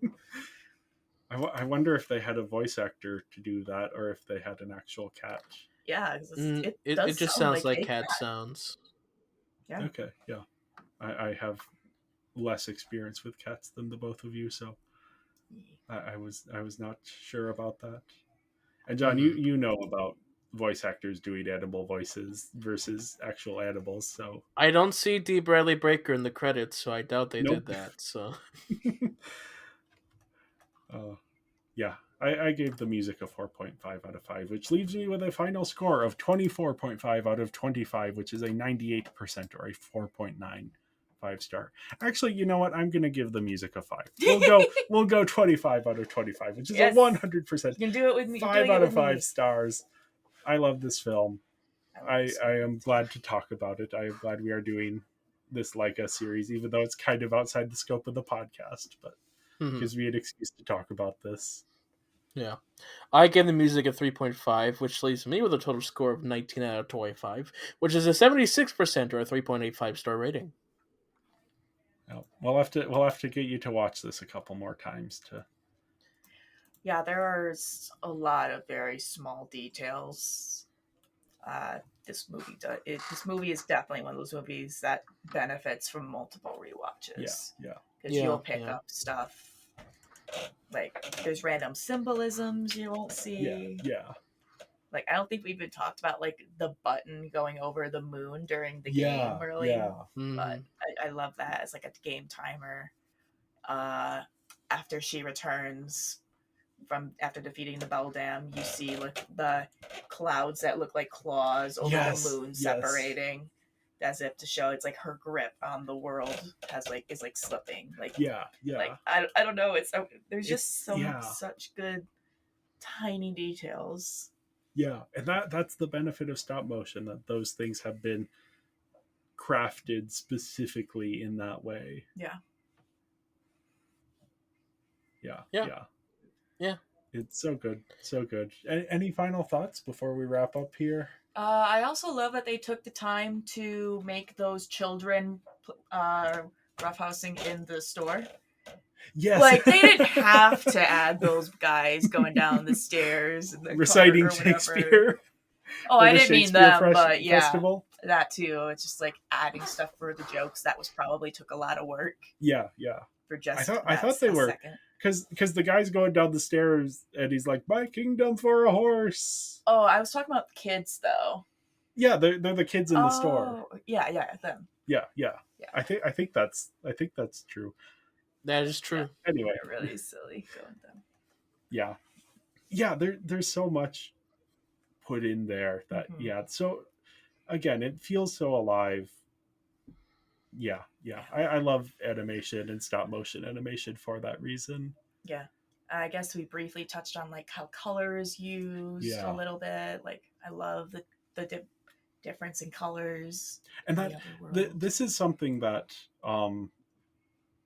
I wonder if they had a voice actor to do that, or if they had an actual cat. Yeah, it just sounds like cat sounds. Yeah. Okay. Yeah, I have less experience with cats than the both of you, so I was not sure about that. And John, Mhm. you know about voice actors doing animal voices versus actual animals, so I don't see D. Bradley Baker in the credits, so I doubt they did nope. that. So uh, yeah, I gave the music a 4.5 out of 5, which leaves me with a final score of 24.5 out of 25, which is a 98% or a 4.95 star. Actually, you know what? I'm gonna give the music a 5. We'll go 25 out of 25, which is a Yes, 100% you can do it with me. You're 5 doing it out of with 5 me. stars. I love this film. I love I this I one. am glad to talk about it. I am glad we are doing this Laika series, even though it's kind of outside the scope of the podcast, but Mhm. gives me an excuse to talk about this. yeah, I gave the music a 3.5, which leaves me with a total score of 19 out of 25, which is a 76% or a 3.85 star rating. Well, we'll have to get you to watch this a couple more times to. Yeah, there's a lot of very small details. This movie does. This movie is definitely one of those movies that benefits from multiple Yeah, rewatches yeah, because Yeah, you'll pick yeah. up stuff like there's random symbolisms you won't yeah, see. yeah, Like I don't think we even talked about like the button going over the moon during the game yeah, really, yeah, but Hmm. I love that as like a game timer. Uh, After she returns from after defeating the Beldam, you see like the clouds that look like claws over the yes, moon yes, separating, as if to show it's like her grip on the world has like is like slipping. yeah, yeah. I don't know. It's there's It's just some such good tiny details. yeah, and that's the benefit of stop motion, that those things have been crafted specifically in that way. Yeah. Yeah, Yeah, yeah. yeah. It's so good, so good. Any final thoughts before we wrap up here? I also love that they took the time to make those children roughhousing in the store. Yes. Like they didn't have to add those guys going down the stairs in the cart Reciting or whatever. Shakespeare Oh, for I the didn't mean Shakespeare them, but yeah, festival. that too. It's just like adding stuff for the jokes that was probably took a lot of work Yeah, yeah. for I just thought I that thought they a were, second. because the guy's going down the stairs and he's like, "My kingdom for a horse." Oh, I was talking about the kids though. Yeah, they're the kids in the store. Oh, yeah, them. Yeah, yeah. Yeah, I think that's true. That is yeah. true. Anyway, They're really silly going them. yeah, yeah. There's so much put in there that Mm-hmm. yeah. So again, it feels so alive. Yeah, yeah. I love animation and stop motion animation for that reason. Yeah. I guess we briefly touched on like how color is used a Yeah, little bit. Like I love the difference in colors and in that the other world. this is something that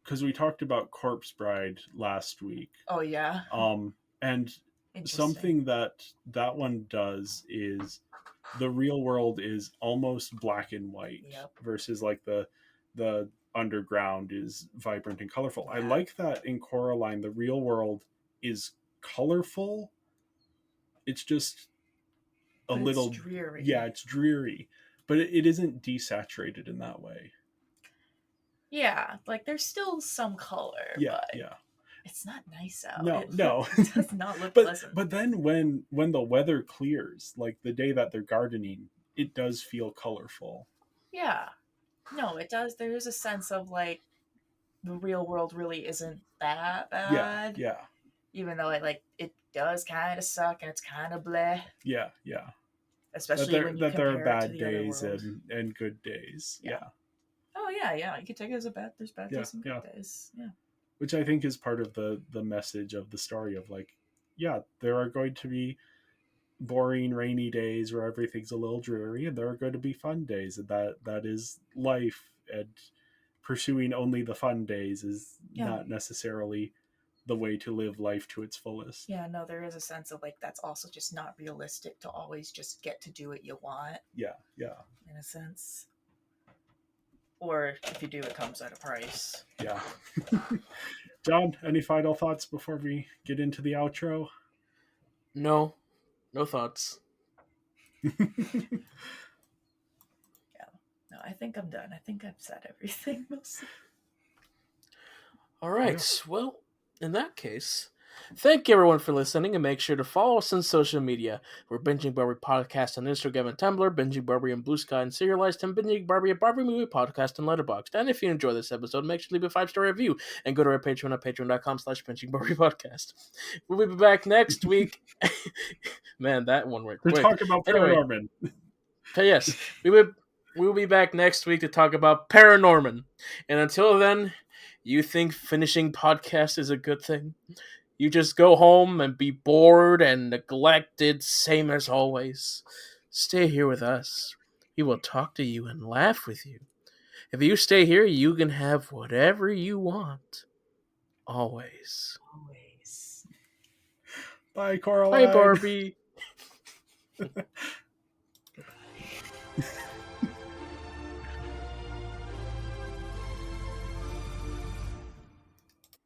because we talked about Corpse Bride last week, Oh yeah, and interesting. something that one does is the real world is almost black and white Yep. versus like the underground is vibrant and colorful. I Yeah. like that in Coraline the real world is colorful. It's just a But it's little, dreary. yeah, it's dreary, but it isn't desaturated in that way. Yeah, like there's still some color, Yeah, but yeah. it's not nice out. No, It no. does not look but pleasant. but then when the weather clears, like the day that they're gardening, it does feel colorful. Yeah, no, it does. There is a sense of like the real world really isn't that Yeah, bad, yeah, even though it does kind of suck and it's kind of bleh, yeah, yeah. especially when you There are compare it to bad the other days world. and good days. Yeah. Yeah, Oh yeah. You can take it as a bad. There's bad yeah, days and yeah. good days. Yeah. Which I think is part of the message of the story of like, yeah, there are going to be boring rainy days where everything's a little dreary, and there are going to be fun days, and that is life. And pursuing only the fun days is Yeah. not necessarily the way to live life to its fullest. Yeah. No, there is a sense of like that's also just not realistic to always just get to do what you want Yeah, yeah, in a sense. Or if you do, it comes at a price. yeah. John, any final thoughts before we get into the outro? No, no thoughts. No, I think I'm done. I think I've said everything mostly. All right. Well, in that case, thank you everyone for listening, and make sure to follow us on social media. We're Binging Barbie Podcast on Instagram and Tumblr, Binging Barbie on Blue Sky and Serialized, and Binging Barbie at Barbie Movie Podcast on Letterboxd. And if you enjoy this episode, make sure to leave a 5-star review and go to our Patreon at patreon.com/Binging Barbie Podcast. We'll be back next week. Man, that one went To quick. talk about Anyway, Paranorman. yes, we'll be back next week to talk about Paranorman. And until then, you think finishing podcast is a good thing? You just go home and be bored and neglected, same as always. Stay here with us. We will talk to you and laugh with you. If you stay here, you can have whatever you want. Always. Always. Bye, Coraline. Bye, Barbie.